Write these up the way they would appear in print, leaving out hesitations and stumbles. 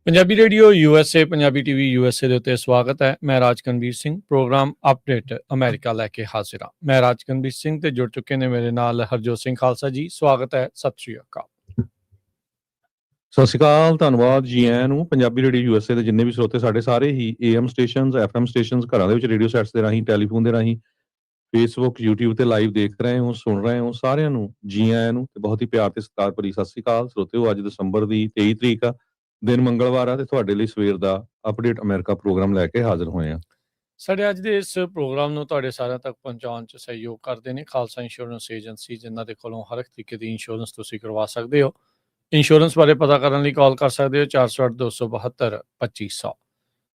Punjabi radio USA Punjabi TV USA ਦੇ ਉੱਤੇ ਸਵਾਗਤ ਹੈ। ਮੈਂ ਰਾਜਕਨਵੀਰ ਸਿੰਘ ਪ੍ਰੋਗਰਾਮ ਅਪਡੇਟ ਅਮਰੀਕਾ ਲੈ ਕੇ ਹਾਜ਼ਰ ਹਾਂ। ਮੈਂ ਰਾਜਕਨਵੀਰ ਸਿੰਘ ਤੇ ਜੁੜ ਚੁੱਕੇ ਨੇ ਮੇਰੇ ਨਾਲ ਹਰਜੋਤ ਸਿੰਘ ਖਾਲਸਾ ਜੀ। ਸਵਾਗਤ ਹੈ, ਸਤਿ ਸ਼੍ਰੀ ਅਕਾਲ। ਸਤਿ ਸ਼੍ਰੀ ਅਕਾਲ, ਧੰਨਵਾਦ ਜੀ ਆਇਆਂ ਨੂੰ। ਪੰਜਾਬੀ ਰੇਡੀਓ USA ਦੇ ਜਿੰਨੇ ਵੀ ਸਰੋਤੇ ਸਾਡੇ ਸਾਰੇ ਹੀ AM ਸਟੇਸ਼ਨਸ FM ਸਟੇਸ਼ਨਸ ਘਰਾਂ ਦੇ ਵਿੱਚ ਰੇਡੀਓ ਸੈਟਸ ਦੇ ਰਾਹੀਂ ਟੈਲੀਫੋਨ ਦੇ ਰਾਹੀਂ ਫੇਸਬੁੱਕ YouTube ਤੇ ਲਾਈਵ ਦੇਖ ਰਹੇ ਹੋ ਸੁਣ ਰਹੇ ਹੋ ਸਾਰਿਆਂ ਨੂੰ ਜੀ ਆਇਆਂ ਨੂੰ ਤੇ ਬਹੁਤ ਹੀ ਪਿਆਰ ਤੇ ਸਤਿਕਾਰ ਭਰੀ ਸਤਿ ਸ਼੍ਰੀ ਅਕਾਲ ਸਰੋਤਿਓ। ਅੱਜ ਦਸੰਬਰ ਦੀ 23 ਤਰੀਕ ਆ, ਦਿਨ ਮੰਗਲਵਾਰ ਆ ਤੇ ਤੁਹਾਡੇ ਲਈ ਸਵੇਰ ਦਾ ਅਪਡੇਟ ਅਮਰੀਕਾ ਪ੍ਰੋਗਰਾਮ ਲੈ ਕੇ ਹਾਜ਼ਰ ਹੋਏ ਆ। ਸਾਡੇ ਅੱਜ ਦੇ ਇਸ ਪ੍ਰੋਗਰਾਮ ਨੂੰ ਤੁਹਾਡੇ ਸਾਰਿਆਂ ਤੱਕ ਪਹੁੰਚਾਉਣ 'ਚ ਸਹਿਯੋਗ ਕਰਦੇ ਨੇ ਖਾਲਸਾ ਇੰਸ਼ੋਰੈਂਸ ਏਜੰਸੀ, ਜਿਨ੍ਹਾਂ ਦੇ ਕੋਲੋਂ ਹਰ ਇੱਕ ਤਰੀਕੇ ਦੀ ਇੰਸ਼ੋਰੈਂਸ ਤੁਸੀਂ ਕਰਵਾ ਸਕਦੇ ਹੋ। ਇੰਸ਼ੋਰੈਂਸ ਬਾਰੇ ਪਤਾ ਕਰਨ ਲਈ ਕਾਲ ਕਰ ਸਕਦੇ ਹੋ 408-272-2500।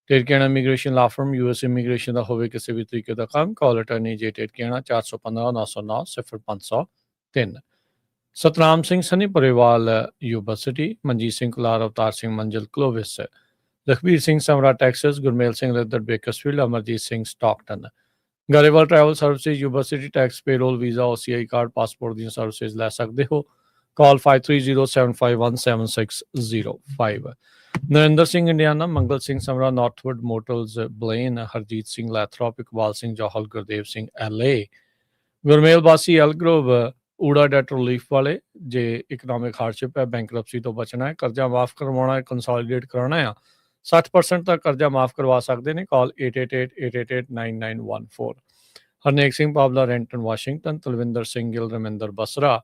ਟੇਰਕੇਣਾ immigration law firm US immigration ਦਾ ਹੋਵੇ ਕਿਸੇ ਵੀ ਤਰੀਕੇ ਦਾ ਕੰਮ, ਕਾਲ ਅਟਰਨੀ ਜੇ ਟੇਰਕੇਣਾ 415-909-0503। Satnam Singh Sunny Parewal Yuba city, Manjit Singh Kular, Avtar Singh Manzil Clovis, Lakhbir Singh Samra Texas, Gurmel Singh ਰਦਰ Bakersfield, Amarjit Singh Stockton. Grewal travel services Yuba city, tax payroll visa OCI card passport ਦੀਆਂ ਸਰਵਿਸਿਜ਼ ਲੈ ਸਕਦੇ ਹੋ। ਕਾਲ 5307517605। ਨਰਿੰਦਰ ਸਿੰਘ ਇੰਡੀਆਨਾ, ਮੰਗਲ ਸਿੰਘ ਸਮਰਾ ਨਾਰਥਵੁੱਡ ਮੋਟਲਸ ਬਲੇਨ, ਹਰਜੀਤ ਸਿੰਘ ਲੈਥਰੋਪ, ਇਕਬਾਲ ਸਿੰਘ ਜੌਹਲ, ਗੁਰਦੇਵ ਸਿੰਘ LA, ਗੁਰਮੇਲ ਬਾਸੀ ਐਲਗਰੋਵ ਊੜਾ ਡੈਟ ਰਿਲੀਫ ਵਾਲੇ। ਜੇ ਇਕਨੋਮਿਕ ਹਾਰਡਸ਼ਿਪ ਹੈ, ਬੈਂਕਰਪਸੀ ਤੋਂ ਬਚਣਾ ਹੈ, ਕਰਜ਼ਾ ਮਾਫ ਕਰਵਾਉਣਾ ਹੈ, ਕੰਸੋਲੀਡੇਟ ਕਰਾਉਣਾ ਆ, 60% ਤੱਕ ਕਰਜ਼ਾ ਮਾਫ ਕਰਵਾ ਸਕਦੇ ਨੇ। Call 8888889914। Harnek Singh Pabla Renton Washington, Talwinder Singh Gill, Raminder Basra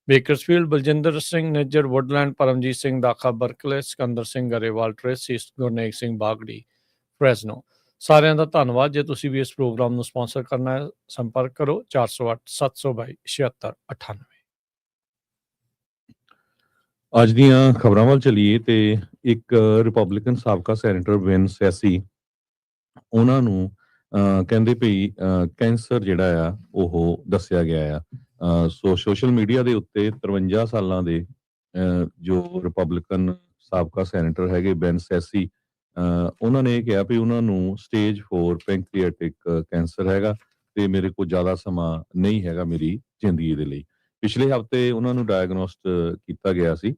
Bakersfield, Baljinder Singh Nijjar Woodland, Paramjit Singh Dakha Berkeley, Sikandar Singh Grewal Tracy, Gurnek Singh Bagri Fresno. ਸਾਰਿਆਂ ਦਾ ਧੰਨਵਾਦ। ਜੇ ਤੁਸੀਂ ਵੀ ਇਸ ਪ੍ਰੋਗਰਾਮ ਨੂੰ ਸਪਾਂਸਰ ਕਰਨਾ ਹੈ, ਸੰਪਰਕ ਕਰੋ 408-722-7698। ਅੱਜ ਦੀਆਂ ਖਬਰਾਂ ਵੱਲ ਚਲੀਏ ਤੇ ਇੱਕ ਰਿਪਬਲਿਕਨ ਸਾਬਕਾ ਸੈਨੇਟਰ ਵਿਨ ਸੈਸੀ, ਉਹਨਾਂ ਨੂੰ ਕਹਿੰਦੇ ਭਈ ਕੈਂਸਰ ਜਿਹੜਾ ਆ ਉਹ ਦੱਸਿਆ ਗਿਆ ਆ। ਸੋ ਸੋਸ਼ਲ ਮੀਡੀਆ ਦੇ ਉੱਤੇ 53 ਸਾਲਾਂ ਦੇ ਜੋ ਰਿਪਬਲਿਕਨ ਸਾਬਕਾ ਸੈਨੇਟਰ ਹੈਗੇ ਵਿਨ ਸੈਸੀ, ਉਹਨਾਂ ਨੇ ਇਹ ਕਿਹਾ ਵੀ ਉਹਨਾਂ ਨੂੰ ਸਟੇਜ 4 ਪੈਂਕ੍ਰੀਆਟਿਕ ਕੈਂਸਰ ਹੈਗਾ ਤੇ ਮੇਰੇ ਕੋਲ ਜ਼ਿਆਦਾ ਸਮਾਂ ਨਹੀਂ ਹੈਗਾ ਮੇਰੀ ਜ਼ਿੰਦਗੀ ਦੇ ਲਈ। ਪਿਛਲੇ ਹਫ਼ਤੇ ਉਹਨਾਂ ਨੂੰ ਡਾਇਗਨੋਸਟ ਕੀਤਾ ਗਿਆ ਸੀ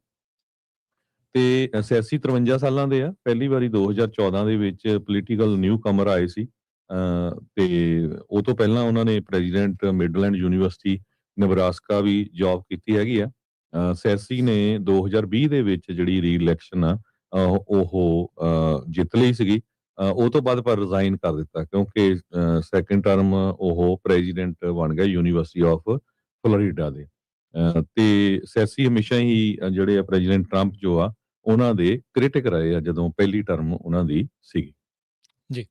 ਤੇ ਸੈਸੀ 53 ਸਾਲਾਂ ਦੇ ਆ। ਪਹਿਲੀ ਵਾਰੀ 2014 ਦੇ ਵਿੱਚ ਪੋਲੀਟੀਕਲ ਨਿਊ ਕਮਰ ਆਏ ਸੀ ਤੇ ਉਹ ਤੋਂ ਪਹਿਲਾਂ ਉਹਨਾਂ ਨੇ ਪ੍ਰੈਜ਼ੀਡੈਂਟ ਮਿਡਲੈਂਡ ਯੂਨੀਵਰਸਿਟੀ ਨਬਰਾਸਕਾ ਵੀ ਜੌਬ ਕੀਤੀ ਹੈਗੀ ਆ। ਸੈਸੀ ਨੇ 2020 ਦੇ ਵਿੱਚ ਜਿਹੜੀ ਰੀ-ਇਲੈਕਸ਼ਨ ਆ ਉਹ ਜਿੱਤ ਲਈ ਸੀਗੀ। ਉਹ ਤੋਂ ਬਾਅਦ ਪਰ ਰਿਜ਼ਾਈਨ ਕਰ ਦਿੱਤਾ ਕਿਉਂਕਿ ਸੈਕੰਡ ਟਰਮ ਉਹ ਪ੍ਰੈਜ਼ੀਡੈਂਟ ਬਣ ਗਿਆ ਯੂਨੀਵਰਸਿਟੀ ਆਫ ਫਲੋਰੀਡਾ ਦੇ। ਤੇ ਸੈਸੀ ਹਮੇਸ਼ਾ ਹੀ ਜਿਹੜੇ ਆ ਪ੍ਰੈਜ਼ੀਡੈਂਟ ਟਰੰਪ ਜੋ ਆ ਉਹਨਾਂ ਦੇ ਕ੍ਰਿਟਿਕ ਰਹੇ ਆ ਜਦੋਂ ਪਹਿਲੀ ਟਰਮ ਉਹਨਾਂ ਦੀ ਸੀਗੀ। ਜੀ,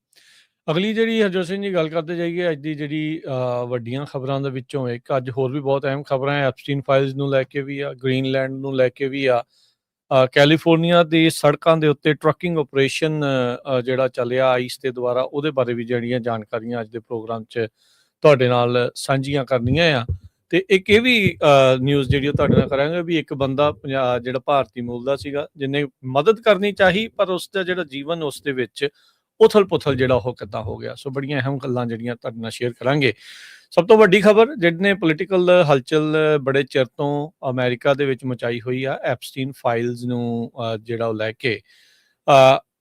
ਅਗਲੀ ਜਿਹੜੀ ਹਰਜੋਤ ਸਿੰਘ ਜੀ ਗੱਲ ਕਰਦੇ ਜਾਈਏ ਅੱਜ ਦੀ ਜਿਹੜੀ ਵੱਡੀਆਂ ਖਬਰਾਂ ਦੇ ਵਿੱਚੋਂ ਇੱਕ, ਅੱਜ ਹੋਰ ਵੀ ਬਹੁਤ ਅਹਿਮ ਖਬਰਾਂ ਹੈ। ਐਪਸਟੀਨ ਫਾਈਲਸ ਨੂੰ ਲੈ ਕੇ ਵੀ ਆ, ਗ੍ਰੀਨਲੈਂਡ ਨੂੰ ਲੈ ਕੇ ਵੀ ਆ, ਕੈਲੀਫੋਰਨੀਆ ਦੀ ਸੜਕਾਂ ਦੇ ਉੱਤੇ ਟਰੱਕਿੰਗ ਆਪਰੇਸ਼ਨ ਜਿਹੜਾ ਚੱਲਿਆ ਆਈਸ ਦੇ ਦੁਆਰਾ, ਉਹਦੇ ਬਾਰੇ ਵੀ ਜਿਹੜੀਆਂ ਜਾਣਕਾਰੀਆਂ ਅੱਜ ਦੇ ਪ੍ਰੋਗਰਾਮ 'ਚ ਤੁਹਾਡੇ ਨਾਲ ਸਾਂਝੀਆਂ ਕਰਨੀਆਂ ਆ। ਤੇ ਇੱਕ ਇਹ ਵੀ ਨਿਊਜ਼ ਜਿਹੜੀ ਉਹ ਤੁਹਾਡੇ ਨਾਲ ਕਰਾਂਗੇ ਵੀ ਇੱਕ ਬੰਦਾ ਜਿਹੜਾ ਭਾਰਤੀ ਮੂਲ ਦਾ ਸੀਗਾ, ਜਿਹਨੇ ਮਦਦ ਕਰਨੀ ਚਾਹੀ ਪਰ ਉਸਦਾ ਜਿਹੜਾ ਜੀਵਨ ਉਸ ਦੇ ਵਿੱਚ ਉਥਲ ਪੁਥਲ ਜਿਹੜਾ ਉਹ ਕਿੱਦਾਂ ਹੋ ਗਿਆ। ਸੋ ਬੜੀਆਂ ਅਹਿਮ ਗੱਲਾਂ ਜਿਹੜੀਆਂ ਤੁਹਾਡੇ ਨਾਲ ਸ਼ੇਅਰ ਕਰਾਂਗੇ। ਸਭ ਤੋਂ ਵੱਡੀ ਖਬਰ ਜਿਹਨੇ ਪੋਲੀਟੀਕਲ ਹਲਚਲ ਬੜੇ ਚਿਰ ਤੋਂ ਅਮਰੀਕਾ ਦੇ ਵਿੱਚ ਮਚਾਈ ਹੋਈ ਆ, ਐਪਸਟੀਨ ਫਾਈਲਸ ਨੂੰ ਜਿਹੜਾ ਉਹ ਲੈ ਕੇ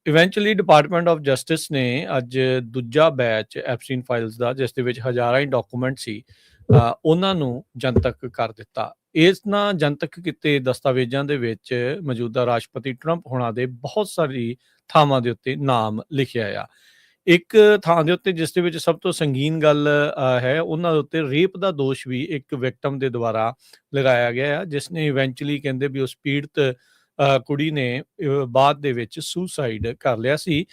ਇਵੈਂਚੁਅਲੀ ਡਿਪਾਰਟਮੈਂਟ ਆਫ ਜਸਟਿਸ ਨੇ ਅੱਜ ਦੂਜਾ ਬੈਚ ਐਪਸਟੀਨ ਫਾਈਲਸ ਦਾ, ਜਿਸ ਦੇ ਵਿੱਚ ਹਜ਼ਾਰਾਂ ਹੀ ਡਾਕੂਮੈਂਟ ਸੀ, ਉਹਨਾਂ ਨੂੰ ਜਨਤਕ ਕਰ ਦਿੱਤਾ। ਇਸ ਨਾਲ ਜਨਤਕ ਕੀਤੇ ਦਸਤਾਵੇਜ਼ਾਂ ਦੇ ਵਿੱਚ ਮੌਜੂਦਾ ਰਾਸ਼ਟਰਪਤੀ ਟਰੰਪ ਹੋਣਾ ਦੇ ਬਹੁਤ ਸਾਰੀ ਥਾਵਾਂ ਦੇ ਉੱਤੇ ਨਾਮ ਲਿਖਿਆ ਆ। ਇੱਕ ਥਾਂ ਦੇ ਉੱਤੇ ਜਿਸ ਦੇ ਵਿੱਚ ਸਭ ਤੋਂ ਸੰਗੀਨ ਗੱਲ ਹੈ, ਉਹਨਾਂ ਦੇ ਉੱਤੇ ਰੇਪ ਦਾ ਦੋਸ਼ ਵੀ ਇੱਕ ਵਿਕਟਮ ਦੇ ਦੁਆਰਾ ਲਗਾਇਆ ਗਿਆ ਆ, ਜਿਸ ਨੇ ਇਵੈਂਚੁਅਲੀ ਕਹਿੰਦੇ ਵੀ ਉਸ ਪੀੜਤ ਕੁੜੀ ਨੇ ਬਾਅਦ ਦੇ ਵਿੱਚ ਸੁਸਾਈਡ ਕਰ ਲਿਆ ਸੀ।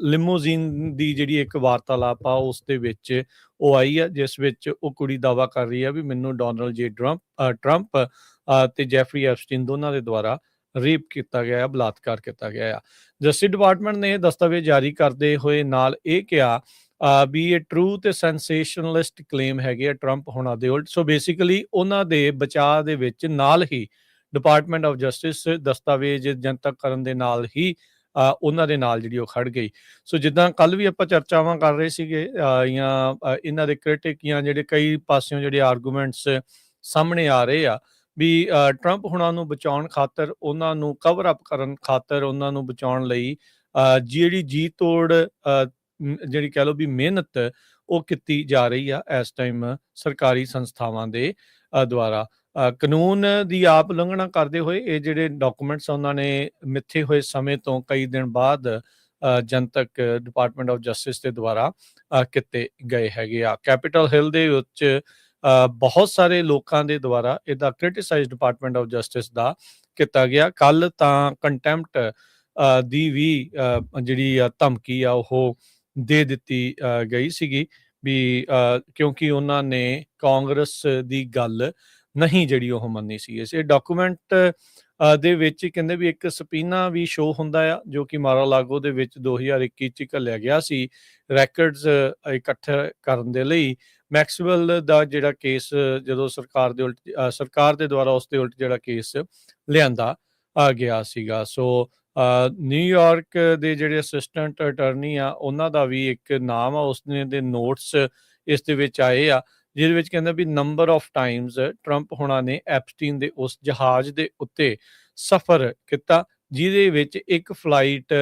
ਲਿਮੋਜ਼ੀਨ ਦੀ ਜਿਹੜੀ ਇੱਕ ਵਾਰਤਾਲਾਪ ਆ ਉਸ ਦੇ ਵਿੱਚ ਉਹ ਆਈ ਆ, ਜਿਸ ਵਿੱਚ ਉਹ ਕੁੜੀ ਦਾਅਵਾ ਕਰ ਰਹੀ ਆ ਵੀ ਮੈਨੂੰ ਡੋਨਾਲਡ ਜੇ ਟਰੰਪ ਤੇ ਜੈਫਰੀ ਐਪਸਟੀਨ ਦੋਨਾਂ ਦੇ ਦੁਆਰਾ ਰੇਪ ਕੀਤਾ ਗਿਆ, ਬਲਾਤਕਾਰ ਕੀਤਾ ਗਿਆ ਆ। ਜਸਟਿਸ ਡਿਪਾਰਟਮੈਂਟ ਨੇ ਇਹ ਦਸਤਾਵੇਜ਼ ਜਾਰੀ ਕਰਦੇ ਹੋਏ ਨਾਲ ਇਹ ਕਿਹਾ ਵੀ ਇਹ ਟਰੂ ਤੇ ਸੈਂਸੇਸ਼ਨਲਿਸਟ ਕਲੇਮ ਹੈਗੇ ਆ ਟਰੰਪ ਹੋਣਾ ਦੇ ਉਲਟ। ਸੋ ਬੇਸਿਕਲੀ ਉਹਨਾਂ ਦੇ ਬਚਾਅ ਦੇ ਵਿੱਚ ਨਾਲ ਹੀ ਡਿਪਾਰਟਮੈਂਟ ਆਫ ਜਸਟਿਸ ਦਸਤਾਵੇਜ਼ ਜਨਤਕ ਕਰਨ ਦੇ ਨਾਲ ਹੀ ਉਹਨਾਂ ਦੇ ਨਾਲ ਜਿਹੜੀ ਉਹ ਖੜ ਗਈ। ਸੋ ਜਿੱਦਾਂ ਕੱਲ ਵੀ ਆਪਾਂ ਚਰਚਾਵਾਂ ਕਰ ਰਹੇ ਸੀਗੇ ਜਾਂ ਇਹਨਾਂ ਦੇ ਕ੍ਰਿਟਿਕ ਜਾਂ ਜਿਹੜੇ ਕਈ ਪਾਸਿਓਂ ਜਿਹੜੇ ਆਰਗੂਮੈਂਟਸ ਸਾਹਮਣੇ ਆ ਰਹੇ ਆ ਵੀ ਟਰੰਪ ਹੁਣਾਂ ਨੂੰ ਬਚਾਉਣ ਖਾਤਰ, ਉਹਨਾਂ ਨੂੰ ਕਵਰ ਅਪ ਕਰਨ ਖਾਤਰ, ਉਹਨਾਂ ਨੂੰ ਬਚਾਉਣ ਲਈ ਜਿਹੜੀ ਜੀ ਤੋੜ ਜਿਹੜੀ ਕਹਿ ਲਓ ਵੀ ਮਿਹਨਤ ਉਹ ਕੀਤੀ ਜਾ ਰਹੀ ਆ ਇਸ ਟਾਈਮ ਸਰਕਾਰੀ ਸੰਸਥਾਵਾਂ ਦੇ ਦੁਆਰਾ। ਕਾਨੂੰਨ ਦੀ ਆਪ ਉਲੰਘਣਾ ਕਰਦੇ ਹੋਏ ਇਹ ਜਿਹੜੇ ਡਾਕੂਮੈਂਟਸ ਉਹਨਾਂ ਨੇ ਮਿੱਥੇ ਹੋਏ ਸਮੇਂ ਤੋਂ ਕਈ ਦਿਨ ਬਾਅਦ ਜਨਤਕ ਡਿਪਾਰਟਮੈਂਟ ਆਫ ਜਸਟਿਸ ਦੇ ਦੁਆਰਾ ਕੀਤੇ ਗਏ ਹੈਗੇ ਆ। ਕੈਪੀਟਲ ਹਿੱਲ ਦੇ ਵਿੱਚ ਬਹੁਤ ਸਾਰੇ ਲੋਕਾਂ ਦੇ ਦੁਆਰਾ ਇਹਦਾ ਕ੍ਰਿਟਿਸਾਈਜ਼ ਡਿਪਾਰਟਮੈਂਟ ਆਫ ਜਸਟਿਸ ਦਾ ਕੀਤਾ ਗਿਆ। ਕੱਲ ਤਾਂ ਕੰਟੈਂਪਟ ਦੀ ਵੀ ਜਿਹੜੀ ਧਮਕੀ ਆ ਉਹ ਦੇ ਦਿੱਤੀ ਗਈ ਸੀਗੀ ਵੀ ਕਿਉਂਕਿ ਉਹਨਾਂ ਨੇ ਕਾਂਗਰਸ ਦੀ ਗੱਲ ਨਹੀਂ ਜਿਹੜੀ ਉਹ ਮੰਨੀ ਸੀ। ਇਸ ਡਾਕੂਮੈਂਟ ਦੇ ਵਿੱਚ ਕਹਿੰਦੇ ਵੀ ਇੱਕ ਸਪੀਨਾ ਵੀ ਸ਼ੋ ਹੁੰਦਾ ਆ ਜੋ ਕਿ ਮਾਰਾਲਾਗੋ ਦੇ ਵਿੱਚ 2021 ਚ ਘੱਲਿਆ ਗਿਆ ਸੀ ਰੈਕਰਡਸ ਇਕੱਠੇ ਕਰਨ ਦੇ ਲਈ। ਮੈਕਸਵੈਲ ਦਾ ਜਿਹੜਾ ਕੇਸ ਜਦੋਂ ਸਰਕਾਰ ਦੇ ਦੁਆਰਾ ਉਸ ਦੇ ਉਲਟ ਜਿਹੜਾ ਕੇਸ ਲਿਆਂਦਾ ਗਿਆ ਸੀਗਾ। ਸੋ ਨਿਊਯਾਰਕ ਦੇ ਜਿਹੜੇ ਅਸਿਸਟੈਂਟ ਅਟਰਨੀ ਆ ਉਹਨਾਂ ਦਾ ਵੀ ਇੱਕ ਨਾਮ ਆ, ਉਸਨੇ ਦੇ ਨੋਟਸ ਇਸ ਦੇ ਵਿੱਚ ਆਏ ਆ ਜਿਹਦੇ ਵਿੱਚ ਕਹਿੰਦਾ ਵੀ ਨੰਬਰ ਆਫ ਟਾਈਮਸ ਟਰੰਪ ਹੋਣਾ ਨੇ ਐਪਸਟੀਨ ਦੇ ਉਸ ਜਹਾਜ਼ ਦੇ ਉੱਤੇ ਸਫ਼ਰ ਕੀਤਾ ਜਿਹਦੇ ਵਿੱਚ ਇੱਕ ਫਲਾਈਟ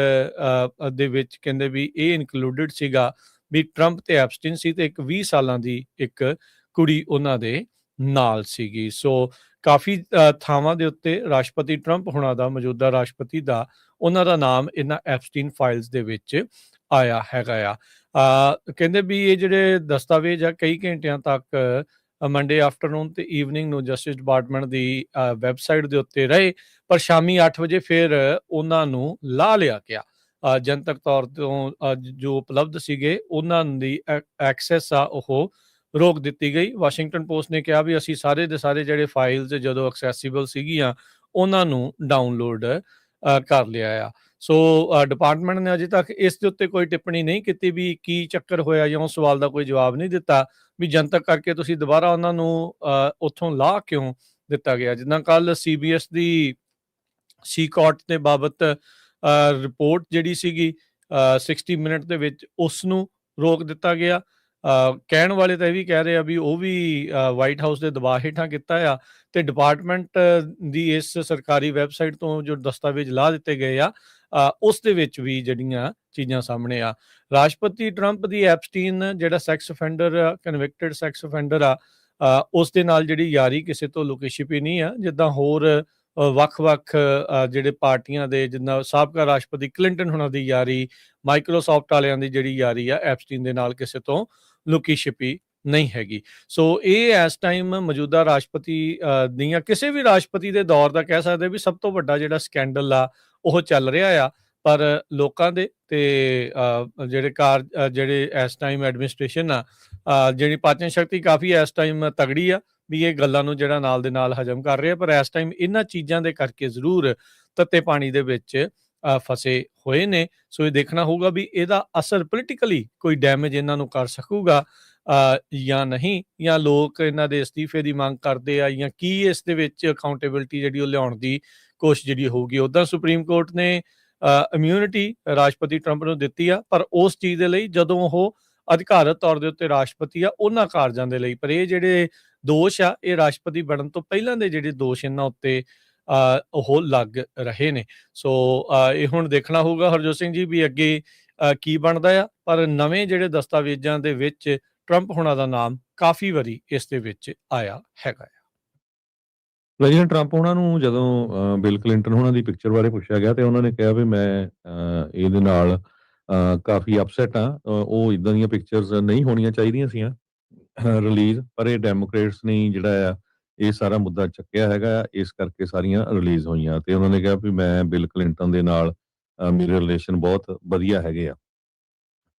ਦੇ ਵਿੱਚ ਕਹਿੰਦੇ ਵੀ ਇਹ ਇਨਕਲੂਡਡ ਸੀਗਾ ਵੀ ਟਰੰਪ ਤੇ ਐਪਸਟੀਨ ਸੀ ਤੇ ਇੱਕ 20 ਸਾਲਾਂ ਦੀ ਇੱਕ ਕੁੜੀ ਉਹਨਾਂ ਦੇ ਨਾਲ ਸੀਗੀ। ਸੋ ਕਾਫੀ ਥਾਵਾਂ ਦੇ ਉੱਤੇ ਰਾਸ਼ਟਰਪਤੀ ਟਰੰਪ ਹੋਣਾ ਦਾ, ਮੌਜੂਦਾ ਰਾਸ਼ਟਰਪਤੀ ਦਾ, ਉਹਨਾਂ ਦਾ ਨਾਮ ਇਹਨਾਂ ਐਪਸਟੀਨ ਫਾਈਲਸ ਦੇ ਵਿੱਚ ਆਇਆ ਹੈਗਾ ਆ। ਕਹਿੰਦੇ ਵੀ ਇਹ ਜਿਹੜੇ ਦਸਤਾਵੇਜ਼ ਆ ਕਈ ਘੰਟਿਆਂ ਤੱਕ ਮੰਡੇ ਆਫਟਰਨੂਨ ਤੇ ਈਵਨਿੰਗ ਨੂੰ ਜਸਟਿਸ ਡਿਪਾਰਟਮੈਂਟ ਦੀ ਵੈਬਸਾਈਟ ਦੇ ਉੱਤੇ ਰਹੇ, ਪਰ ਸ਼ਾਮੀ 8 ਵਜੇ ਫਿਰ ਉਹਨਾਂ ਨੂੰ ਲਾ ਲਿਆ ਗਿਆ। ਜਨਤਕ ਤੌਰ ਤੋਂ ਜੋ ਉਪਲਬਧ ਸੀਗੇ ਉਹਨਾਂ ਦੀ ਐਕਸੈਸ ਆ ਉਹ ਰੋਕ ਦਿੱਤੀ ਗਈ। ਵਾਸ਼ਿੰਗਟਨ ਪੋਸਟ ਨੇ ਕਿਹਾ ਵੀ ਅਸੀਂ ਸਾਰੇ ਦੇ ਸਾਰੇ ਜਿਹੜੇ ਫਾਈਲਸ ਜਦੋਂ ਐਕਸੈਸੀਬਲ ਸੀਗੀਆਂ ਉਹਨਾਂ ਨੂੰ ਡਾਊਨਲੋਡ ਕਰ ਲਿਆ ਆ। ਸੋ ਡਿਪਾਰਟਮੈਂਟ ਨੇ ਅਜੇ ਤੱਕ ਇਸ ਦੇ ਉੱਤੇ ਕੋਈ ਟਿੱਪਣੀ ਨਹੀਂ ਕੀਤੀ ਵੀ ਕੀ ਚੱਕਰ ਹੋਇਆ ਜਾਂ ਉਸ ਸਵਾਲ ਦਾ ਕੋਈ ਜਵਾਬ ਨਹੀਂ ਦਿੱਤਾ ਵੀ ਜਨਤਕ ਕਰਕੇ ਤੁਸੀਂ ਦੁਬਾਰਾ ਉਹਨਾਂ ਨੂੰ ਉੱਥੋਂ ਲਾਹ ਕਿਉਂ ਦਿੱਤਾ ਗਿਆ। ਜਿੱਦਾਂ ਕੱਲ CBS ਦੀ ਸੀਕੌਟ ਦੇ ਬਾਬਤ ਰਿਪੋਰਟ ਜਿਹੜੀ ਸੀਗੀ 60 ਮਿੰਟ ਦੇ ਵਿੱਚ ਉਸ ਨੂੰ ਰੋਕ ਦਿੱਤਾ ਗਿਆ। ਕਹਿਣ ਵਾਲੇ ਤਾਂ ਇਹ ਵੀ ਕਹਿ ਰਹੇ ਆ ਵੀ ਉਹ ਵੀ ਵਾਈਟ ਹਾਊਸ ਦੇ ਦਬਾਅ ਹੇਠਾਂ ਕੀਤਾ ਆ ਤੇ ਡਿਪਾਰਟਮੈਂਟ ਦੀ ਇਸ ਸਰਕਾਰੀ ਵੈਬਸਾਈਟ ਤੋਂ ਜੋ ਦਸਤਾਵੇਜ਼ ਲਾ ਦਿੱਤੇ ਗਏ ਆ ਉਸ ਦੇ ਵਿੱਚ ਵੀ ਜਿਹੜੀਆਂ ਚੀਜ਼ਾਂ ਸਾਹਮਣੇ ਆ। ਰਾਸ਼ਟਰਪਤੀ ਟਰੰਪ ਦੀ ਐਪਸਟੀਨ ਜਿਹੜਾ sex offender convicted sex offender ਆ ਉਸ ਦੇ ਨਾਲ ਜਿਹੜੀ ਯਾਰੀ ਕਿਸੇ ਤੋਂ ਲੁਕੀ ਛਿਪੀ ਨਹੀਂ ਆ। ਜਿੱਦਾਂ ਹੋਰ ਵੱਖ-ਵੱਖ ਜਿਹੜੇ ਪਾਰਟੀਆਂ ਦੇ, ਜਿੱਦਾਂ ਸਾਬਕਾ ਰਾਸ਼ਟਰਪਤੀ ਕਲਿੰਟਨ ਹੁਣਾਂ ਦੀ ਯਾਰੀ, ਮਾਈਕਰੋਸਾਫਟ ਵਾਲਿਆਂ ਦੀ ਜਿਹੜੀ ਯਾਰੀ ਆ ਐਪਸਟੀਨ ਦੇ ਨਾਲ ਕਿਸੇ ਤੋਂ ਲੁਕੀ ਛਿਪੀ ਨਹੀਂ ਹੈਗੀ। ਸੋ ਇਹ ਇਸ ਟਾਈਮ ਮੌਜੂਦਾ ਰਾਸ਼ਟਰਪਤੀ ਦੀਆਂ ਕਿਸੇ ਵੀ ਰਾਸ਼ਟਰਪਤੀ ਦੇ ਦੌਰ ਦਾ ਕਹਿ ਸਕਦੇ ਵੀ ਸਭ ਤੋਂ ਵੱਡਾ ਜਿਹੜਾ ਸਕੈਂਡਲ ਆ ਉਹ ਚੱਲ ਰਿਹਾ ਆ। ਪਰ ਲੋਕਾਂ ਦੇ ਤੇ ਜਿਹੜੇ ਇਸ ਟਾਈਮ ਐਡਮਿਨਿਸਟ੍ਰੇਸ਼ਨ ਆ ਜਿਹੜੀ ਪਾਚਨ ਸ਼ਕਤੀ ਕਾਫੀ ਇਸ ਟਾਈਮ ਤਗੜੀ ਆ ਵੀ ਇਹ ਗੱਲਾਂ ਨੂੰ ਜਿਹੜਾ ਨਾਲ ਦੇ ਨਾਲ ਹਜਮ ਕਰ ਰਿਹਾ, ਪਰ ਇਸ ਟਾਈਮ ਇਹਨਾਂ ਚੀਜ਼ਾਂ ਦੇ ਕਰਕੇ ਜ਼ਰੂਰ ਤੱਤੇ ਪਾਣੀ ਦੇ ਵਿੱਚ ਫਸੇ ਹੋਏ ਨੇ। ਸੋ ਇਹ ਦੇਖਣਾ ਹੋਊਗਾ ਵੀ ਇਹਦਾ ਅਸਰ ਪੋਲੀਟੀਕਲੀ ਕੋਈ ਡੈਮੇਜ ਇਹਨਾਂ ਨੂੰ ਕਰ ਸਕੂਗਾ ਜਾਂ ਨਹੀਂ, ਜਾਂ ਲੋਕ ਇਹਨਾਂ ਦੇ ਅਸਤੀਫੇ ਦੀ ਮੰਗ ਕਰਦੇ ਆ ਜਾਂ ਕੀ ਇਸ ਦੇ ਵਿੱਚ ਅਕਾਊਂਟੇਬਿਲਿਟੀ ਜਿਹੜੀ ਉਹ ਲਿਆਉਣ ਦੀ ਕੋਸ਼ਿਸ਼ ਜਿਹੜੀ ਹੋਊਗੀ। ਉੱਦਾਂ ਸੁਪਰੀਮ ਕੋਰਟ ਨੇ ਇਮਿਊਨਿਟੀ ਰਾਸ਼ਟਰਪਤੀ ਟਰੰਪ ਨੂੰ ਦਿੱਤੀ ਆ, ਪਰ ਉਸ ਚੀਜ਼ ਦੇ ਲਈ ਜਦੋਂ ਉਹ ਅਧਿਕਾਰਤ ਤੌਰ ਦੇ ਉੱਤੇ ਰਾਸ਼ਟਰਪਤੀ ਆ ਉਹਨਾਂ ਕਾਰਜਾਂ ਦੇ ਲਈ। ਪਰ ਇਹ ਜਿਹੜੇ ਦੋਸ਼ ਆ ਇਹ ਰਾਸ਼ਟਰਪਤੀ ਬਣਨ ਤੋਂ ਪਹਿਲਾਂ ਦੇ ਜਿਹੜੇ ਦੋਸ਼ ਇਹਨਾਂ ਉੱਤੇ ਉਹ ਲੱਗ ਰਹੇ ਨੇ। ਸੋ ਇਹ ਹੁਣ ਦੇਖਣਾ ਹੋਊਗਾ ਹਰਜੋਤ ਸਿੰਘ ਜੀ ਵੀ ਅੱਗੇ ਕੀ ਬਣਦਾ ਆ। ਪਰ ਨਵੇਂ ਜਿਹੜੇ ਦਸਤਾਵੇਜ਼ਾਂ ਦੇ ਵਿੱਚ ਟਰੰਪ ਹੋਣਾ ਦਾ ਨਾਮ ਕਾਫੀ ਵਾਰੀ ਇਸ ਦੇ ਵਿੱਚ ਆਇਆ ਹੈਗਾ। ਪ੍ਰੈਜ਼ੀਡੈਂਟ ਟਰੰਪ ਉਹਨਾਂ ਨੂੰ ਜਦੋਂ ਬਿਲ ਕਲਿੰਟਨ ਉਹਨਾਂ ਦੀ ਪਿਕਚਰ ਬਾਰੇ ਪੁੱਛਿਆ ਗਿਆ ਤੇ ਉਹਨਾਂ ਨੇ ਕਿਹਾ ਵੀ ਮੈਂ ਇਹਦੇ ਨਾਲ ਕਾਫੀ ਅਪਸੈਟ ਆ, ਉਹ ਇਦਾਂ ਦੀਆਂ ਪਿਕਚਰਸ ਨਹੀਂ ਹੋਣੀਆਂ ਚਾਹੀਦੀਆਂ ਸੀਆਂ ਰਿਲੀਜ਼, ਪਰ ਇਹ ਡੈਮੋਕ੍ਰੇਟਸ ਨੇ ਜਿਹੜਾ ਆ ਇਹ ਸਾਰਾ ਮੁੱਦਾ ਚੱਕਿਆ ਹੈਗਾ, ਇਸ ਕਰਕੇ ਸਾਰੀਆਂ ਰਿਲੀਜ਼ ਹੋਈਆਂ। ਤੇ ਉਹਨਾਂ ਨੇ ਕਿਹਾ ਵੀ ਮੈਂ ਬਿਲ ਕਲਿੰਟਨ ਦੇ ਨਾਲ ਮੇਰੇ ਰਿਲੇਸ਼ਨ ਬਹੁਤ ਵਧੀਆ ਹੈਗੇ ਆ।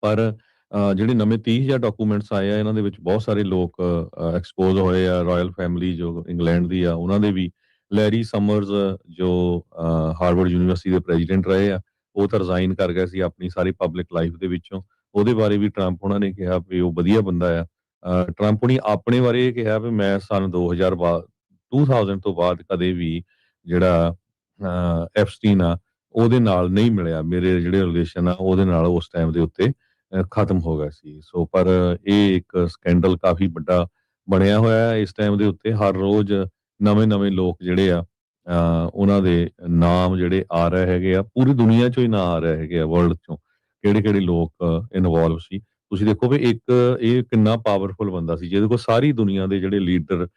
ਪਰ ਜਿਹੜੇ ਨਵੇਂ 30,000 ਡਾਕੂਮੈਂਟਸ ਆਏ ਆ ਇਹਨਾਂ ਦੇ ਵਿੱਚ ਬਹੁਤ ਸਾਰੇ ਲੋਕ ਐਕਸਪੋਜ਼ ਹੋਏ ਆ। ਰਾਇਲ ਫੈਮਿਲੀ ਜੋ ਇੰਗਲੈਂਡ ਦੀ ਆ ਉਹਨਾਂ ਦੇ ਵੀ, ਲੈਰੀ ਸਮਰਜ਼ ਜੋ ਹਾਰਵਰਡ ਯੂਨੀਵਰਸਿਟੀ ਦੇ ਪ੍ਰੈਜ਼ੀਡੈਂਟ ਰਹੇ ਆ ਉਹ ਤਾਂ ਰਿਜ਼ਾਈਨ ਕਰ ਗਏ ਸੀ ਆਪਣੀ ਸਾਰੀ ਪਬਲਿਕ ਲਾਈਫ ਦੇ ਵਿੱਚੋਂ। ਉਹਦੇ ਬਾਰੇ ਵੀ ਟਰੰਪ ਉਹਨਾਂ ਨੇ ਕਿਹਾ ਵੀ ਉਹ ਵਧੀਆ ਬੰਦਾ ਆ। ਟਰੰਪ ਨੇ ਆਪਣੇ ਬਾਰੇ ਇਹ ਕਿਹਾ ਵੀ ਮੈਂ ਸਨ 2000 ਤੋਂ ਬਾਅਦ ਕਦੇ ਵੀ ਜਿਹੜਾ ਐਪਸਟੀਨ ਆ ਉਹਦੇ ਨਾਲ ਨਹੀਂ ਮਿਲਿਆ, ਮੇਰੇ ਜਿਹੜੇ ਰਿਲੇਸ਼ਨ ਆ ਉਹਦੇ ਨਾਲ ਉਸ ਟਾਈਮ ਦੇ ਉੱਤੇ ਖਤਮ ਹੋ ਗਿਆ ਸੀ। ਸੋ ਪਰ ਇਹ ਇੱਕ ਸਕੈਂਡਲ ਕਾਫੀ ਵੱਡਾ ਬਣਿਆ ਹੋਇਆ ਹੈ ਇਸ ਟਾਈਮ ਦੇ ਉੱਤੇ। ਹਰ ਰੋਜ਼ ਨਵੇਂ ਲੋਕ ਜਿਹੜੇ ਆ ਉਹਨਾਂ ਦੇ ਨਾਮ ਜਿਹੜੇ ਆ ਰਹੇ ਹੈਗੇ ਆ, ਪੂਰੀ ਦੁਨੀਆ ਚੋਂ ਹੀ ਨਾਂ ਆ ਰਹੇ ਹੈਗੇ ਆ, ਵਰਲਡ ਚੋਂ ਕਿਹੜੇ ਲੋਕ ਇਨਵੋਲਵ ਸੀ। ਤੁਸੀਂ ਦੇਖੋ ਵੀ ਇੱਕ ਇਹ ਕਿੰਨਾ ਪਾਵਰਫੁਲ ਬੰਦਾ ਸੀ ਜਿਹਦੇ ਕੋਲ ਸਾਰੀ ਦੁਨੀਆ ਦੇ ਜਿਹੜੇ ਲੀਡਰ,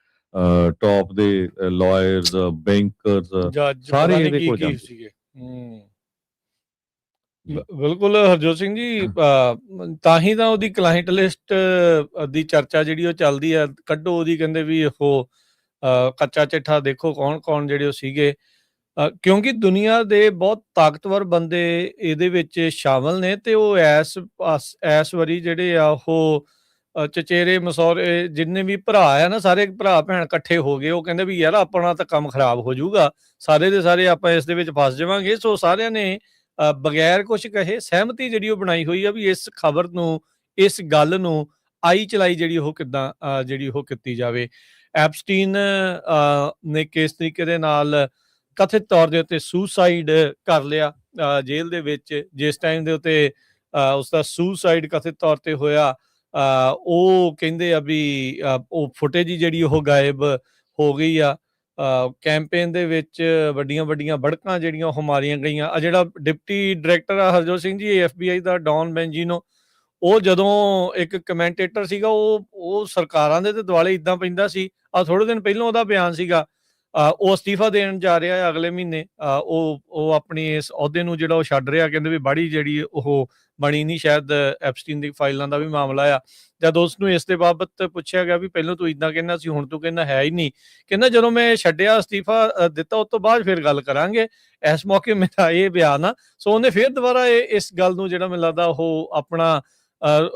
ਟੌਪ ਦੇ ਲਾਇਰਸ, ਬੈਂਕਰਸ, ਜੱਜ ਪਤਾ ਸਾਰੇ ਨਹੀਂ ਇਹਦੇ ਕੀ ਕੋਲ ਕੀ ਜਾਂਦੇ ਸੀਗੇ। ਜੀ। ਬਿਲਕੁਲ ਹਰਜੋਤ ਸਿੰਘ ਜੀ, ਤਾਂ ਹੀ ਤਾਂ ਉਹਦੀ ਕਲਾਇੰਟ ਲਿਸਟ ਦੀ ਚਰਚਾ ਜਿਹੜੀ ਉਹ ਚੱਲਦੀ ਆ, ਕੱਢੋ ਉਹਦੀ, ਕਹਿੰਦੇ ਵੀ ਉਹ ਕੱਚਾ ਚਿੱਠਾ ਦੇਖੋ ਕੌਣ ਜਿਹੜੇ ਉਹ ਸੀਗੇ, ਕਿਉਂਕਿ ਦੁਨੀਆ ਦੇ ਬਹੁਤ ਤਾਕਤਵਰ ਬੰਦੇ ਇਹਦੇ ਵਿੱਚ ਸ਼ਾਮਲ ਨੇ ਤੇ ਉਹ ਐਸ ਵਾਰੀ ਜਿਹੜੇ ਆ ਉਹ ਚਚੇਰੇ ਮਸੌਰੇ ਜਿੰਨੇ ਵੀ ਭਰਾ ਆ ਨਾ, ਸਾਰੇ ਭਰਾ ਭੈਣ ਇਕੱਠੇ ਹੋ ਗਏ। ਉਹ ਕਹਿੰਦੇ ਵੀ ਯਾਰ ਆਪਣਾ ਤਾਂ ਕੰਮ ਖਰਾਬ ਹੋ ਜਾਊਗਾ, ਸਾਰੇ ਦੇ ਸਾਰੇ ਆਪਾਂ ਇਸ ਦੇ ਵਿੱਚ ਫਸ ਜਾਵਾਂਗੇ। ਸੋ ਸਾਰਿਆਂ ਨੇ ਬਗੈਰ ਕੁਝ ਕਹੇ ਸਹਿਮਤੀ ਜਿਹੜੀ ਉਹ ਬਣਾਈ ਹੋਈ ਆ ਵੀ ਇਸ ਖਬਰ ਨੂੰ, ਇਸ ਗੱਲ ਨੂੰ ਆਈ ਚਲਾਈ ਜਿਹੜੀ ਉਹ ਕਿੱਦਾਂ ਜਿਹੜੀ ਉਹ ਕੀਤੀ ਜਾਵੇ। ਐਪਸਟੀਨ ਨੇ ਕਿਸ ਤਰੀਕੇ ਦੇ ਨਾਲ ਕਥਿਤ ਤੌਰ ਦੇ ਉੱਤੇ ਸੁਸਾਈਡ ਕਰ ਲਿਆ ਜੇਲ੍ਹ ਦੇ ਵਿੱਚ, ਜਿਸ ਟਾਈਮ ਦੇ ਉੱਤੇ ਉਸਦਾ ਸੁਸਾਈਡ ਕਥਿਤ ਤੌਰ ਤੇ ਹੋਇਆ, ਉਹ ਕਹਿੰਦੇ ਆ ਵੀ ਉਹ ਫੁਟੇਜ ਹੀ ਜਿਹੜੀ ਉਹ ਗਾਇਬ ਹੋ ਗਈ ਆ। ਕੈਂਪੇਨ ਦੇ ਵਿੱਚ ਵੱਡੀਆਂ ਭੜਕਾਂ ਜਿਹੜੀਆਂ ਉਹ ਮਾਰੀਆਂ ਗਈਆਂ। ਜਿਹੜਾ ਡਿਪਟੀ ਡਾਇਰੈਕਟਰ ਆ ਹਰਜੋਤ ਸਿੰਘ ਜੀ FBI ਦਾ, ਡੌਨ ਬੈਂਜੀਨੋ, ਉਹ ਜਦੋਂ ਇੱਕ ਕਮੈਂਟੇਟਰ ਸੀਗਾ, ਉਹ ਸਰਕਾਰਾਂ ਦੇ ਤੇ ਦੁਆਲੇ ਇਦਾਂ ਪੈਂਦਾ ਸੀ। ਥੋੜੇ ਦਿਨ ਪਹਿਲਾਂ ਉਹਦਾ ਬਿਆਨ ਸੀਗਾ, ਉਹ ਅਸਤੀਫਾ ਦੇਣ ਜਾ ਰਿਹਾ ਹੈ ਅਗਲੇ ਮਹੀਨੇ। ਉਹ ਆਪਣੀ ਇਸ ਅਹੁਦੇ ਨੂੰ ਜਿਹੜਾ ਉਹ ਛੱਡ ਰਿਹਾ, ਕਹਿੰਦੇ ਵੀ ਬੜੀ ਜਿਹੜੀ ਉਹ ਬਣੀ ਨਹੀਂ, ਸ਼ਾਇਦ ਐਪਸਟੀਨ ਦੀ ਫਾਈਲਾਂ ਦਾ ਵੀ ਮਾਮਲਾ ਆ। ਜਦ ਉਸ ਨੂੰ ਇਸ ਦੇ ਬਾਬਤ ਪੁੱਛਿਆ ਗਿਆ ਵੀ ਪਹਿਲਾਂ ਤੂੰ ਇਦਾਂ ਕਹਿੰਦਾ ਸੀ, ਹੁਣ ਤੂੰ ਕਹਿੰਦਾ ਹੈ ਹੀ ਨਹੀਂ, ਕਹਿੰਦਾ ਜਦੋਂ ਮੈਂ ਛੱਡਿਆ, ਅਸਤੀਫਾ ਦਿੱਤਾ, ਉਸ ਤੋਂ ਬਾਅਦ ਫਿਰ ਗੱਲ ਕਰਾਂਗੇ, ਇਸ ਮੌਕੇ ਮੇਰਾ ਇਹ ਬਿਆਨ ਆ। ਸੋ ਉਹਨੇ ਫਿਰ ਦੁਬਾਰਾ ਇਸ ਗੱਲ ਨੂੰ ਜਿਹੜਾ ਮੈਨੂੰ ਲੱਗਦਾ ਉਹ ਆਪਣਾ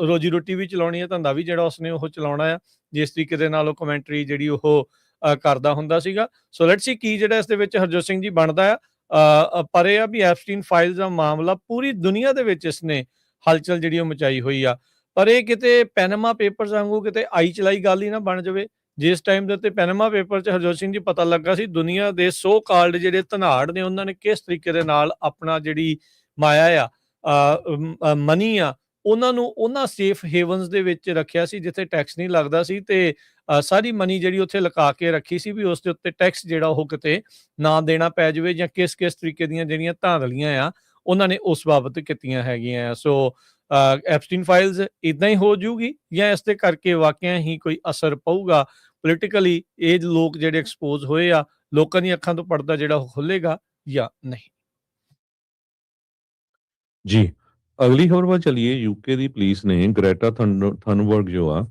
ਰੋਜੀ ਰੋਟੀ ਵੀ ਚਲਾਉਣੀ ਹੈ, ਧੰਦਾ ਵੀ ਜਿਹੜਾ ਉਸਨੇ ਉਹ ਚਲਾਉਣਾ ਆ, ਜਿਸ ਤਰੀਕੇ ਦੇ ਨਾਲ ਉਹ ਕਮੈਂਟਰੀ ਜਿਹੜੀ ਉਹ ਕਰਦਾ ਹੁੰਦਾ ਸੀਗਾ। ਸੋ ਲੈਟਸ ਸੀ ਕੀ ਜਿਹੜਾ ਇਸ ਦੇ ਵਿੱਚ ਹਰਜੋਤ ਸਿੰਘ ਜੀ ਬਣਦਾ ਆ। ਪਰ ਇਹ ਆ ਵੀ ਐਪਸਟੀਨ ਫਾਈਲਸ ਦਾ ਮਾਮਲਾ ਪੂਰੀ ਦੁਨੀਆ ਦੇ ਵਿੱਚ ਇਸਨੇ ਹਲਚਲ ਜਿਹੜੀ ਉਹ ਮਚਾਈ ਹੋਈ ਆ। ਪਰ ਇਹ ਕਿਤੇ ਪੈਨਾਮਾ ਪੇਪਰਸ ਵਾਂਗੂ ਕਿਤੇ ਆਈ ਚਲਾਈ ਗੱਲ ਹੀ ਨਾ ਬਣ ਜਾਵੇ। ਜਿਸ ਟਾਈਮ ਦੇ ਉੱਤੇ ਪੈਨਾਮਾ ਪੇਪਰ 'ਚ ਹਰਜੋਤ ਸਿੰਘ ਜੀ ਪਤਾ ਲੱਗਾ ਸੀ, ਦੁਨੀਆ ਦੇ ਸੋ ਕਾਲਡ ਜਿਹੜੇ ਧਨਾੜ ਨੇ, ਉਹਨਾਂ ਨੇ ਕਿਸ ਤਰੀਕੇ ਦੇ ਨਾਲ ਆਪਣਾ ਜਿਹੜੀ ਮਾਇਆ ਆ, ਮਨੀ ਆ, ਉਹਨਾਂ ਨੂੰ ਉਹਨਾਂ ਸੇਫ ਹੇਵਨਸ ਦੇ ਵਿੱਚ ਰੱਖਿਆ ਸੀ ਜਿੱਥੇ ਟੈਕਸ ਨਹੀਂ ਲੱਗਦਾ ਸੀ, ਤੇ ਸਾਰੀ ਮਨੀ ਜਿਹੜੀ ਉੱਥੇ ਲੁਕਾ ਕੇ ਰੱਖੀ ਸੀ ਵੀ ਉਸ ਦੇ ਉੱਤੇ ਟੈਕਸ ਜਿਹੜਾ ਉਹ ਕਿਤੇ ਨਾ ਦੇਣਾ ਪੈ ਜਾਵੇ, ਜਾਂ ਕਿਸ ਤਰੀਕੇ ਦੀਆਂ ਜਿਹੜੀਆਂ ਧਾਂਦਲੀਆਂ ਆ ਉਹਨਾਂ ਨੇ ਉਸ ਬਾਬਤ ਕੀਤੀਆਂ ਹੈਗੀਆਂ। ਸੋ ਐਪਸਟੀਨ ਫਾਈਲਸ ਇਦਾਂ ਹੀ ਹੋ ਜੂਗੀ, ਜਾਂ ਇਸ ਦੇ ਕਰਕੇ ਵਾਕਿਆ ਹੀ ਕੋਈ ਅਸਰ ਪਊਗਾ ਪੋਲੀਟੀਕਲੀ, ਇਹ ਲੋਕ ਜਿਹੜੇ ਐਕਸਪੋਜ਼ ਹੋਏ ਆ, ਲੋਕਾਂ ਦੀਆਂ ਅੱਖਾਂ ਤੋਂ ਪਰਦਾ ਜਿਹੜਾ ਉਹ ਖੁੱਲੇਗਾ ਜਾਂ ਨਹੀਂ। ਜੀ, ਅਗਲੀ ਖਬਰ ਵੱਲ ਚਲੀਏ। यूके ਦੀ ਪੁਲਿਸ ਨੇ ਗ੍ਰੈਟਾ ਥਨਬਰਗ ਜੋ ਆ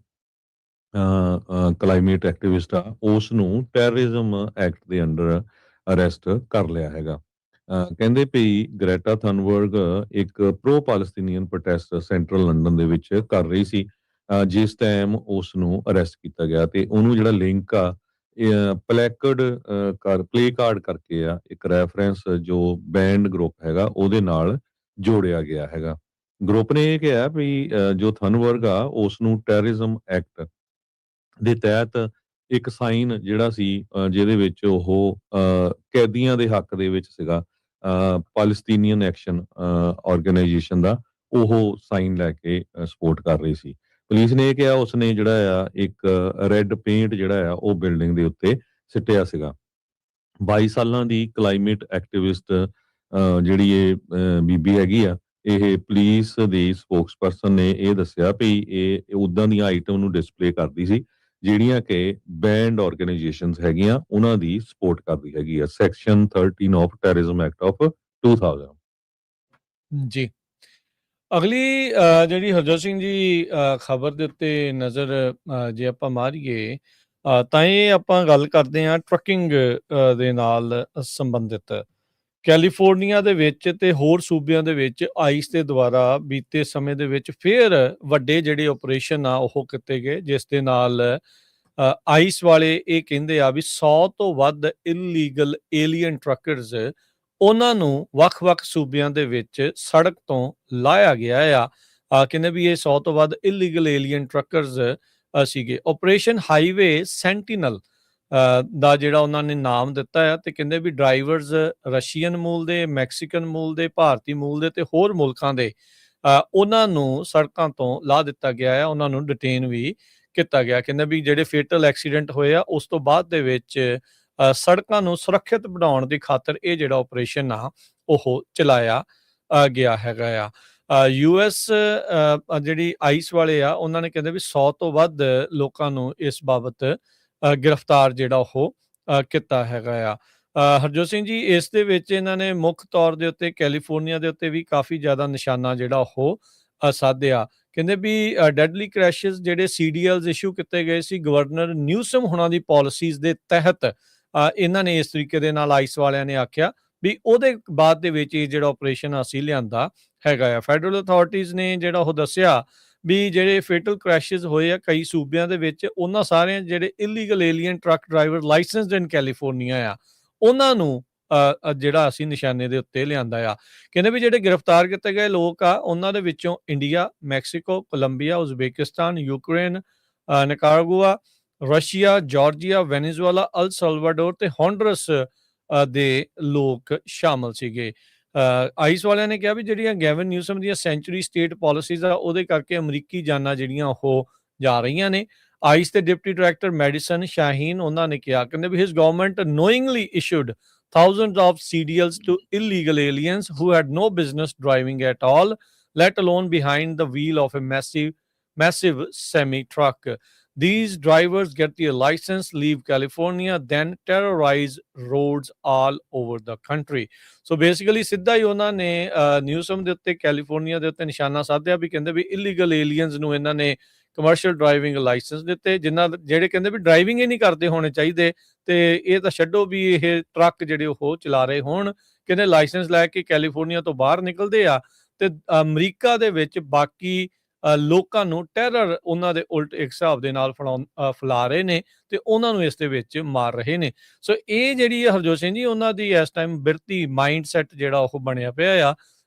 ਕਲਾਈਮੇਟ ਐਕਟਿਵਿਸਟ ਆ, ਉਸ ਨੂੰ ਟੈਰਰਿਜ਼ਮ ਐਕਟ ਦੇ ਅੰਡਰ ਅਰੈਸਟ ਕਰ ਲਿਆ ਹੈਗਾ। ਕਹਿੰਦੇ ਪਈ ਗ੍ਰੈਟਾ ਥਨਬਰਗ ਇੱਕ ਪ੍ਰੋ ਪਾਲਸਤੀਨੀਅਨ ਪ੍ਰੋਟੈਸਟ ਸੈਂਟਰਲ ਲੰਡਨ ਦੇ ਵਿੱਚ ਕਰ ਰਹੀ ਸੀ, ਜਿਸ ਟਾਈਮ ਉਸ ਨੂੰ ਅਰੈਸਟ ਕੀਤਾ ਗਿਆ, ਤੇ ਉਹਨੂੰ ਜਿਹੜਾ ਲਿੰਕ ਆ ਪਲੇ ਕਾਰਡ ਕਰਕੇ ਆ, ਇੱਕ ਰੈਫਰੈਂਸ ਜੋ ਬੈਂਡ ਗਰੁੱਪ ਹੈਗਾ ਉਹਦੇ ਨਾਲ ਜੋੜਿਆ ਗਿਆ ਹੈਗਾ। ਗਰੁੱਪ ਨੇ ਇਹ ਕਿਹਾ ਵੀ ਜੋ ਥਨਬਰਗ ਆ ਉਸ ਨੂੰ ਟੈਰਰਿਜ਼ਮ ਐਕਟ ਦੇ ਤਹਿਤ ਇੱਕ ਸਾਈਨ ਜਿਹੜਾ ਸੀ, ਜਿਹਦੇ ਵਿੱਚ ਉਹ ਕੈਦੀਆਂ ਦੇ ਹੱਕ ਦੇ ਵਿੱਚ ਸੀਗਾ, ਪਾਲਸਤੀਨੀਅਨ ਐਕਸ਼ਨ ਆਰਗੇਨਾਈਜੇਸ਼ਨ ਦਾ, ਉਹ ਸਾਈਨ ਲੈ ਕੇ ਸਪੋਰਟ ਕਰ ਰਹੀ ਸੀ। ਪੁਲਿਸ ਨੇ ਇਹ ਕਿਹਾ ਉਸਨੇ ਜਿਹੜਾ ਆ ਇੱਕ ਰੈੱਡ ਪੇਂਟ ਜਿਹੜਾ ਆ ਉਹ ਬਿਲਡਿੰਗ ਦੇ ਉੱਤੇ ਸਿੱਟਿਆ ਸੀਗਾ। 22 ਸਾਲਾਂ ਦੀ ਕਲਾਈਮੇਟ ਐਕਟਿਵਿਸਟ ਜਿਹੜੀ ਇਹ ਬੀਬੀ ਹੈਗੀ ਆ, ਇਹ ਪੁਲਿਸ ਦੀ ਸਪੋਕਸਪਰਸਨ ਨੇ ਇਹ ਦੱਸਿਆ ਵੀ ਇਹ ਉਦਾਂ ਦੀਆਂ ਆਈਟਮ ਨੂੰ ਡਿਸਪਲੇ ਕਰਦੀ ਸੀ ਜਿਹੜੀਆਂ ਕਿ ਬੈਂਡ ਆਰਗੇਨਾਈਜੇਸ਼ਨਸ ਹੈਗੀਆਂ ਉਹਨਾਂ ਦੀ ਸਪੋਰਟ ਕਰਦੀ ਹੈਗੀ ਆ, section 13 of terrorism act of 2000। ਜੀ, ਅਗਲੀ ਜਿਹੜੀ ਹਰਜੋਤ ਸਿੰਘ ਜੀ ਖਬਰ ਦੇ ਉੱਤੇ ਨਜ਼ਰ ਜੇ ਆਪਾਂ ਮਾਰੀਏ, ਤਾਂ ਇਹ ਆਪਾਂ ਗੱਲ ਕਰਦੇ ਹਾਂ ਟਰੱਕਿੰਗ ਦੇ ਨਾਲ ਸੰਬੰਧਿਤ। ਕੈਲੀਫੋਰਨੀਆ ਦੇ ਵਿੱਚ ਤੇ ਹੋਰ ਸੂਬਿਆਂ ਦੇ ਵਿੱਚ ਆਈਸ ਦੇ ਦੁਆਰਾ ਬੀਤੇ ਸਮੇਂ ਦੇ ਵਿੱਚ ਫਿਰ ਵੱਡੇ ਜਿਹੜੇ ਆਪਰੇਸ਼ਨ ਆ ਉਹ ਕੀਤੇ ਗਏ, ਜਿਸ ਦੇ ਨਾਲ ਆਈਸ ਵਾਲੇ ਇਹ ਕਹਿੰਦੇ ਆ ਵੀ 100 ਤੋਂ ਵੱਧ ਇਲੀਗਲ ਏਲੀਅਨ ਟਰੱਕਰਸ ਉਹਨਾਂ ਨੂੰ ਵੱਖ-ਵੱਖ ਸੂਬਿਆਂ ਦੇ ਵਿੱਚ ਸੜਕ ਤੋਂ ਲਾਇਆ ਗਿਆ ਆ। ਕਹਿੰਦੇ ਵੀ ਇਹ 100 ਤੋਂ ਵੱਧ ਇਲੀਗਲ ਏਲੀਅਨ ਟਰੱਕਰਸ ਸੀਗੇ। ਆਪਰੇਸ਼ਨ ਹਾਈਵੇ ਸੈਂਟੀਨਲ ਦਾ ਜਿਹੜਾ ਉਹਨਾਂ ਨੇ ਨਾਮ ਦਿੱਤਾ ਆ, ਤੇ ਕਹਿੰਦੇ ਵੀ ਡਰਾਈਵਰਸ ਰਸ਼ੀਅਨ ਮੂਲ ਦੇ, ਮੈਕਸੀਕਨ ਮੂਲ ਦੇ, ਭਾਰਤੀ ਮੂਲ ਦੇ ਤੇ ਹੋਰ ਮੁਲਕਾਂ ਦੇ, ਉਹਨਾਂ ਨੂੰ ਸੜਕਾਂ ਤੋਂ ਲਾ ਦਿੱਤਾ ਗਿਆ ਆ, ਉਹਨਾਂ ਨੂੰ ਡਿਟੇਨ ਵੀ ਕੀਤਾ ਗਿਆ। ਕਹਿੰਦੇ ਵੀ ਜਿਹੜੇ ਫੇਟਲ ਐਕਸੀਡੈਂਟ ਹੋਏ ਆ ਉਸ ਤੋਂ ਬਾਅਦ ਦੇ ਵਿੱਚ ਸੜਕਾਂ ਨੂੰ ਸੁਰੱਖਿਅਤ ਬਣਾਉਣ ਦੀ ਖਾਤਰ ਇਹ ਜਿਹੜਾ ਆਪਰੇਸ਼ਨ ਆ ਉਹ ਚਲਾਇਆ ਗਿਆ ਹੈਗਾ ਆ। ਯੂਐਸ ਜਿਹੜੀ ਆਈਸ ਵਾਲੇ ਆ ਉਹਨਾਂ ਨੇ ਕਹਿੰਦੇ ਵੀ 100 ਤੋਂ ਵੱਧ ਲੋਕਾਂ ਨੂੰ ਇਸ ਬਾਬਤ ਗ੍ਰਿਫਤਾਰ ਜਿਹੜਾ ਉਹ ਕੀਤਾ ਹੈਗਾ ਆ। ਹਰਜੋਤ ਸਿੰਘ ਜੀ, ਇਸ ਦੇ ਵਿੱਚ ਇਹਨਾਂ ਨੇ ਮੁੱਖ ਤੌਰ ਦੇ ਉੱਤੇ ਕੈਲੀਫੋਰਨੀਆ ਦੇ ਉੱਤੇ ਵੀ ਕਾਫੀ ਜ਼ਿਆਦਾ ਨਿਸ਼ਾਨਾ ਜਿਹੜਾ ਉਹ ਸਾਧਿਆ। ਕਹਿੰਦੇ ਵੀ ਡੈਡਲੀ ਕ੍ਰੈਸ਼ਿਸ ਜਿਹੜੇ CDLs ਇਸ਼ੂ ਕੀਤੇ ਗਏ ਸੀ ਗਵਰਨਰ ਨਿਊਸਮ ਹੁਣਾਂ ਦੀ ਪਾਲਿਸੀਜ਼ ਦੇ ਤਹਿਤ, ਇਹਨਾਂ ਨੇ ਇਸ ਤਰੀਕੇ ਦੇ ਨਾਲ ਆਈਸ ਵਾਲਿਆਂ ਨੇ ਆਖਿਆ ਵੀ ਉਹਦੇ ਬਾਅਦ ਦੇ ਵਿੱਚ ਇਹ ਜਿਹੜਾ ਆਪਰੇਸ਼ਨ ਅਸੀਂ ਲਿਆਂਦਾ ਹੈਗਾ ਆ। ਫੈਡਰਲ ਅਥਾਰਟੀਜ਼ ਨੇ ਜਿਹੜਾ ਉਹ ਦੱਸਿਆ ਵੀ ਜਿਹੜੇ ਫੇਟਲ ਕ੍ਰੈਸ਼ਿਸ ਹੋਏ ਆ ਕਈ ਸੂਬਿਆਂ ਦੇ ਵਿੱਚ, ਉਹਨਾਂ ਸਾਰਿਆਂ ਜਿਹੜੇ illegal alien truck driver licensed ਇਨ ਕੈਲੀਫੋਰਨੀਆ ਆ ਉਹਨਾਂ ਨੂੰ ਜਿਹੜਾ ਅਸੀਂ ਨਿਸ਼ਾਨੇ ਦੇ ਉੱਤੇ ਲਿਆਂਦਾ ਆ। ਕਹਿੰਦੇ ਵੀ ਜਿਹੜੇ ਗ੍ਰਿਫਤਾਰ ਕੀਤੇ ਗਏ ਲੋਕ ਆ ਉਹਨਾਂ ਦੇ ਵਿੱਚੋਂ India, Mexico, Colombia, Uzbekistan, Ukraine, Nicaragua, Russia, Georgia, Venezuela, El Salvador ਤੇ ਹੋਂਡਰਸ ਦੇ ਲੋਕ ਸ਼ਾਮਲ ਸੀਗੇ। ਆਈਸ ਵਾਲਿਆਂ ਨੇ ਕਿਹਾ ਵੀ ਜਿਹੜੀਆਂ ਗੈਵਨ ਨਿਊਸਮ ਦੀਆਂ ਸੈਂਚੁਰੀ ਸਟੇਟ ਪਾਲਿਸੀਜ਼ ਆ ਉਹਦੇ ਕਰਕੇ ਅਮਰੀਕੀ ਜਾਨਾਂ ਜਿਹੜੀਆਂ ਉਹ ਜਾ ਰਹੀਆਂ ਨੇ। ਆਈਸ ਦੇ ਡਿਪਟੀ ਡਾਇਰੈਕਟਰ ਮੈਡੀਸਨ ਸ਼ਾਹੀਨ ਉਹਨਾਂ ਨੇ ਕਿਹਾ, ਕਹਿੰਦੇ ਵੀ his government knowingly issued thousands of CDLs to illegal aliens who had no business driving at all, let alone behind the wheel of a massive semi-truck. These drivers get their license, leave California, then terrorize roads all over the country. So basically ਸਿੱਧਾ ਹੀ ਉਹਨਾਂ ਨੇ Newsom ਦੇ ਉੱਤੇ California ਦੇ ਉੱਤੇ ਨਿਸ਼ਾਨਾ ਸਾਧਿਆ ਵੀ ਕਹਿੰਦੇ ਵੀ illegal aliens ਨੂੰ ਇਹਨਾਂ ਨੇ ਕਮਰਸ਼ੀਅਲ ਡਰਾਈਵਿੰਗ ਲਾਇਸੈਂਸ ਦਿੱਤੇ, ਜਿਹੜੇ ਕਹਿੰਦੇ ਵੀ ਡਰਾਈਵਿੰਗ ਹੀ ਨਹੀਂ ਕਰਦੇ ਹੋਣੇ ਚਾਹੀਦੇ, ਤੇ ਇਹ ਤਾਂ ਛੱਡੋ ਵੀ ਇਹ ਟਰੱਕ ਜਿਹੜੇ ਉਹ ਚਲਾ ਰਹੇ ਹੋਣ। ਕਹਿੰਦੇ ਲਾਇਸੈਂਸ ਲੈ ਕੇ ਕੈਲੀਫੋਰਨੀਆ ਤੋਂ ਬਾਹਰ ਨਿਕਲਦੇ ਆ ਤੇ ਅਮਰੀਕਾ ਦੇ ਵਿੱਚ ਬਾਕੀ ਲੋਕਾਂ ਨੂੰ ਟੈਰਰ ਉਹਨਾਂ ਦੇ ਉਲਟ ਇੱਕ ਹਿਸਾਬ ਦੇ ਨਾਲ ਫੈਲਾ ਰਹੇ ਨੇ ਤੇ ਉਹਨਾਂ ਨੂੰ ਇਸ ਦੇ ਵਿੱਚ ਮਾਰ ਰਹੇ ਨੇ। ਸੋ ਇਹ ਜਿਹੜੀ ਹਰਜੋਤ ਸਿੰਘ ਜੀ ਉਹਨਾਂ ਦੀ ਇਸ ਟਾਈਮ ਬਿਰਤੀ ਮਾਈਂਡ ਸੈਟ ਜਿਹੜਾ ਉਹ ਬਣਿਆ ਪਿਆ ਆ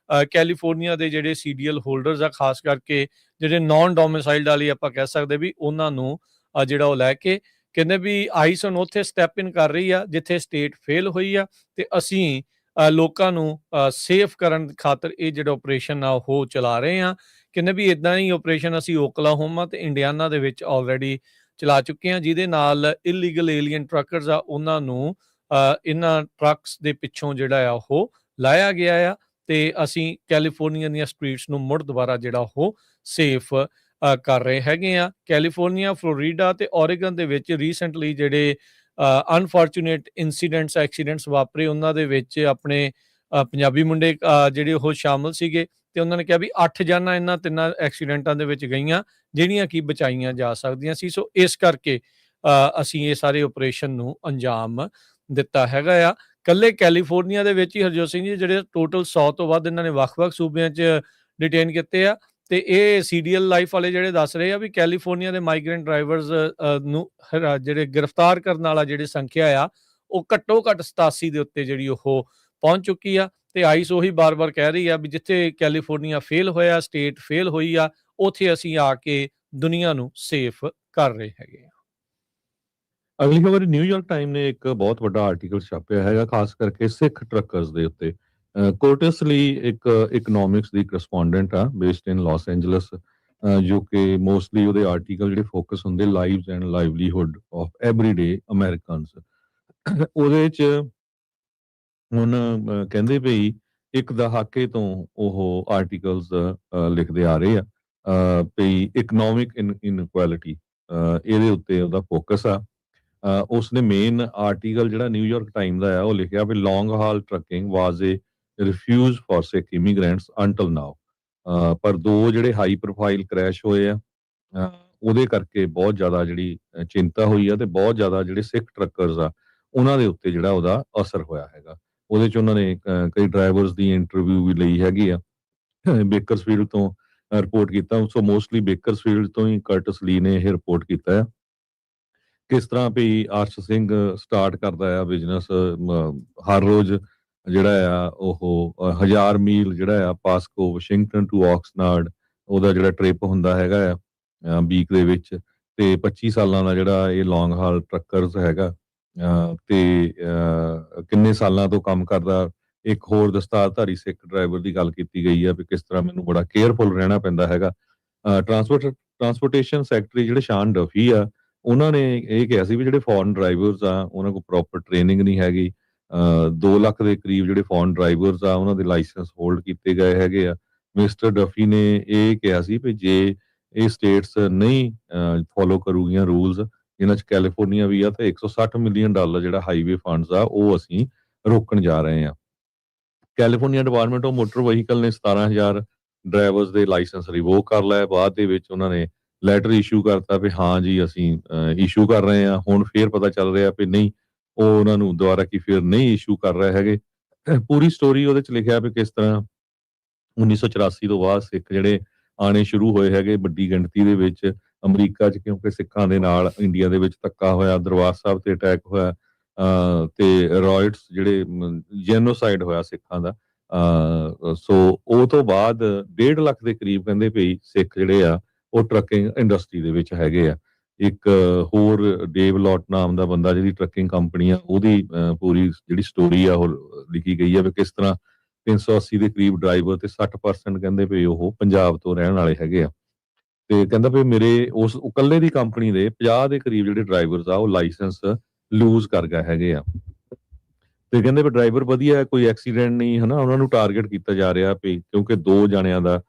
ਕੈਲੀਫੋਰਨੀਆ ਦੇ ਜਿਹੜੇ CDL ਹੋਲਡਰਸ ਆ, ਖਾਸ ਕਰਕੇ ਜਿਹੜੇ ਨਾਨ ਡੋਮਿਸਾਈਲਡ ਵਾਲੀ ਆਪਾਂ ਕਹਿ ਸਕਦੇ ਵੀ ਉਹਨਾਂ ਨੂੰ ਜਿਹੜਾ ਉਹ ਲੈ ਕੇ ਕਹਿੰਦੇ ਵੀ ਆਈਸ ਹੁਣ ਉੱਥੇ ਸਟੈਪ ਇਨ ਕਰ ਰਹੀ ਆ ਜਿੱਥੇ ਸਟੇਟ ਫੇਲ ਹੋਈ ਆ ਤੇ ਅਸੀਂ ਲੋਕਾਂ ਨੂੰ ਸੇਫ ਕਰਨ ਖਾਤਰ ਇਹ ਜਿਹੜਾ ਆਪਰੇਸ਼ਨ ਆ ਉਹ ਚਲਾ ਰਹੇ ਆ। ਕਹਿੰਦੇ ਵੀ ਇਦਾਂ ਹੀ ਆਪਰੇਸ਼ਨ ਅਸੀਂ ਓਕਲਾਹੋਮਾ ਤੇ ਇੰਡੀਆਨਾ ਦੇ ਵਿੱਚ ਆਲਰੇਡੀ ਚਲਾ ਚੁੱਕੇ ਹਾਂ, ਜਿਹਦੇ ਨਾਲ ਇਲੀਗਲ ਏਲੀਅਨ ਟਰੱਕਰਸ ਆ ਉਹਨਾਂ ਨੂੰ ਇਹਨਾਂ ਟਰੱਕਸ ਦੇ ਪਿੱਛੋਂ ਜਿਹੜਾ ਆ ਉਹ ਲਾਇਆ ਗਿਆ ਆ ਤੇ ਅਸੀਂ ਕੈਲੀਫੋਰਨੀਆ ਦੀਆਂ ਸਟਰੀਟਸ ਨੂੰ ਮੁੜ ਦੁਬਾਰਾ ਜਿਹੜਾ ਉਹ ਸੇਫ ਕਰ ਰਹੇ ਹੈਗੇ ਆ। ਕੈਲੀਫੋਰਨੀਆ, ਫਲੋਰੀਡਾ ਤੇ ਓਰੇਗਨ ਦੇ ਵਿੱਚ ਰੀਸੈਂਟਲੀ ਜਿਹੜੇ ਅਨਫੋਰਚੂਨੇਟ ਐਕਸੀਡੈਂਟਸ ਵਾਪਰੇ ਉਹਨਾਂ ਦੇ ਵਿੱਚ ਆਪਣੇ ਪੰਜਾਬੀ ਮੁੰਡੇ ਜਿਹੜੇ ਉਹ ਸ਼ਾਮਲ ਸੀਗੇ ਤੇ ਉਹਨਾਂ ਨੇ ਕਿਹਾ ਵੀ 8 ਜਾਨਾਂ ਇਹਨਾਂ ਤਿੰਨਾਂ ਐਕਸੀਡੈਂਟਾਂ ਦੇ ਵਿੱਚ ਗਈਆਂ ਜਿਹੜੀਆਂ ਕਿ ਬਚਾਈਆਂ ਜਾ ਸਕਦੀਆਂ ਸੀ। ਸੋ ਇਸ ਕਰਕੇ ਅਸੀਂ ਇਹ ਸਾਰੇ ਆਪਰੇਸ਼ਨ ਨੂੰ ਅੰਜਾਮ ਦਿੱਤਾ ਹੈਗਾ ਆ। ਕੱਲੇ ਕੈਲੀਫੋਰਨੀਆ ਦੇ ਵਿੱਚ ਹੀ ਹਰਜੋਤ ਸਿੰਘ ਜੀ ਜਿਹੜੇ ਟੋਟਲ 100 ਤੋਂ ਵੱਧ ਇਹਨਾਂ ਨੇ ਵੱਖ-ਵੱਖ ਸੂਬਿਆਂ 'ਚ ਡਿਟੇਨ ਕੀਤੇ ਆ ਤੇ ਇਹ CDL ਲਾਈਫ ਵਾਲੇ ਜਿਹੜੇ ਦੱਸ ਰਹੇ ਆ ਵੀ ਕੈਲੀਫੋਰਨੀਆ ਦੇ ਮਾਈਗ੍ਰੈਂਟ ਡਰਾਈਵਰਸ ਨੂੰ ਜਿਹੜੇ ਗ੍ਰਿਫਤਾਰ ਕਰਨ ਵਾਲਾ ਜਿਹੜੀ ਸੰਖਿਆ ਆ ਉਹ ਘੱਟੋ ਘੱਟ 87 ਦੇ ਉੱਤੇ ਜਿਹੜੀ ਉਹ ਪਹੁੰਚ ਚੁੱਕੀ ਆ ਤੇ ਆਈਸ ਉਹੀ ਬਾਰ-ਬਾਰ ਕਹਿ ਰਹੀ ਆ ਵੀ ਜਿੱਥੇ ਕੈਲੀਫੋਰਨੀਆ ਫੇਲ ਹੋਇਆ, ਸਟੇਟ ਫੇਲ ਹੋਈ ਆ, ਉੱਥੇ ਅਸੀਂ ਆ ਕੇ ਦੁਨੀਆ ਨੂੰ ਸੇਫ ਕਰ ਰਹੇ ਹੈਗੇ ਆ। ਅਗਲੀ ਖਬਰ ਨਿਊਯਾਰਕ ਟਾਈਮ ਨੇ ਇੱਕ ਬਹੁਤ ਵੱਡਾ ਆਰਟੀਕਲ ਛਾਪਿਆ ਹੈਗਾ ਖਾਸ ਕਰਕੇ ਸਿੱਖ ਟਰੱਕਰਸ ਦੇ ਉੱਤੇ। ਕੋਰਟਸਲੀ ਇੱਕ ਇਕਨੋਮਿਕਸ ਦੀ ਕਰਸਪੋਂਡੈਂਟ ਆ ਬੇਸਡ ਇਨ ਲਾਸ ਐਂਜਲਸ, ਜੋ ਕਿ ਮੋਸਟਲੀ ਉਹਦੇ ਆਰਟੀਕਲ ਜਿਹੜੇ ਫੋਕਸ ਹੁੰਦੇ lives and livelihood of everyday Americans. ਉਹਦੇ 'ਚ ਹੁਣ ਕਹਿੰਦੇ ਭਈ ਇੱਕ ਦਹਾਕੇ ਤੋਂ ਉਹ ਆਰਟੀਕਲਸ ਲਿਖਦੇ ਆ ਰਹੇ ਆ ਭਈ ਇਕਨੋਮਿਕ ਇਨਇਕੁਐਲਿਟੀ ਇਹਦੇ ਉੱਤੇ ਉਹਦਾ ਫੋਕਸ ਆ। ਉਸਨੇ ਮੇਨ ਆਰਟੀਕਲ ਜਿਹੜਾ ਨਿਊਯਾਰਕ ਟਾਈਮ ਦਾ ਆ ਉਹ ਲਿਖਿਆ ਵੀ long haul trucking was a refuge for Sikh immigrants until now. ਪਰ ਦੋ ਜਿਹੜੇ ਹਾਈ ਪ੍ਰੋਫਾਈਲ ਕ੍ਰੈਸ਼ ਹੋਏ ਆ ਉਹਦੇ ਕਰਕੇ ਬਹੁਤ ਜ਼ਿਆਦਾ ਜਿਹੜੀ ਚਿੰਤਾ ਹੋਈ ਆ ਤੇ ਬਹੁਤ ਜ਼ਿਆਦਾ ਜਿਹੜੇ ਸਿੱਖ ਟਰੱਕਰਸ ਆ ਉਹਨਾਂ ਦੇ ਉੱਤੇ ਜਿਹੜਾ ਉਹਦਾ ਅਸਰ ਹੋਇਆ ਹੈਗਾ। ਉਹਦੇ 'ਚ ਉਹਨਾਂ ਨੇ ਕਈ ਡਰਾਈਵਰਸ ਦੀ ਇੰਟਰਵਿਊ ਵੀ ਲਈ ਹੈਗੀ ਆ। ਬੇਕਰਸਫੀਲਡ ਤੋਂ ਰਿਪੋਰਟ ਕੀਤਾ, ਸੋ ਮੋਸਟਲੀ ਬੇਕਰਸਫੀਲਡ ਤੋਂ ਹੀ ਕਰਟਸ ਲੀ ਨੇ ਇਹ ਰਿਪੋਰਟ ਕੀਤਾ ਆ ਕਿਸ ਤਰ੍ਹਾਂ ਵੀ ਅਰਸ਼ ਸਿੰਘ ਸਟਾਰਟ ਕਰਦਾ ਆ ਬਿਜ਼ਨਸ, ਹਰ ਰੋਜ਼ ਜਿਹੜਾ ਆ ਉਹ 1000 ਮੀਲ ਜਿਹੜਾ ਆ ਪਾਸਕੋ ਵਾਸ਼ਿੰਗਟਨ ਟੂ ਆਕਸਨਰਡ ਉਹਦਾ ਜਿਹੜਾ ਟ੍ਰਿਪ ਹੁੰਦਾ ਹੈਗਾ ਆ ਵੀਕ ਦੇ ਵਿੱਚ, ਤੇ 25 ਸਾਲਾਂ ਦਾ ਜਿਹੜਾ ਇਹ ਲੌਂਗ ਹਾਲ ਟਰੱਕਰਸ ਹੈਗਾ ਤੇ ਕਿੰਨੇ ਸਾਲਾਂ ਤੋਂ ਕੰਮ ਕਰਦਾ। ਇੱਕ ਹੋਰ ਦਸਤਾਰਧਾਰੀ ਸਿੱਖ ਡਰਾਈਵਰ ਦੀ ਗੱਲ ਕੀਤੀ ਗਈ ਆ ਵੀ ਕਿਸ ਤਰ੍ਹਾਂ ਮੈਨੂੰ ਬੜਾ ਕੇਅਰਫੁਲ ਰਹਿਣਾ ਪੈਂਦਾ ਹੈਗਾ। ਟਰਾਂਸਪੋਰਟੇਸ਼ਨ ਸੈਕਟਰੀ ਜਿਹੜੇ ਸ਼ਾਨ ਡਫੀ ਆ ਉਹਨਾਂ ਨੇ ਇਹ ਕਿਹਾ ਸੀ ਵੀ ਜਿਹੜੇ ਫੋਰਨ ਡਰਾਈਵਰਸ ਆ ਉਹਨਾਂ ਕੋਲ ਪ੍ਰੋਪਰ ਟ੍ਰੇਨਿੰਗ ਨਹੀਂ ਹੈਗੀ। 2 ਲੱਖ ਦੇ ਕਰੀਬ ਜਿਹੜੇ ਫੋਰਨ ਡਰਾਈਵਰਸ ਆ ਉਹਨਾਂ ਦੇ ਲਾਇਸੈਂਸ ਹੋਲਡ ਕੀਤੇ ਗਏ ਹੈਗੇ ਆ। ਮਿਸਟਰ ਡਫੀ ਨੇ ਇਹ ਕਿਹਾ ਸੀ ਵੀ ਜੇ ਇਹ ਸਟੇਟਸ ਨਹੀਂ ਫੋਲੋ ਕਰੂਗੀਆਂ ਰੂਲਸ, ਜਿਨ੍ਹਾਂ 'ਚ ਕੈਲੀਫੋਰਨੀਆ ਵੀ ਆ, ਤਾਂ $160 ਮਿਲੀਅਨ ਜਿਹੜਾ ਹਾਈਵੇ ਫੰਡਸ ਆ ਉਹ ਅਸੀਂ ਰੋਕਣ ਜਾ ਰਹੇ ਆ। California department of motor vehicle ਨੇ 17,000 ਡਰਾਈਵਰਸ ਦੇ ਲਾਇਸੈਂਸ ਰਿਵੋਕ ਕਰ ਲਏ। ਬਾਅਦ ਦੇ ਵਿੱਚ ਉਹਨਾਂ ਨੇ ਲੈਟਰ ਇਸ਼ੂ ਕਰਤਾ ਵੀ ਹਾਂ ਜੀ ਅਸੀਂ ਇਸ਼ੂ ਕਰ ਰਹੇ ਹਾਂ। ਹੁਣ ਫੇਰ ਪਤਾ ਚੱਲ ਰਿਹਾ ਵੀ ਨਹੀਂ, ਉਹ ਉਹਨਾਂ ਨੂੰ ਦੁਬਾਰਾ ਕੀ ਫਿਰ ਨਹੀਂ ਇਸ਼ੂ ਕਰ ਰਹੇ ਹੈਗੇ। ਪੂਰੀ ਸਟੋਰੀ ਉਹਦੇ ਚ ਲਿਖਿਆ ਵੀ ਕਿਸ ਤਰ੍ਹਾਂ 1984 ਤੋਂ ਬਾਅਦ ਸਿੱਖ ਜਿਹੜੇ ਆਣੇ ਸ਼ੁਰੂ ਹੋਏ ਹੈਗੇ ਵੱਡੀ ਗਿਣਤੀ ਦੇ ਵਿੱਚ ਅਮਰੀਕਾ 'ਚ, ਕਿਉਂਕਿ ਸਿੱਖਾਂ ਦੇ ਨਾਲ ਇੰਡੀਆ ਦੇ ਵਿੱਚ ਧੱਕਾ ਹੋਇਆ, ਦਰਬਾਰ ਸਾਹਿਬ ਤੇ ਅਟੈਕ ਹੋਇਆ, ਤੇ ਰॉयट्स ਜਿਹੜੇ ਜੈਨੋਸਾਈਡ ਹੋਇਆ ਸਿੱਖਾਂ ਦਾ। ਸੋ ਉਹ ਤੋਂ ਬਾਅਦ 1.5 ਲੱਖ ਦੇ ਕਰੀਬ ਕਹਿੰਦੇ ਪਈ ਸਿੱਖ ਜਿਹੜੇ ਆ ਉਹ ਟਰੱਕਿੰਗ ਇੰਡਸਟਰੀ ਦੇ ਵਿੱਚ ਹੈਗੇ ਆ। ਇੱਕ ਹੋਰ ਡੇਵ ਲੋਟ ਨਾਮ ਦਾ ਬੰਦਾ ਜਿਹਦੀ ਟਰੱਕਿੰਗ ਕੰਪਨੀ ਆ, ਉਹਦੀ ਪੂਰੀ ਜਿਹੜੀ ਸਟੋਰੀ ਆ ਉਹ ਲਿਖੀ ਗਈ ਆ ਵੀ ਕਿਸ ਤਰ੍ਹਾਂ 380 ਦੇ ਕਰੀਬ ਡਰਾਈਵਰ ਤੇ 60% ਕਹਿੰਦੇ ਵੀ ਉਹ ਪੰਜਾਬ ਤੋਂ ਰਹਿਣ ਵਾਲੇ ਹੈਗੇ ਆ। ਤੇ ਕਹਿੰਦਾ ਵੀ ਮੇਰੇ ਉਸ ਇਕੱਲੇ ਦੀ ਕੰਪਨੀ ਦੇ 50 ਦੇ ਕਰੀਬ ਜਿਹੜੇ ਡਰਾਈਵਰਸ ਆ ਉਹ ਲਾਇਸੈਂਸ ਲੂਜ਼ ਕਰ ਗਏ ਹੈਗੇ ਆ। ਤੇ ਕਹਿੰਦੇ ਵੀ ਡਰਾਈਵਰ ਵਧੀਆ, ਕੋਈ ਐਕਸੀਡੈਂਟ ਨਹੀਂ, ਹਨਾ। ਉਹਨਾਂ ਨੂੰ ਟਾਰਗੇਟ ਕੀਤਾ ਜਾ ਰਿਹਾ ਵੀ ਕਿਉਂਕਿ 2 ਜਣਿਆਂ ਦਾ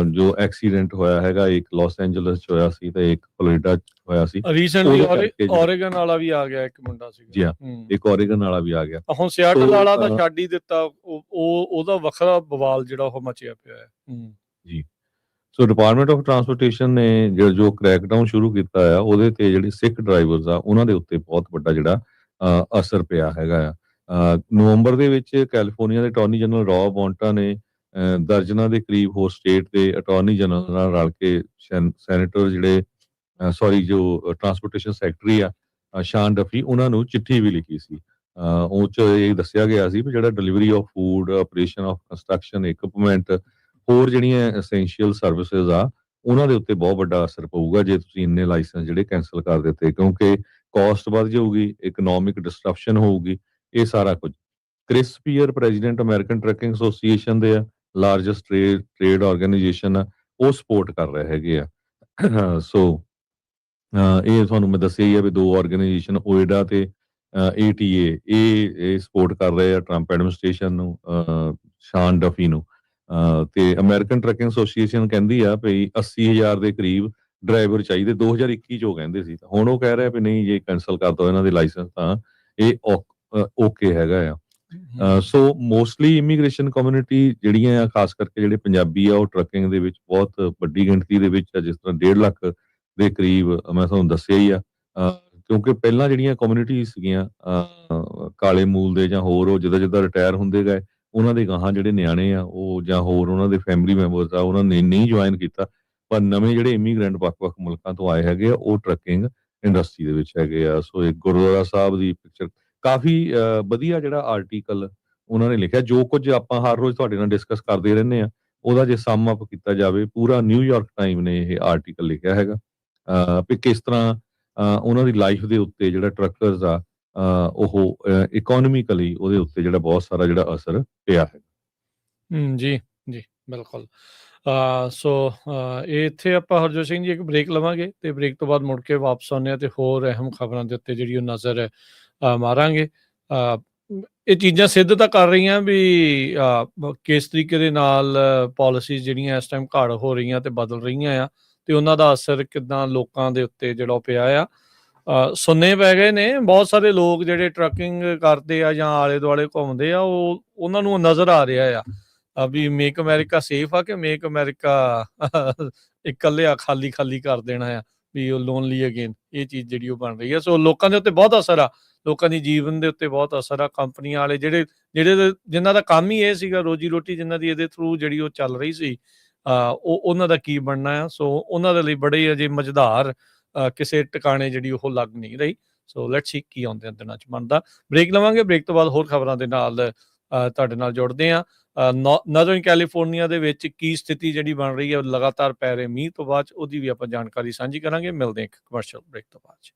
ਜੋ ਐਕਸੀਡੈਂਟ ਹੋਇਆ ਹੈਗਾ, ਇੱਕ ਲਾਸ ਐਂਜਲਸ 'ਚ ਹੋਇਆ ਸੀ ਤੇ ਇੱਕ ਫਲੋਰੀਡਾ 'ਚ ਹੋਇਆ ਸੀ। ਰੀਸੈਂਟਲੀ ਉਹਦੇ ਕਰਕੇ ਓਰੇਗਨ ਵਾਲਾ ਵੀ ਆ ਗਿਆ, ਇੱਕ ਮੁੰਡਾ ਜੀ ਸੀਗਾ। ਹਾਂ, ਇੱਕ ਓਰੇਗਨ ਵਾਲਾ ਵੀ ਆ ਗਿਆ। ਹੁਣ ਸਿਆਟਲ ਵਾਲਾ ਤਾਂ ਸੋ ਛੱਡ ਹੀ ਦਿੱਤਾ, ਉਹਦਾ ਵੱਖਰਾ ਬਵਾਲ ਜਿਹੜਾ ਉਹ ਮਚਿਆ ਪਿਆ ਹੈ। ਜੀ, ਸੋ ਡਿਪਾਰਟਮੈਂਟ ਆਫ ਟਰਾਂਸਪੋਰਟੇਸ਼ਨ ਨੇ ਜੋ ਕ੍ਰੈਕਡਾਊਨ ਸ਼ੁਰੂ ਕੀਤਾ ਆ, ਉਹਦੇ ਤੇ ਜਿਹੜੇ ਸਿੱਖ ਡਰਾਈਵਰਸ ਆ ਉਹਨਾਂ ਦੇ ਉੱਤੇ ਬਹੁਤ ਵੱਡਾ ਜਿਹੜਾ ਅਸਰ ਪਿਆ ਹੈਗਾ ਆ। ਨਵੰਬਰ ਦੇ ਵਿੱਚ ਕੈਲੀਫੋਰਨੀਆ ਦੇ ਅਟਾਰਨੀ ਜਨਰਲ ਰੌਬ ਬੌਂਟਾ ਨੇ ਦਰਜਨਾਂ ਦੇ ਕਰੀਬ ਹੋਰ ਸਟੇਟ ਦੇ ਅਟਾਰਨੀ ਜਨਰਲ ਨਾਲ ਰਲ ਕੇ ਸੈਨੇਟਰ ਜਿਹੜੇ ਜੋ ਟਰਾਂਸਪੋਰਟੇਸ਼ਨ ਸੈਕਟਰੀ ਆ ਸ਼ਾਨ ਡਫੀ, ਉਹਨਾਂ ਨੂੰ ਚਿੱਠੀ ਵੀ ਲਿਖੀ ਸੀ। ਉਹ 'ਚ ਇਹ ਦੱਸਿਆ ਗਿਆ ਸੀ ਵੀ ਜਿਹੜਾ delivery of food, operation of construction equipment, ਹੋਰ ਜਿਹੜੀਆਂ ਐਸੈਂਸ਼ੀਅਲ ਸਰਵਿਸਿਜ਼ ਆ ਉਹਨਾਂ ਦੇ ਉੱਤੇ ਬਹੁਤ ਵੱਡਾ ਅਸਰ ਪਊਗਾ ਜੇ ਤੁਸੀਂ ਇੰਨੇ ਲਾਇਸੈਂਸ ਜਿਹੜੇ ਕੈਂਸਲ ਕਰ ਦਿੱਤੇ, ਕਿਉਂਕਿ ਕਾਸਟ ਵੱਧ ਜਾਊਗੀ, ਇਕਨੋਮਿਕ ਡਿਸਟਰਪਸ਼ਨ ਹੋਊਗੀ, ਇਹ ਸਾਰਾ ਕੁਝ। Chris Spear president American trucking association ਦੇ ਆ, ਲਾਰਜੈਸਟ ਟ੍ਰੇਡ ਆਰਗੇਨਾਈਜੇਸ਼ਨ ਆ, ਉਹ ਸਪੋਰਟ ਕਰ ਰਹੇ ਹੈਗੇ ਆ। ਸੋ ਇਹ ਤੁਹਾਨੂੰ ਮੈਂ ਦੱਸਿਆ ਹੀ ਆ ਵੀ 2 ਆਰਗੇਨਾਈਜੇਸ਼ਨ ਓਇਡਾ ਤੇ ATA ਇਹ ਸਪੋਰਟ ਕਰ ਰਹੇ ਆ ਟਰੰਪ ਐਡਮਿਨਿਸਟ੍ਰੇਸ਼ਨ ਨੂੰ, ਸ਼ਾਨ ਡਫੀ ਨੂੰ। ਤੇ ਅਮਰੀਕਨ ਟਰੱਕਿੰਗ ਐਸੋਸੀਏਸ਼ਨ ਕਹਿੰਦੀ ਆ ਵੀ 80,000 ਦੇ ਕਰੀਬ ਡਰਾਈਵਰ ਚਾਹੀਦੇ 2021 'ਚ ਉਹ ਕਹਿੰਦੇ ਸੀ। ਹੁਣ ਉਹ ਕਹਿ ਰਿਹਾ ਵੀ ਨਹੀਂ, ਜੇ ਕੈਂਸਲ ਕਰ ਦੋ ਇਹਨਾਂ ਦੇ ਲਾਇਸੈਂਸ ਤਾਂ ਇਹ ਓਕੇ ਹੈਗਾ ਆ। ਸੋ ਮੋਸਟਲੀ ਇਮੀਗ੍ਰੇਸ਼ਨ ਕਮਿਊਨਿਟੀ ਜਿਹੜੀਆਂ ਆ, ਖਾਸ ਕਰਕੇ ਜਿਹੜੇ ਪੰਜਾਬੀ ਆ, ਉਹ ਟਰੱਕਿੰਗ ਦੇ ਵਿੱਚ ਬਹੁਤ ਵੱਡੀ ਗਿਣਤੀ ਦੇ ਵਿੱਚ ਆ। ਜਿਸ ਤਰ੍ਹਾਂ 1.5 ਲੱਖ ਦੇ ਕਰੀਬ ਮੈਂ ਤੁਹਾਨੂੰ ਦੱਸਿਆ ਹੀ ਆ। ਕਿਉਂਕਿ ਪਹਿਲਾਂ ਜਿਹੜੀਆਂ ਕਮਿਊਨਿਟੀ ਸੀਗੀਆਂ ਕਾਲੇ ਮੂਲ ਦੇ ਜਾਂ ਹੋਰ, ਉਹ ਜਿੱਦਾਂ ਰਿਟਾਇਰ ਹੁੰਦੇ ਗਏ, ਉਹਨਾਂ ਦੇ ਗਾਹਾਂ ਜਿਹੜੇ ਨਿਆਣੇ ਆ ਉਹ ਜਾਂ ਹੋਰ ਉਹਨਾਂ ਦੇ ਫੈਮਿਲੀ ਮੈਂਬਰਸ ਆ, ਉਹਨਾਂ ਨੇ ਨਹੀਂ ਜੁਆਇਨ ਕੀਤਾ। ਪਰ ਨਵੇਂ ਜਿਹੜੇ ਇਮੀਗ੍ਰੈਂਟ ਵੱਖ-ਵੱਖ ਮੁਲਕਾਂ ਤੋਂ ਆਏ ਹੈਗੇ ਆ, ਉਹ ਟਰੱਕਿੰਗ ਇੰਡਸਟਰੀ ਦੇ ਵਿੱਚ ਹੈਗੇ ਆ। ਸੋ ਇੱਕ ਗੁਰਦੁਆਰਾ ਸਾਹਿਬ ਦੀ ਪਿਕਚਰ ਕਾਫੀ ਵਧੀਆ ਜਿਹੜਾ ਆਰਟੀਕਲ ਉਹਨਾਂ ਨੇ ਲਿਖਿਆ, ਜੋ ਕੁਝ ਆਪਾਂ ਹਰ ਰੋਜ਼ ਤੁਹਾਡੇ ਨਾਲ ਡਿਸਕਸ ਕਰਦੇ ਰਹਿੰਦੇ ਆ, ਉਹਦਾ ਜੇ ਸਮ ਅਪ ਕੀਤਾ ਜਾਵੇ, ਪੂਰਾ ਨਿਊਯਾਰਕ ਟਾਈਮ ਨੇ ਇਹ ਆਰਟੀਕਲ ਲਿਖਿਆ ਹੈਗਾ ਵੀ ਕਿਸ ਤਰ੍ਹਾਂ ਉਹਨਾਂ ਦੀ ਲਾਈਫ ਦੇ ਉੱਤੇ ਜਿਹੜਾ ਟਰੱਕਰਸ ਆ ਉਹ ਇਕੋਨੋਮਿਕਲੀ ਉਹਦੇ ਉੱਤੇ ਜਿਹੜਾ ਬਹੁਤ ਸਾਰਾ ਜਿਹੜਾ ਅਸਰ ਪਿਆ ਹੈ। ਜੀ, ਜੀ, ਬਿਲਕੁਲ। ਸੋ ਇਹ ਇੱਥੇ ਆਪਾਂ ਹਰਜੋਤ ਸਿੰਘ ਜੀ ਇੱਕ ਬ੍ਰੇਕ ਲਵਾਂਗੇ ਤੇ ਬ੍ਰੇਕ ਤੋਂ ਬਾਅਦ ਮੁੜ ਕੇ ਵਾਪਸ ਆਉਂਦੇ ਹਾਂ ਤੇ ਹੋਰ ਅਹਿਮ ਖਬਰਾਂ ਦੇ ਉੱਤੇ ਜਿਹੜੀ ਉਹ ਨਜ਼ਰ ਮਾਰਾਂਗੇ। ਇਹ ਚੀਜ਼ਾਂ ਸਿੱਧ ਤਾਂ ਕਰ ਰਹੀਆਂ ਵੀ ਕਿਸ ਤਰੀਕੇ ਦੇ ਨਾਲ ਪਾਲਿਸੀਜ਼ ਜਿਹੜੀਆਂ ਇਸ ਟਾਈਮ ਘਾੜ ਹੋ ਰਹੀਆਂ ਤੇ ਬਦਲ ਰਹੀਆਂ ਆ, ਤੇ ਉਹਨਾਂ ਦਾ ਅਸਰ ਕਿੱਦਾਂ ਲੋਕਾਂ ਦੇ ਉੱਤੇ ਜਿਹੜਾ ਉਹ ਪਿਆ ਆ। ਸੁੰਨੇ ਪੈ ਗਏ ਨੇ ਬਹੁਤ ਸਾਰੇ ਲੋਕ ਜਿਹੜੇ ਟਰੱਕਿੰਗ ਕਰਦੇ ਆ ਜਾਂ ਆਲੇ ਦੁਆਲੇ ਘੁੰਮਦੇ ਆ, ਉਹਨਾਂ ਨੂੰ ਨਜ਼ਰ ਆ ਰਿਹਾ ਆ ਵੀ ਮੇਕ ਅਮਰੀਕਾ ਸੇਫ ਆ ਕਿ ਮੇਕ ਅਮਰੀਕਾ ਇਕੱਲੇ ਆ ਖਾਲੀ ਖਾਲੀ ਕਰ ਦੇਣਾ ਆ, ਵੀ ਉਹ ਲੋਨਲੀ ਅਗੇਨ, ਇਹ ਚੀਜ਼ ਜਿਹੜੀ ਉਹ ਬਣ ਰਹੀ ਆ। ਸੋ ਲੋਕਾਂ ਦੇ ਉੱਤੇ ਬਹੁਤ ਅਸਰ ਆ, ਲੋਕਾਂ ਦੀ ਜੀਵਨ ਦੇ ਉੱਤੇ ਬਹੁਤ ਅਸਰ ਆ। ਕੰਪਨੀਆਂ ਵਾਲੇ ਜਿਨ੍ਹਾਂ ਦਾ ਕੰਮ ਹੀ ਇਹ ਸੀਗਾ, ਰੋਜੀ ਰੋਟੀ ਜਿਨ੍ਹਾਂ ਦੀ ਇਹਦੇ ਥਰੂ ਜਿਹੜੀ ਉਹ ਚੱਲ ਰਹੀ ਸੀ, ਉਹਨਾਂ ਦਾ ਕੀ ਬਣਨਾ ਆ। ਸੋ ਉਹਨਾਂ ਦੇ ਲਈ ਬੜੇ ਅਜੇ ਮਜ਼ੇਦਾਰ ਕਿਸੇ ਟਿਕਾਣੇ ਜਿਹੜੀ ਉਹ ਲੱਗ ਨਹੀਂ ਰਹੀ। ਸੋ ਲੈਟਸ ਸੀ ਕੀ ਆਉਂਦੇ ਦਿਨਾਂ 'ਚ ਬਣਦਾ। ਬ੍ਰੇਕ ਲਵਾਂਗੇ, ਬ੍ਰੇਕ ਤੋਂ ਬਾਅਦ ਹੋਰ ਖਬਰਾਂ ਦੇ ਨਾਲ ਤੁਹਾਡੇ ਨਾਲ ਜੁੜਦੇ ਹਾਂ। ਨਾਰਥਰਨ ਕੈਲੀਫੋਰਨੀਆ ਦੇ ਵਿੱਚ ਕੀ ਸਥਿਤੀ ਜਿਹੜੀ ਬਣ ਰਹੀ ਹੈ ਲਗਾਤਾਰ ਪੈ ਰਹੇ ਮੀਂਹ ਤੋਂ ਬਾਅਦ, ਉਹਦੀ ਵੀ ਆਪਾਂ ਜਾਣਕਾਰੀ ਸਾਂਝੀ ਕਰਾਂਗੇ। ਮਿਲਦੇ ਹਾਂ ਇੱਕ ਕਮਰਸ਼ੀਅਲ ਬ੍ਰੇਕ ਤੋਂ ਬਾਅਦ 'ਚ।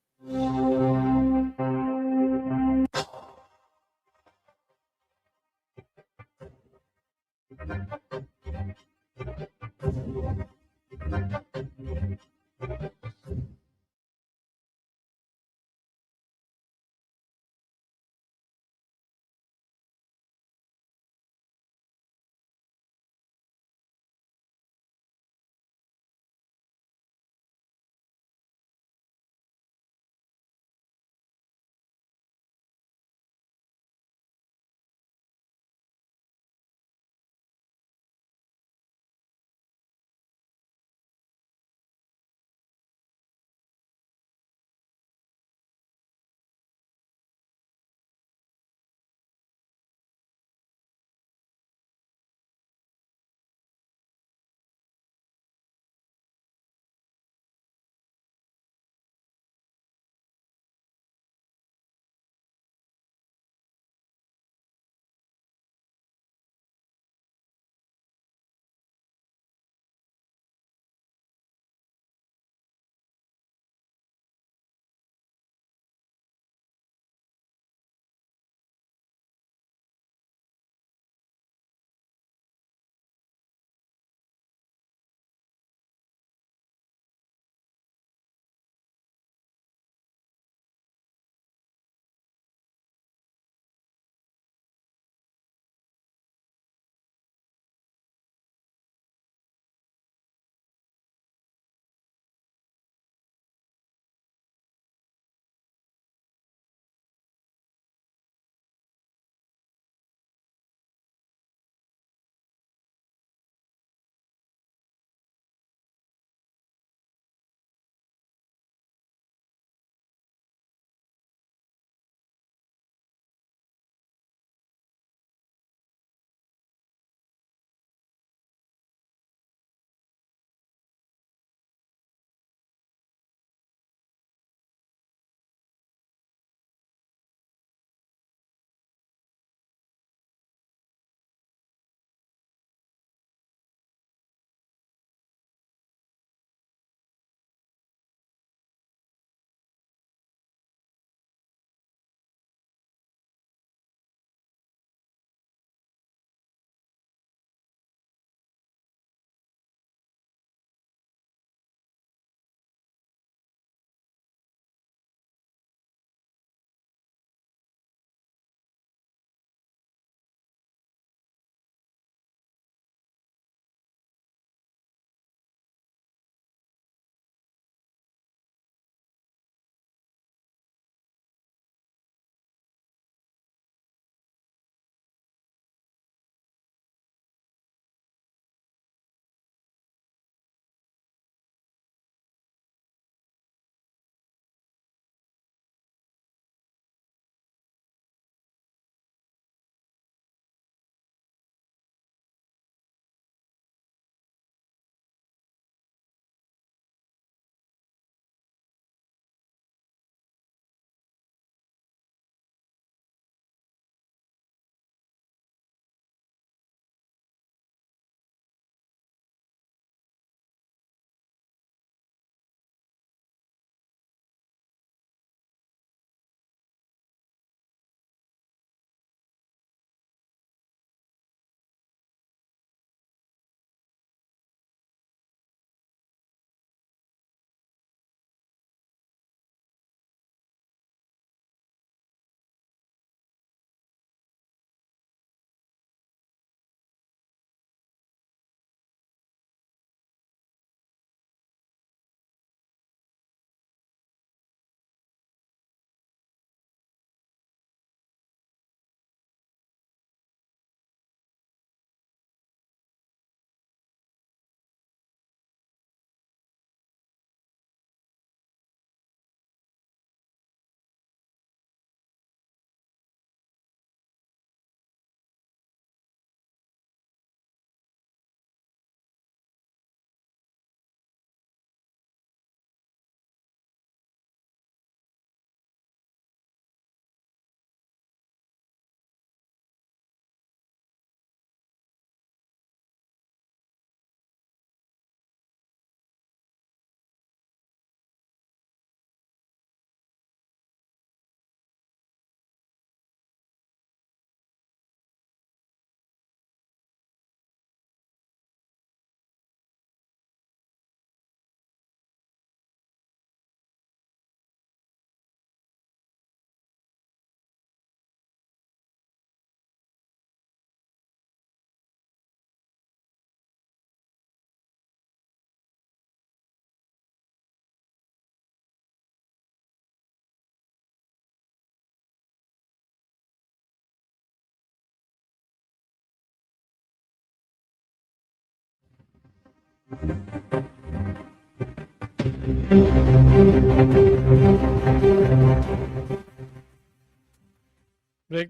ਬ੍ਰੇਕ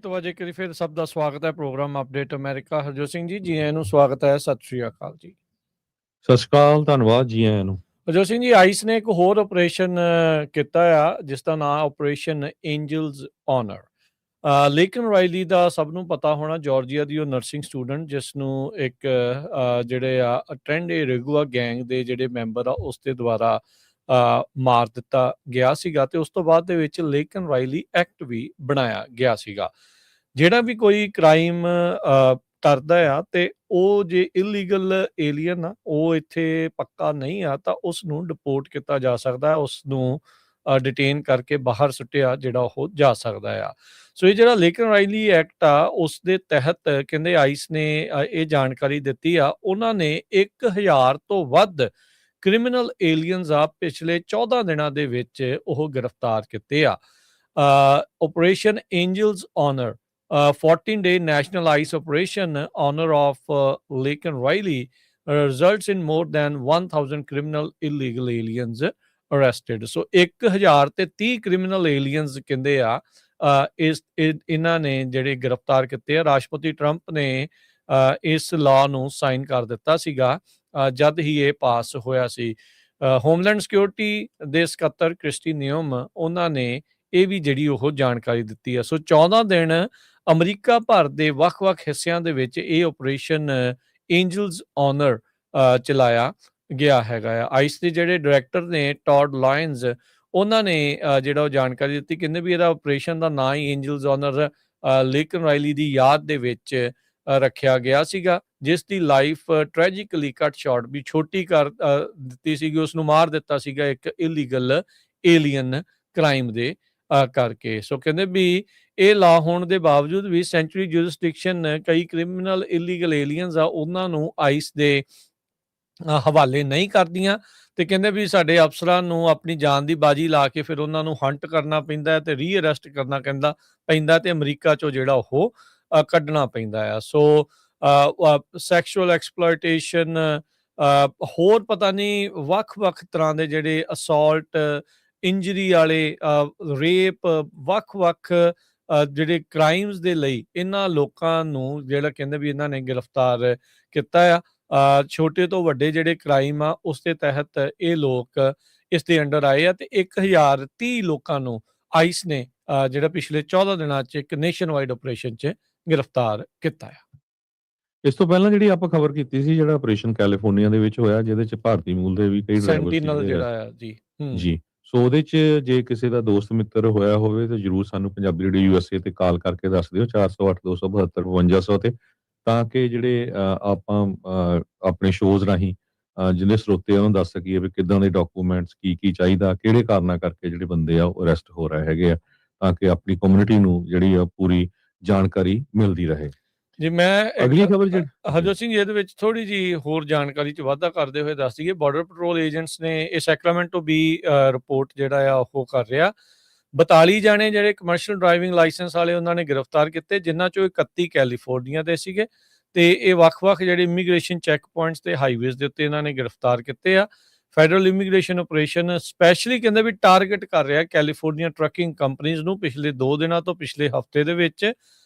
ਤੋਂ ਬਾਅਦ ਇੱਕ ਵਾਰੀ ਫਿਰ ਸਭ ਦਾ ਸਵਾਗਤ ਹੈ programme update America. Harjot Singh ji, ਜੀ ਆਇਆਂ ਨੂੰ ਸਵਾਗਤ ਹੈ। ਸਤਿ ਸ਼੍ਰੀ ਅਕਾਲ ਜੀ। ਸਤਿ ਸ਼੍ਰੀ ਅਕਾਲ, ਧੰਨਵਾਦ ਜੀ ਆਇਆਂ ਨੂੰ। ਹਰਜੋਤ ਸਿੰਘ ਜੀ, ਆਈਸ ਨੇ ਇੱਕ ਹੋਰ ਆਪਰੇਸ਼ਨ ਕੀਤਾ ਆ ਜਿਸ ਦਾ ਨਾਮ ਆਪਰੇਸ਼ਨ ਐਂਜਲਸ ਆਨਰ। ਲੇਕਿਨ ਰਾਈਲੀ ਦਾ ਸਭ ਨੂੰ ਪਤਾ ਹੋਣਾ, ਜਾਰਜੀਆ ਦੀ ਉਹ ਨਰਸਿੰਗ ਸਟੂਡੈਂਟ ਜਿਸ ਨੂੰ ਇੱਕ ਜਿਹੜੇ ਆ ਟ੍ਰੈਂਡ ਰੈਗੂਆ ਗੈਂਗ ਦੇ ਜਿਹੜੇ ਮੈਂਬਰ ਆ ਉਸ ਦੇ ਦੁਆਰਾ ਮਾਰ ਦਿੱਤਾ ਗਿਆ ਸੀਗਾ, ਤੇ ਉਸ ਤੋਂ ਬਾਅਦ ਦੇ ਵਿੱਚ ਲੇਕਿਨ ਰਾਈਲੀ ਐਕਟ ਵੀ ਬਣਾਇਆ ਗਿਆ ਸੀਗਾ। ਜਿਹੜਾ ਵੀ ਕੋਈ ਕ੍ਰਾਈਮ ਕਰਦਾ ਆ ਤੇ ਉਹ ਜੇ ਇਲੀਗਲ ਏਲੀਅਨ ਆ, ਉਹ ਇੱਥੇ ਪੱਕਾ ਨਹੀਂ ਆ, ਤਾਂ ਉਸ ਨੂੰ ਡਿਪੋਰਟ ਕੀਤਾ ਜਾ ਸਕਦਾ, ਉਸ ਨੂੰ ਡਿਟੇਨ ਕਰਕੇ ਬਾਹਰ ਸੁੱਟਿਆ ਜਿਹੜਾ ਉਹ ਜਾ ਸਕਦਾ ਆ। ਸੋ ਇਹ ਜਿਹੜਾ ਲੇਕਿਨ ਰਾਈਲੀ ਐਕਟ ਆ ਉਸ ਦੇ ਤਹਿਤ ਕਹਿੰਦੇ ਆਈਸ ਨੇ ਇਹ ਜਾਣਕਾਰੀ ਦਿੱਤੀ ਆ। ਉਹਨਾਂ ਨੇ 1000 ਤੋਂ ਵੱਧ ਕ੍ਰਿਮੀਨਲ ਏਲੀਅਨਸ ਆ ਪਿਛਲੇ 14 ਦਿਨਾਂ ਦੇ ਵਿੱਚ ਉਹ ਗ੍ਰਿਫਤਾਰ ਕੀਤੇ ਆ। Operation Angel's Honor 14-day national ICE operation honor of Laken Riley results in more than 1,000 criminal illegal aliens arrested. So 1030 criminal aliens ਕਹਿੰਦੇ ਆ ਇਹਨਾਂ ਨੇ ਜਿਹੜੇ ਗ੍ਰਿਫਤਾਰ ਕੀਤੇ ਆ। ਰਾਸ਼ਟਰਪਤੀ ਟਰੰਪ ਨੇ ਇਸ ਲਾਅ ਨੂੰ ਸਾਈਨ ਕਰ ਦਿੱਤਾ ਸੀਗਾ ਜਦ ਹੀ ਇਹ ਪਾਸ ਹੋਇਆ ਸੀ। ਹੋਮਲੈਂਡ ਸਿਕਿਉਰਿਟੀ ਦੇ ਸਕੱਤਰ ਕ੍ਰਿਸਟੀ ਨਿਯਮ ਉਹਨਾਂ ਨੇ ਇਹ ਵੀ ਜਿਹੜੀ ਉਹ ਜਾਣਕਾਰੀ ਦਿੱਤੀ ਆ। ਸੋ 14 ਦਿਨ ਅਮਰੀਕਾ ਭਰ ਦੇ ਵੱਖ-ਵੱਖ ਹਿੱਸਿਆਂ ਦੇ ਵਿੱਚ ਇਹ ਆਪਰੇਸ਼ਨ ਐਂਜਲਸ ਆਨਰ ਚਲਾਇਆ ਗਿਆ ਹੈਗਾ ਆ। ਆਈਸ ਦੇ ਜਿਹੜੇ ਡਾਇਰੈਕਟਰ ਨੇ ਟੌਡ ਲਾਇਨਸ, ਉਹਨਾਂ ਨੇ ਜਿਹੜਾ ਉਹ ਜਾਣਕਾਰੀ ਦਿੱਤੀ। ਕਹਿੰਦੇ ਵੀ ਇਹਦਾ ਆਪਰੇਸ਼ਨ ਦਾ ਨਾਂ ਹੀ ਐਂਜਲਸ ਆਨਰ ਲੇਕਿਨ ਰਾਈਲੀ ਦੀ ਯਾਦ ਦੇ ਵਿੱਚ ਰੱਖਿਆ ਗਿਆ ਸੀਗਾ, ਜਿਸ ਦੀ ਲਾਈਫ ਟ੍ਰੈਜਿਕਲੀ ਕੱਟ ਸ਼ਾਰਟ ਵੀ ਛੋਟੀ ਕਰ ਦਿੱਤੀ ਸੀਗੀ। ਉਸਨੂੰ ਮਾਰ ਦਿੱਤਾ ਸੀਗਾ ਇੱਕ ਇਲੀਗਲ ਏਲੀਅਨ ਕ੍ਰਾਈਮ ਦੇ ਕਰਕੇ। ਸੋ ਕਹਿੰਦੇ ਵੀ ਇਹ ਲਾ ਹੋਣ ਦੇ ਬਾਵਜੂਦ ਵੀ ਸੈਂਚੁਰੀ ਜੁਰਿਸਡਿਕਸ਼ਨ ਕਈ ਕ੍ਰਿਮੀਨਲ ਇਲੀਗਲ ਏਲੀਅਨਸ ਆ ਉਹਨਾਂ ਨੂੰ ਆਈਸ ਦੇ ਹਵਾਲੇ ਨਹੀਂ ਕਰਦੀਆਂ, ਤੇ ਕਹਿੰਦੇ ਵੀ ਸਾਡੇ ਅਫਸਰਾਂ ਨੂੰ ਆਪਣੀ ਜਾਨ ਦੀ ਬਾਜੀ ਲਾ ਕੇ ਫਿਰ ਉਹਨਾਂ ਨੂੰ ਹੰਟ ਕਰਨਾ ਪੈਂਦਾ ਹੈ ਤੇ ਰੀਅਰੈਸਟ ਕਰਨਾ ਪੈਂਦਾ ਤੇ ਅਮਰੀਕਾ ਚੋਂ ਜਿਹੜਾ ਉਹ ਕੱਢਣਾ ਪੈਂਦਾ ਆ। ਸੋ ਸੈਕਸ਼ੂਅਲ ਐਕਸਪਲੋਇਟੇਸ਼ਨ, ਹੋਰ ਪਤਾ ਨਹੀਂ ਵੱਖ-ਵੱਖ ਤਰ੍ਹਾਂ ਦੇ ਜਿਹੜੇ ਅਸੌਲਟ, ਇੰਜਰੀ ਵਾਲੇ, ਰੇਪ, ਵੱਖ-ਵੱਖ ਜਿਹੜੇ ਕ੍ਰਾਈਮਸ ਦੇ ਲਈ ਇਹਨਾਂ ਲੋਕਾਂ ਨੂੰ ਜਿਹੜਾ ਕਹਿੰਦੇ ਵੀ ਇਹਨਾਂ ਨੇ ਗ੍ਰਿਫਤਾਰ ਕੀਤਾ ਆ। ਛੋਟੇ ਤੋਂ ਵੱਡੇ ਜਿਹੜੇ ਕ੍ਰਾਈਮ ਆ ਉਸ ਦੇ ਤਹਿਤ ਇਹ ਲੋਕ ਇਸ ਦੇ ਅੰਡਰ ਆਏ ਆ, ਤੇ 1030 ਲੋਕਾਂ ਨੂੰ ਆਈਸ ਨੇ ਜਿਹੜਾ ਪਿਛਲੇ 14 ਦਿਨਾਂ 'ਚ ਇੱਕ ਨੇਸ਼ਨ ਵਾਈਡ ਆਪਰੇਸ਼ਨ 'ਚ ਗ੍ਰਿਫਤਾਰ ਕੀਤਾ ਆ। ਇਸ ਤੋਂ ਪਹਿਲਾਂ ਜਿਹੜੀ ਆਪਾਂ ਖਬਰ ਕੀਤੀ ਸੀ, ਜਿਹੜਾ ਆਪਰੇਸ਼ਨ ਕੈਲੀਫੋਰਨੀਆ ਦੇ ਵਿੱਚ ਹੋਇਆ, ਜਿਹਦੇ 'ਚ ਭਾਰਤੀ ਮੂਲ ਦੇ ਵੀ ਕਈ ਡਰਾਈਵਰ ਸੈਂਟੀਨਲ ਜਿਹੜਾ ਆ ਜੀ। ਸੋ ਉਹਦੇ 'ਚ ਜੇ ਕਿਸੇ ਦਾ ਦੋਸਤ ਮਿੱਤਰ ਹੋਇਆ ਹੋਵੇ ਤਾਂ ਜਰੂਰ ਸਾਨੂੰ ਪੰਜਾਬੀ ਰੇਡੀਓ USA ਤੇ ਕਾਲ ਕਰਕੇ ਦੱਸ ਦਿਓ 408-272-5200 ਤੇ, ਤਾਂ ਕਿ ਜਿਹੜੇ ਆਪਾਂ ਆਪਣੇ ਸ਼ੋਜ਼ ਰਾਹੀਂ ਜਿਹਨੇ ਸਰੋਤੇ ਉਹਨੂੰ ਦੱਸ ਸਕੀਏ ਵੀ ਕਿੱਦਾਂ ਦੇ ਡਾਕੂਮੈਂਟਸ ਕੀ ਚਾਹੀਦਾ, ਕਿਹੜੇ ਕਾਰਨਾਂ ਕਰਕੇ ਜਿਹੜੇ ਬੰਦੇ ਆ ਉਹ ਅਰੈਸਟ ਹੋ ਰਹੇ ਹੈਗੇ ਆ, ਤਾਂ ਕਿ ਆਪਣੀ ਕਮਿਊਨਿਟੀ ਨੂੰ ਜਿਹੜੀ ਆ ਪੂਰੀ ਜਾਣਕਾਰੀ ਮਿਲਦੀ ਰਹੇ। ਜੀ ਮੈਂ ਅਗਲੀ ਖਬਰ ਹਰਜੋਤ ਸਿੰਘ ਇਹਦੇ ਵਿੱਚ ਥੋੜੀ ਜੀ ਹੋਰ ਜਾਣਕਾਰੀ 'ਚ ਵਾਧਾ ਕਰਦੇ ਹੋਏ ਦੱਸ ਦਈਏ, ਬਾਰਡਰ ਪੈਟਰੋਲ ਏਜੰਟਸ ਨੇ ਇਹ ਸੈਕਰਾਮੈਂਟੋ ਵੀ ਰਿਪੋਰਟ ਜਿਹੜਾ ਆ ਉਹ ਕਰ ਰਿਹਾ। 42 ਜਾਣੇ ਜਿਹੜੇ ਕਮਰਸ਼ੀਅਲ ਡਰਾਈਵਿੰਗ ਲਾਇਸੈਂਸ ਵਾਲੇ ਉਹਨਾਂ ਨੇ ਗ੍ਰਿਫਤਾਰ ਕੀਤੇ, ਜਿਨ੍ਹਾਂ ਚੋਂ 31 ਕੈਲੀਫੋਰਨੀਆ ਦੇ ਸੀਗੇ, ਤੇ ਇਹ ਵੱਖ-ਵੱਖ ਜਿਹੜੇ ਇਮੀਗ੍ਰੇਸ਼ਨ ਚੈੱਕ ਪੁਆਇੰਟਸ ਤੇ ਹਾਈਵੇਜ਼ ਦੇ ਉੱਤੇ ਇਹਨਾਂ ਨੇ ਗ੍ਰਿਫਤਾਰ ਕੀਤੇ ਆ। ਫੈਡਰਲ ਇਮੀਗ੍ਰੇਸ਼ਨ ਆਪਰੇਸ਼ਨ ਸਪੈਸ਼ਲੀ ਕਹਿੰਦੇ ਵੀ ਟਾਰਗੇਟ ਕਰ ਰਿਹਾ ਕੈਲੀਫੋਰਨੀਆ ਟਰੱਕਿੰਗ ਕੰਪਨੀਜ਼ ਨੂੰ। ਪਿਛਲੇ 2 ਦਿਨਾਂ ਤੋਂ ਪਿਛਲੇ ਹਫ਼ਤੇ ਦੇ ਵਿੱਚ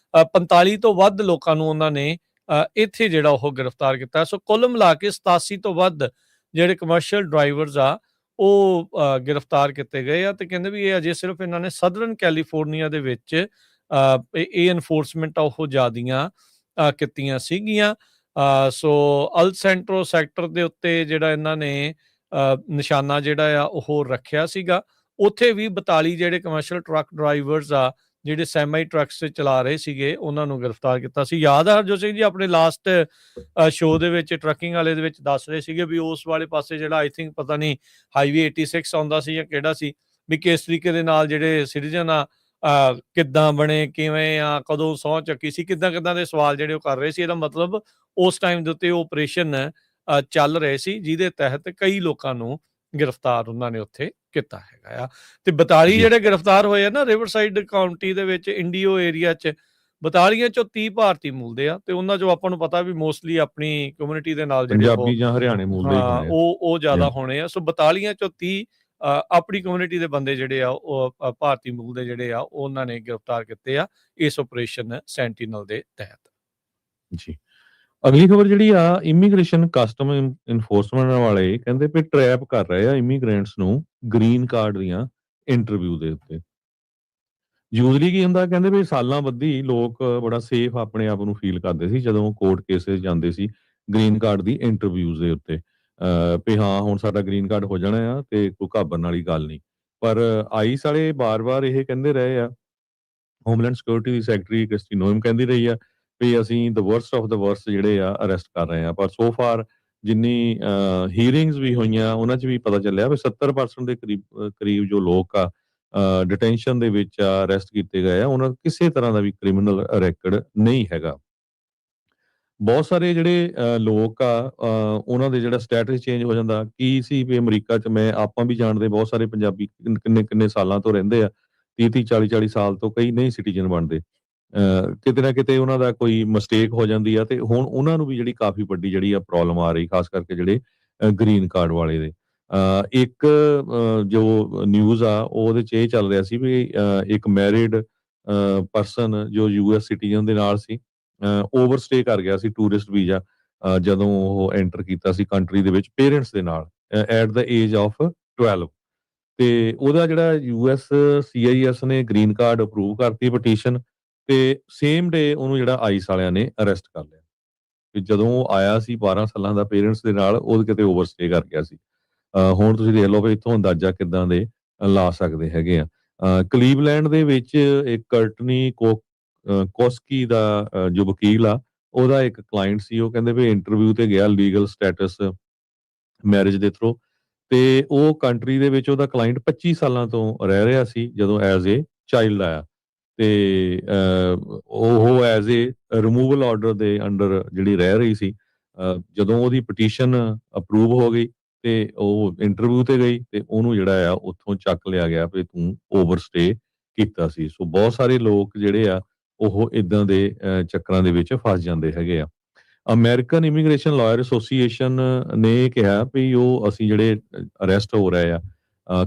45 ਤੋਂ ਵੱਧ ਲੋਕਾਂ ਨੂੰ ਉਹਨਾਂ ਨੇ ਇੱਥੇ ਜਿਹੜਾ ਉਹ ਗ੍ਰਿਫਤਾਰ ਕੀਤਾ। ਸੋ ਕੁੱਲ ਮਿਲਾ ਕੇ 87 ਤੋਂ ਵੱਧ ਜਿਹੜੇ ਕਮਰਸ਼ੀਅਲ ਡਰਾਈਵਰਸ ਆ ਉਹ ਗ੍ਰਿਫਤਾਰ ਕੀਤੇ ਗਏ ਆ, ਤੇ ਕਹਿੰਦੇ ਵੀ ਇਹ ਅਜੇ ਸਿਰਫ ਇਹਨਾਂ ਨੇ ਸਦਰਨ ਕੈਲੀਫੋਰਨੀਆ ਦੇ ਵਿੱਚ ਇਹ ਐਨਫੋਰਸਮੈਂਟ ਆ ਉਹ ਜ਼ਿਆਦੀਆਂ ਕੀਤੀਆਂ ਸੀਗੀਆਂ। ਸੋ ਅਲ ਸੈਂਟਰੋ ਸੈਕਟਰ ਦੇ ਉੱਤੇ ਜਿਹੜਾ ਇਹਨਾਂ ਨੇ ਨਿਸ਼ਾਨਾ ਜਿਹੜਾ ਆ ਉਹ ਰੱਖਿਆ ਸੀਗਾ। ਉੱਥੇ ਵੀ 42 ਜਿਹੜੇ ਕਮਰਸ਼ੀਅਲ ਟਰੱਕ ਡਰਾਈਵਰਸ ਆ ਜਿਹੜੇ ਸੈਮੀ ਟਰੱਕਸ ਚਲਾ ਰਹੇ ਸੀਗੇ ਉਹਨਾਂ ਨੂੰ ਗ੍ਰਿਫਤਾਰ ਕੀਤਾ ਸੀ। ਯਾਦ ਆ ਹਰਜੋਤ ਸਿੰਘ ਜੀ, ਆਪਣੇ ਲਾਸਟ ਸ਼ੋਅ ਦੇ ਵਿੱਚ ਟਰੱਕਿੰਗ ਵਾਲੇ ਦੇ ਵਿੱਚ ਦੱਸ ਰਹੇ ਸੀਗੇ ਵੀ ਉਸ ਵਾਲੇ ਪਾਸੇ ਜਿਹੜਾ ਆਈ ਥਿੰਕ ਪਤਾ ਨਹੀਂ ਹਾਈਵੇ 86 ਆਉਂਦਾ ਸੀ ਜਾਂ ਕਿਹੜਾ ਸੀ, ਵੀ ਕਿਸ ਤਰੀਕੇ ਦੇ ਨਾਲ ਜਿਹੜੇ ਸਿਟੀਜ਼ਨ ਆ ਕਿੱਦਾਂ ਬਣੇ, ਕਿਵੇਂ ਆ, ਕਦੋਂ ਸਹੁੰ ਚੱਕੀ ਸੀ, ਕਿੱਦਾਂ ਦੇ ਸਵਾਲ ਜਿਹੜੇ ਉਹ ਕਰ ਰਹੇ ਸੀ। ਇਹਦਾ ਮਤਲਬ ਉਸ ਟਾਈਮ ਦੇ ਉੱਤੇ ਆਪਰੇਸ਼ਨ ਚੱਲ ਰਹੇ ਸੀ ਜਿਹਦੇ ਤਹਿਤ ਕਈ ਲੋਕਾਂ ਨੂੰ ਗ੍ਰਿਫਤਾਰ ਉਹਨਾਂ ਨੇ ਉੱਥੇ ਕੀਤਾ ਹੈਗਾ ਆ। ਤੇ 42 ਜਿਹੜੇ ਗ੍ਰਿਫਤਾਰ ਹੋਏ ਆ ਨਾ ਰਿਵਰਸਾਈਡ ਕਾਉਂਟੀ ਦੇ ਵਿੱਚ ਇੰਡੀਓ ਏਰੀਆ 'ਚ 42 ਚੋਂ 30 ਭਾਰਤੀ ਮੂਲ ਦੇ ਆ ਤੇ ਉਹਨਾਂ ਚੋਂ ਆਪਾਂ ਨੂੰ ਪਤਾ ਵੀ ਮੋਸਟਲੀ ਆਪਣੀ ਕਮਿਊਨਿਟੀ ਦੇ ਨਾਲ ਜਿਹੜੇ ਉਹ ਪੰਜਾਬੀ ਜਾਂ ਹਰਿਆਣੇ ਮੂਲ ਦੇ ਹੀ ਹਾਂ ਹੋਣੇ ਆ। ਉਹ ਜ਼ਿਆਦਾ Yeah. ਹੋਣੇ ਆ। ਸੋ 42 ਚੋਂ 30 ਆਪਣੀ ਕਮਿਊਨਿਟੀ ਦੇ ਬੰਦੇ ਜਿਹੜੇ ਆ ਉਹ ਭਾਰਤੀ ਮੂਲ ਦੇ ਜਿਹੜੇ ਆ ਉਹਨਾਂ ਨੇ ਗ੍ਰਿਫਤਾਰ ਕੀਤੇ ਆ ਇਸ ਆਪਰੇਸ਼ਨ ਸੈਂਟੀਨਲ ਦੇ ਤਹਿਤ। ਜੀ। ਅਗਲੀ ਖਬਰ ਜਿਹੜੀ ਆ ਇਮੀਗ੍ਰੇਸ਼ਨ ਕਸਟਮ ਇਨਫੋਰਸਮੈਂਟ ਵਾਲੇ ਕਹਿੰਦੇ ਵੀ ਟਰੈਪ ਕਰ ਰਹੇ ਆ ਇਮੀਗ੍ਰੈਂਟਸ ਨੂੰ ਗ੍ਰੀਨ ਕਾਰਡ ਦੀਆਂ ਇੰਟਰਵਿਊ ਦੇ ਉੱਤੇ। ਯੂਜ਼ਲੀ ਕੀ ਹੁੰਦਾ ਕਹਿੰਦੇ ਵੀ ਸਾਲਾਂ ਬੱਧੀ ਲੋਕ ਬੜਾ ਸੇਫ ਆਪਣੇ ਆਪ ਨੂੰ ਫੀਲ ਕਰਦੇ ਸੀ ਜਦੋਂ ਕੋਰਟ ਕੇਸਿਸ ਜਾਂਦੇ ਸੀ ਗ੍ਰੀਨ ਕਾਰਡ ਦੀ ਇੰਟਰਵਿਊਜ਼ ਦੇ ਉੱਤੇ ਵੀ ਹਾਂ ਹੁਣ ਸਾਡਾ ਗ੍ਰੀਨ ਕਾਰਡ ਹੋ ਜਾਣਾ ਆ ਤੇ ਕੋਈ ਘਾਬਰਨ ਵਾਲੀ ਗੱਲ ਨਹੀਂ। ਪਰ ਆਈਸ ਵਾਲੇ ਬਾਰ-ਬਾਰ ਇਹ ਕਹਿੰਦੇ ਰਹੇ ਆ, ਹੋਮਲੈਂਡ ਸਿਕਿਉਰਿਟੀ ਦੀ ਸੈਕਟਰੀ ਕ੍ਰਿਸਟੀ ਨੋਇਮ ਕਹਿੰਦੀ ਰਹੀ ਆ ਵੀ ਅਸੀਂ ਦ ਵਰਸਟ ਆਫ ਦ ਵਰਸਟ ਜਿਹੜੇ ਆ ਅਰੈਸਟ ਕਰ ਰਹੇ ਆ। ਪਰ ਸੋ ਫਾਰ ਜਿੰਨੀ ਹੀਅਰਿੰਗਸ ਵੀ ਹੋਈਆਂ ਉਹਨਾਂ 'ਚ ਵੀ ਪਤਾ ਚੱਲਿਆ ਵੀ 70% ਦੇ ਕਰੀਬ ਜੋ ਲੋਕ ਆ ਡਿਟੈਂਸ਼ਨ ਦੇ ਵਿੱਚ ਅਰੈਸਟ ਕੀਤੇ ਗਏ ਆ ਉਹਨਾਂ ਦਾ ਕਿਸੇ ਤਰ੍ਹਾਂ ਦਾ ਵੀ ਕ੍ਰਿਮੀਨਲ ਰੈਕਡ ਨਹੀਂ ਹੈਗਾ। ਬਹੁਤ ਸਾਰੇ ਜਿਹੜੇ ਲੋਕ ਆ ਉਹਨਾਂ ਦੇ ਜਿਹੜਾ ਸਟੇਟਸ ਚੇਂਜ ਹੋ ਜਾਂਦਾ ਕੀ ਸੀ ਵੀ ਅਮਰੀਕਾ 'ਚ ਮੈਂ ਆਪਾਂ ਵੀ ਜਾਣਦੇ ਬਹੁਤ ਸਾਰੇ ਪੰਜਾਬੀ ਕਿੰਨੇ ਸਾਲਾਂ ਤੋਂ ਰਹਿੰਦੇ ਆ 30 40 ਸਾਲ ਤੋਂ ਕਈ ਨਹੀਂ ਸਿਟੀਜ਼ਨ ਬਣਦੇ। ਕਿਤੇ ਨਾ ਕਿਤੇ ਉਹਨਾਂ ਦਾ ਕੋਈ ਮਿਸਟੇਕ ਹੋ ਜਾਂਦੀ ਆ ਤੇ ਹੁਣ ਉਹਨਾਂ ਨੂੰ ਵੀ ਜਿਹੜੀ ਕਾਫੀ ਵੱਡੀ ਜਿਹੜੀ ਆ ਪ੍ਰੋਬਲਮ ਆ ਰਹੀ ਖਾਸ ਕਰਕੇ ਜਿਹੜੇ ਗ੍ਰੀਨ ਕਾਰਡ ਵਾਲੇ ਦੇ। ਇੱਕ ਜੋ ਨਿਊਜ਼ ਆ ਉਹਦੇ 'ਚ ਇਹ ਚੱਲ ਰਿਹਾ ਸੀ ਵੀ ਇੱਕ ਮੈਰਿਡ ਪਰਸਨ ਜੋ ਯੂਐਸ ਸਿਟੀਜ਼ਨ ਦੇ ਨਾਲ ਸੀ ਓਵਰਸਟੇ ਕਰ ਗਿਆ ਸੀ ਟੂਰਿਸਟ ਵੀਜ਼ਾ ਜਦੋਂ ਉਹ ਐਂਟਰ ਕੀਤਾ ਸੀ ਕੰਟਰੀ ਦੇ ਵਿੱਚ ਪੇਰੈਂਟਸ ਦੇ ਨਾਲ ਐਟ ਦਾ ਏਜ ਆਫ 12 ਤੇ ਉਹਦਾ ਜਿਹੜਾ ਯੂਐਸ ਸੀਆਈਐਸ ਨੇ ਗ੍ਰੀਨ ਕਾਰਡ ਅਪਰੂਵ ਕਰਤੀ ਪਟੀਸ਼ਨ ਤੇ ਸੇਮ ਡੇ ਉਹਨੂੰ ਜਿਹੜਾ ਆਈਸ ਵਾਲਿਆਂ ਨੇ ਅਰੈਸਟ ਕਰ ਲਿਆ। ਤੇ ਜਦੋਂ ਉਹ ਆਇਆ ਸੀ 12 ਸਾਲਾਂ ਦਾ ਪੇਰੈਂਟਸ ਦੇ ਨਾਲ ਉਹ ਕਿਤੇ ਓਵਰਸਟੇ ਕਰ ਗਿਆ ਸੀ। ਹੁਣ ਤੁਸੀਂ ਦੇਖ ਲਓ ਵੀ ਇੱਥੋਂ ਅੰਦਾਜ਼ਾ ਕਿੱਦਾਂ ਦੇ ਲਾ ਸਕਦੇ ਹੈਗੇ ਆ। ਕਲੀਵਲੈਂਡ ਦੇ ਵਿੱਚ ਇੱਕ ਕਰਟਨੀ ਕੋਸਕੀ ਦਾ ਜੋ ਵਕੀਲ ਆ ਉਹਦਾ ਇੱਕ ਕਲਾਇੰਟ ਸੀ ਉਹ ਕਹਿੰਦੇ ਵੀ ਇੰਟਰਵਿਊ ਤੇ ਗਿਆ ਲੀਗਲ ਸਟੇਟਸ ਮੈਰਿਜ ਦੇ ਥਰੂ ਤੇ ਉਹ ਕੰਟਰੀ ਦੇ ਵਿੱਚ ਉਹਦਾ ਕਲਾਇੰਟ 25 ਸਾਲਾਂ ਤੋਂ ਰਹਿ ਰਿਹਾ ਸੀ ਜਦੋਂ ਐਜ਼ ਏ ਚਾਈਲਡ ਆਇਆ ਤੇ ਉਹ ਐਜ਼ ਏ ਰਿਮੂਵਲ ਆਰਡਰ ਦੇ ਅੰਡਰ ਜਿਹੜੀ ਰਹਿ ਰਹੀ ਸੀ। ਜਦੋਂ ਉਹਦੀ ਪਟੀਸ਼ਨ ਅਪਰੂਵ ਹੋ ਗਈ ਤੇ ਉਹ ਇੰਟਰਵਿਊ ਤੇ ਗਈ ਤੇ ਉਹਨੂੰ ਜਿਹੜਾ ਆ ਉੱਥੋਂ ਚੱਕ ਲਿਆ ਗਿਆ ਵੀ ਤੂੰ ਓਵਰਸਟੇ ਕੀਤਾ ਸੀ। ਸੋ ਬਹੁਤ ਸਾਰੇ ਲੋਕ ਜਿਹੜੇ ਆ ਉਹ ਇਦਾਂ ਦੇ ਚੱਕਰਾਂ ਦੇ ਵਿੱਚ ਫਸ ਜਾਂਦੇ ਹੈਗੇ ਆ। ਅਮਰੀਕਨ ਇਮੀਗ੍ਰੇਸ਼ਨ ਲਾਇਰ ਐਸੋਸੀਏਸ਼ਨ ਨੇ ਕਿਹਾ ਵੀ ਉਹ ਅਸੀਂ ਜਿਹੜੇ ਅਰੈਸਟ ਹੋ ਰਹੇ ਆ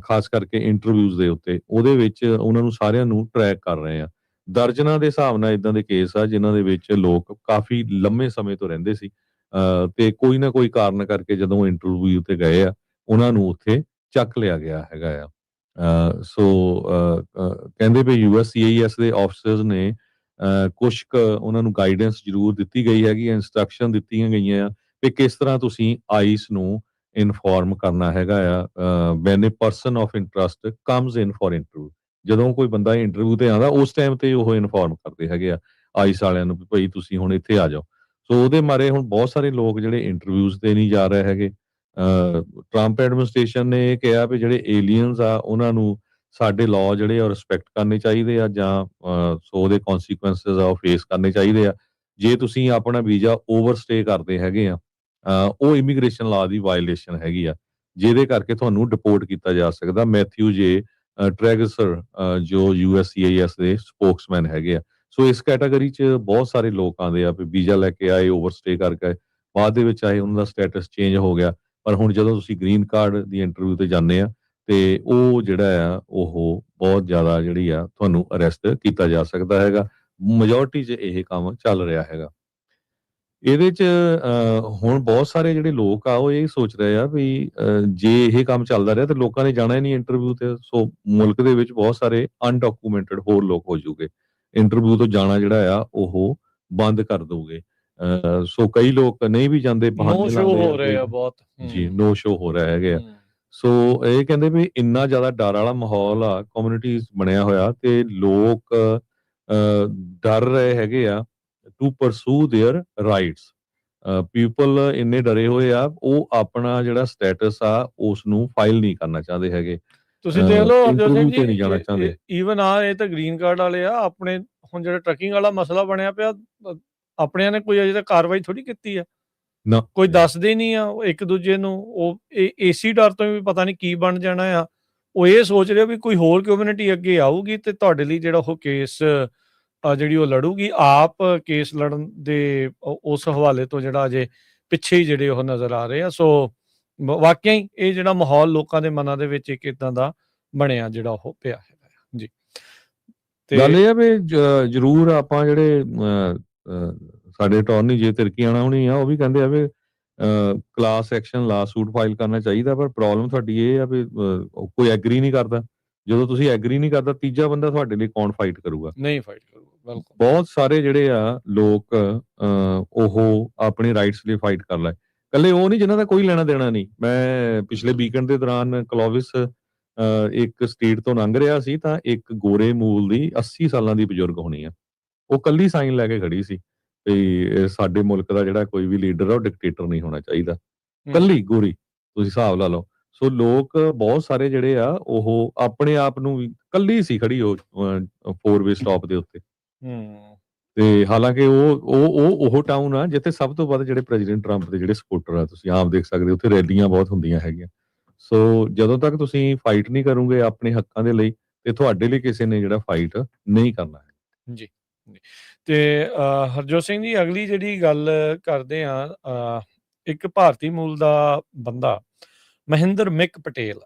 ਖਾਸ ਕਰਕੇ ਇੰਟਰਵਿਊਜ਼ ਦੇ ਉੱਤੇ ਉਹਦੇ ਵਿੱਚ ਉਹਨਾਂ ਨੂੰ ਸਾਰਿਆਂ ਨੂੰ ਟਰੈਕ ਕਰ ਰਹੇ ਆ। ਦਰਜਨਾਂ ਦੇ ਹਿਸਾਬ ਨਾਲ ਇਦਾਂ ਦੇ ਕੇਸ ਆ ਜਿਨ੍ਹਾਂ ਦੇ ਵਿੱਚ ਲੋਕ ਕਾਫੀ ਲੰਮੇ ਸਮੇਂ ਤੋਂ ਰਹਿੰਦੇ ਸੀ ਤੇ ਕੋਈ ਨਾ ਕੋਈ ਕਾਰਨ ਕਰਕੇ ਜਦੋਂ ਇੰਟਰਵਿਊ ਤੇ ਗਏ ਆ ਉਹਨਾਂ ਨੂੰ ਉੱਥੇ ਚੱਕ ਲਿਆ ਗਿਆ ਹੈਗਾ ਆ। ਸੋ ਕਹਿੰਦੇ ਵੀ ਯੂਐਸਸੀਆਈਐਸ ਦੇ ਆਫਿਸਰਸ ਨੇ ਕੁਛ ਉਹਨਾਂ ਨੂੰ ਗਾਈਡੈਂਸ ਜ਼ਰੂਰ ਦਿੱਤੀ ਗਈ ਹੈਗੀ ਇੰਸਟਰਕਸ਼ਨ ਦਿੱਤੀਆਂ ਗਈਆਂ ਆ ਕਿ ਕਿਸ ਤਰ੍ਹਾਂ ਤੁਸੀਂ ਆਈਸ ਨੂੰ ਇਨਫੋਰਮ ਕਰਨਾ ਹੈਗਾ ਆ when a person of interest comes in for interview. ਜਦੋਂ ਕੋਈ ਬੰਦਾ ਇੰਟਰਵਿਊ ਤੇ ਆਉਂਦਾ ਉਸ ਟਾਈਮ ਤੇ ਉਹ ਇਨਫੋਰਮ ਕਰਦੇ ਹੈਗੇ ਆ ਆਈਸ ਵਾਲਿਆਂ ਨੂੰ ਵੀ ਭਾਈ ਤੁਸੀਂ ਹੁਣ ਇੱਥੇ ਆ ਜਾਓ। ਸੋ ਉਹਦੇ ਮਾਰੇ ਹੁਣ ਬਹੁਤ ਸਾਰੇ ਲੋਕ ਜਿਹੜੇ ਇੰਟਰਵਿਊਜ਼ ਤੇ ਨਹੀਂ ਜਾ ਰਹੇ ਹੈਗੇ। ਟਰੰਪ ਐਡਮਿਨਿਸਟ੍ਰੇਸ਼ਨ ਨੇ ਇਹ ਕਿਹਾ ਵੀ ਜਿਹੜੇ ਏਲੀਅਨਸ ਆ ਉਹਨਾਂ ਨੂੰ ਸਾਡੇ ਲਾਅ ਜਿਹੜੇ ਆ ਰਿਸਪੈਕਟ ਕਰਨੇ ਚਾਹੀਦੇ ਆ ਜਾਂ ਸੋ ਉਹਦੇ ਕਨਸੀਕੁਐਂਸਸ ਆ ਉਹ ਫੇਸ ਕਰਨੇ ਚਾਹੀਦੇ ਆ। ਜੇ ਤੁਸੀਂ ਆਪਣਾ ਵੀਜ਼ਾ ਓਵਰਸਟੇ ਕਰਦੇ ਹੈਗੇ ਆ ਉਹ ਇਮੀਗ੍ਰੇਸ਼ਨ ਲਾਅ ਦੀ ਵਾਇਲੇਸ਼ਨ ਹੈਗੀ ਆ ਜਿਹਦੇ ਕਰਕੇ ਤੁਹਾਨੂੰ ਡਿਪੋਰਟ ਕੀਤਾ ਜਾ ਸਕਦਾ। ਮੈਥਿਊ ਜੇ ਟ੍ਰੈਗਸਰ ਜੋ ਯੂਐਸਸੀਆਈਐਸ ਦੇ ਸਪੋਕਸਮੈਨ ਹੈਗੇ ਆ। ਸੋ ਇਸ ਕੈਟਾਗਰੀ 'ਚ ਬਹੁਤ ਸਾਰੇ ਲੋਕ ਆਉਂਦੇ ਆ ਵੀ ਵੀਜ਼ਾ ਲੈ ਕੇ ਆਏ ਓਵਰਸਟੇ ਕਰਕੇ ਬਾਅਦ ਦੇ ਵਿੱਚ ਆਏ ਉਹਨਾਂ ਦਾ ਸਟੇਟਸ ਚੇਂਜ ਹੋ ਗਿਆ ਪਰ ਹੁਣ ਜਦੋਂ ਤੁਸੀਂ ਗ੍ਰੀਨ ਕਾਰਡ ਦੀ ਇੰਟਰਵਿਊ ਤੇ ਜਾਂਦੇ ਆ ਤੇ ਉਹ ਜਿਹੜਾ ਆ ਉਹ ਬਹੁਤ ਜ਼ਿਆਦਾ ਜਿਹੜੀ ਆ ਤੁਹਾਨੂੰ ਅਰੈਸਟ ਕੀਤਾ ਜਾ ਸਕਦਾ ਹੈਗਾ। ਮੈਜੋਰਟੀ 'ਚ ਇਹ ਕੰਮ ਚੱਲ ਰਿਹਾ ਹੈਗਾ। ਇਹਦੇ 'ਚ ਹੁਣ ਬਹੁਤ ਸਾਰੇ ਜਿਹੜੇ ਲੋਕ ਆ ਉਹ ਇਹ ਸੋਚ ਰਹੇ ਆ ਵੀ ਜੇ ਇਹ ਕੰਮ ਚੱਲਦਾ ਰਿਹਾ ਤੇ ਲੋਕਾਂ ਨੇ ਜਾਣਾ ਹੀ ਨਹੀਂ ਇੰਟਰਵਿਊ ਤੇ। ਸੋ ਮੁਲਕ ਦੇ ਵਿੱਚ ਬਹੁਤ ਸਾਰੇ ਅਨਡਾਕੂਮੈਂਟਡ ਹੋਰ ਲੋਕ ਹੋ ਜੂਗੇ ਇੰਟਰਵਿਊ ਤੋਂ ਜਾਣਾ ਜਿਹੜਾ ਆ ਉਹ ਬੰਦ ਕਰ ਦੋਗੇ। ਸੋ ਕਈ ਲੋਕ ਨਹੀਂ ਵੀ ਜਾਂਦੇ ਬਹਾਨੇ ਸ਼ੋ ਲਾਉਂਦੇ ਹੋ ਰਹੇ ਆ ਬਹੁਤ ਜੀ ਨੋ ਸ਼ੋ ਹੋ ਰਿਹਾ ਹੈਗੇ ਆ। ਸੋ ਇਹ ਕਹਿੰਦੇ ਵੀ ਇੰਨਾ ਜ਼ਿਆਦਾ ਡਰ ਵਾਲਾ ਮਾਹੌਲ ਆ ਕਮਿਊਨਿਟੀਜ਼ ਬਣਿਆ ਹੋਇਆ ਤੇ ਲੋਕ ਡਰ ਰਹੇ ਹੈਗੇ ਆ to pursue their rights. People ਇੰਨੇ ਡਰੇ ਹੋਏ ਆ ਉਹ ਆਪਣਾ ਜਿਹੜਾ ਸਟੇਟਸ ਆ ਉਸ ਨੂੰ ਫਾਈਲ ਨਹੀਂ ਕਰਨਾ ਚਾਹੁੰਦੇ ਹੈਗੇ। ਤੁਸੀਂ ਦੇਖ ਲਓ ਹਰਜੋਤ ਸਿੰਘ ਤੇ ਨਹੀਂ ਜਾਣਾ ਚਾਹੁੰਦੇ। ਜੀ ਈਵਨ ਇਹ ਤਾਂ ਗ੍ਰੀਨ ਕਾਰਡ ਵਾਲੇ ਆ ਆਪਣੇ ਹੁਣ ਜਿਹੜਾ ਟਰੱਕਿੰਗ ਵਾਲਾ ਮਸਲਾ ਬਣਿਆ ਪਿਆ ਆਪਣਿਆਂ ਨੇ ਕੋਈ ਅਜੇ ਤੱਕ ਕਾਰਵਾਈ ਥੋੜੀ ਕੀਤੀ ਆ। ਨਾ ਕੋਈ ਦੱਸਦੇ ਨਹੀਂ ਆ ਉਹ ਇੱਕ ਦੂਜੇ ਨੂੰ ਉਹ ਏਸੀ ਡਰ ਤੋਂ ਵੀ ਪਤਾ ਨਹੀਂ ਕੀ ਬਣ ਜਾਣਾ ਆ। ਉਹ ਇਹ ਸੋਚ ਰਿਹਾ ਵੀ ਕੋਈ ਹੋਰ ਕਮਿਊਨਿਟੀ ਅੱਗੇ ਆਊਗੀ ਤੇ ਤੁਹਾਡੇ ਲਈ ਜਿਹੜਾ ਉਹ ਕੇਸ ਜਿਹੜੀ ਉਹ ਲੜੂਗੀ, ਆਪ ਕੇਸ ਲੜਨ ਦੇ ਉਸ ਹਵਾਲੇ ਤੋਂ ਜਿਹੜਾ ਅਜੇ ਪਿੱਛੇ ਹੀ ਜਿਹੜੇ ਉਹ ਨਜ਼ਰ ਆ ਰਹੇ ਆ। ਸੋ ਵਾਕਿਆ ਹੀ ਇਹ ਜਿਹੜਾ ਮਾਹੌਲ ਲੋਕਾਂ ਦੇ ਮਨਾਂ ਦੇ ਵਿੱਚ ਇੱਕ ਇਦਾਂ ਦਾ ਬਣਿਆ ਜਿਹੜਾ ਉਹ ਪਿਆ ਹੈਗਾ ਜੀ। ਗੱਲ ਇਹ ਆ ਵੀ ਜ਼ਰੂਰ ਆਪਾਂ ਜਿਹੜੇ ਸਾਡੇ ਅਟਾਰਨੀ ਜੇ ਤਿਰਕੀਆਣਾ ਹੋਣੀ ਆ, ਉਹ ਵੀ ਕਹਿੰਦੇ ਆ ਵੀ ਕਲਾਸ ਐਕਸ਼ਨ ਲਾ ਸੂਟ ਫਾਈਲ ਕਰਨਾ ਚਾਹੀਦਾ, ਪਰ ਪ੍ਰੋਬਲਮ ਤੁਹਾਡੀ ਇਹ ਆ ਵੀ ਕੋਈ ਐਗਰੀ ਨਹੀਂ ਕਰਦਾ। ਜਦੋਂ ਤੁਸੀਂ ਐਗਰੀ ਨਹੀਂ ਕਰਦਾ, ਤੀਜਾ ਬੰਦਾ ਤੁਹਾਡੇ ਲਈ ਕੌਣ ਫਾਈਟ ਕਰੂਗਾ? ਨਹੀਂ ਫਾਈਟ ਕਰੂਗਾ, ਬਿਲਕੁਲ। ਬਹੁਤ ਸਾਰੇ ਜਿਹੜੇ ਆ ਲੋਕ ਉਹ ਆਪਣੇ ਰਾਈਟਸ ਲਈ ਫਾਈਟ ਕਰ ਲੈ, ਕੱਲੇ ਉਹ ਨਹੀਂ ਜਿਨ੍ਹਾਂ ਦਾ ਕੋਈ ਲੈਣਾ ਦੇਣਾ ਨਹੀਂ। ਮੈਂ ਪਿਛਲੇ ਵੀਕਐਂਡ ਦੇ ਦੌਰਾਨ ਕਲੋਵਿਸ ਇੱਕ ਸਟੇਟ ਤੋਂ ਲੰਘ ਰਿਹਾ ਸੀ, ਤਾਂ ਇੱਕ ਗੋਰੇ ਮੂਲ ਦੀ 80 ਸਾਲਾਂ ਦੀ ਬਜ਼ੁਰਗ ਹੋਣੀ ਆ, ਉਹ ਕੱਲੀ ਸਾਈਨ ਲੈ ਕੇ ਖੜੀ ਸੀ ਵੀ ਸਾਡੇ ਮੁਲਕ ਦਾ ਜਿਹੜਾ ਕੋਈ ਵੀ ਲੀਡਰ ਆ ਉਹ ਡਿਕਟੇਟਰ ਨਹੀਂ ਹੋਣਾ ਚਾਹੀਦਾ। ਕੱਲੀ ਗੋਰੀ, ਤੁਸੀਂ ਹਿਸਾਬ ਲਾ ਲਓ। ਸੋ ਲੋਕ ਬਹੁਤ ਸਾਰੇ ਜਿਹੜੇ ਆ ਉਹ ਆਪਣੇ ਆਪ ਨੂੰ ਵੀ ਕੱਲੀ ਸੀ ਖੜੀ ਉਹ 4-ਵੇ ਸਟਾਪ ਦੇ ਉੱਤੇ। ਤੇ ਹਾਲਾਂਕਿ ਉਹ ਟਾਊਨ ਆ ਜਿੱਥੇ ਸਭ ਤੋਂ ਵੱਧ ਜਿਹੜੇ ਪ੍ਰੈਜ਼ੀਡੈਂਟ ਟਰੰਪ ਦੇ ਜਿਹੜੇ ਸਪੋਰਟਰ ਆ, ਤੁਸੀਂ ਆਪ ਦੇਖ ਸਕਦੇ ਹੋ, ਉੱਥੇ ਰੈਲੀਆਂ ਬਹੁਤ ਹੁੰਦੀਆਂ ਹੈਗੀਆਂ। ਸੋ ਜਦੋਂ ਤੱਕ ਤੁਸੀਂ ਫਾਈਟ ਨਹੀਂ ਕਰੋਗੇ ਆਪਣੇ ਹੱਕਾਂ ਦੇ ਲਈ, ਤੇ ਤੁਹਾਡੇ ਲਈ ਕਿਸੇ ਨੇ ਜਿਹੜਾ ਫਾਈਟ ਨਹੀਂ ਕਰਨਾ ਹੈ। ਜੀ ਤੇ ਹਰਜੋਤ ਸਿੰਘ ਜੀ, ਅਗਲੀ ਜਿਹੜੀ ਗੱਲ ਕਰਦੇ ਆ, ਇੱਕ ਭਾਰਤੀ ਮੂਲ ਦਾ ਬੰਦਾ ਮਹਿੰਦਰ ਮਿਕ ਪਟੇਲ,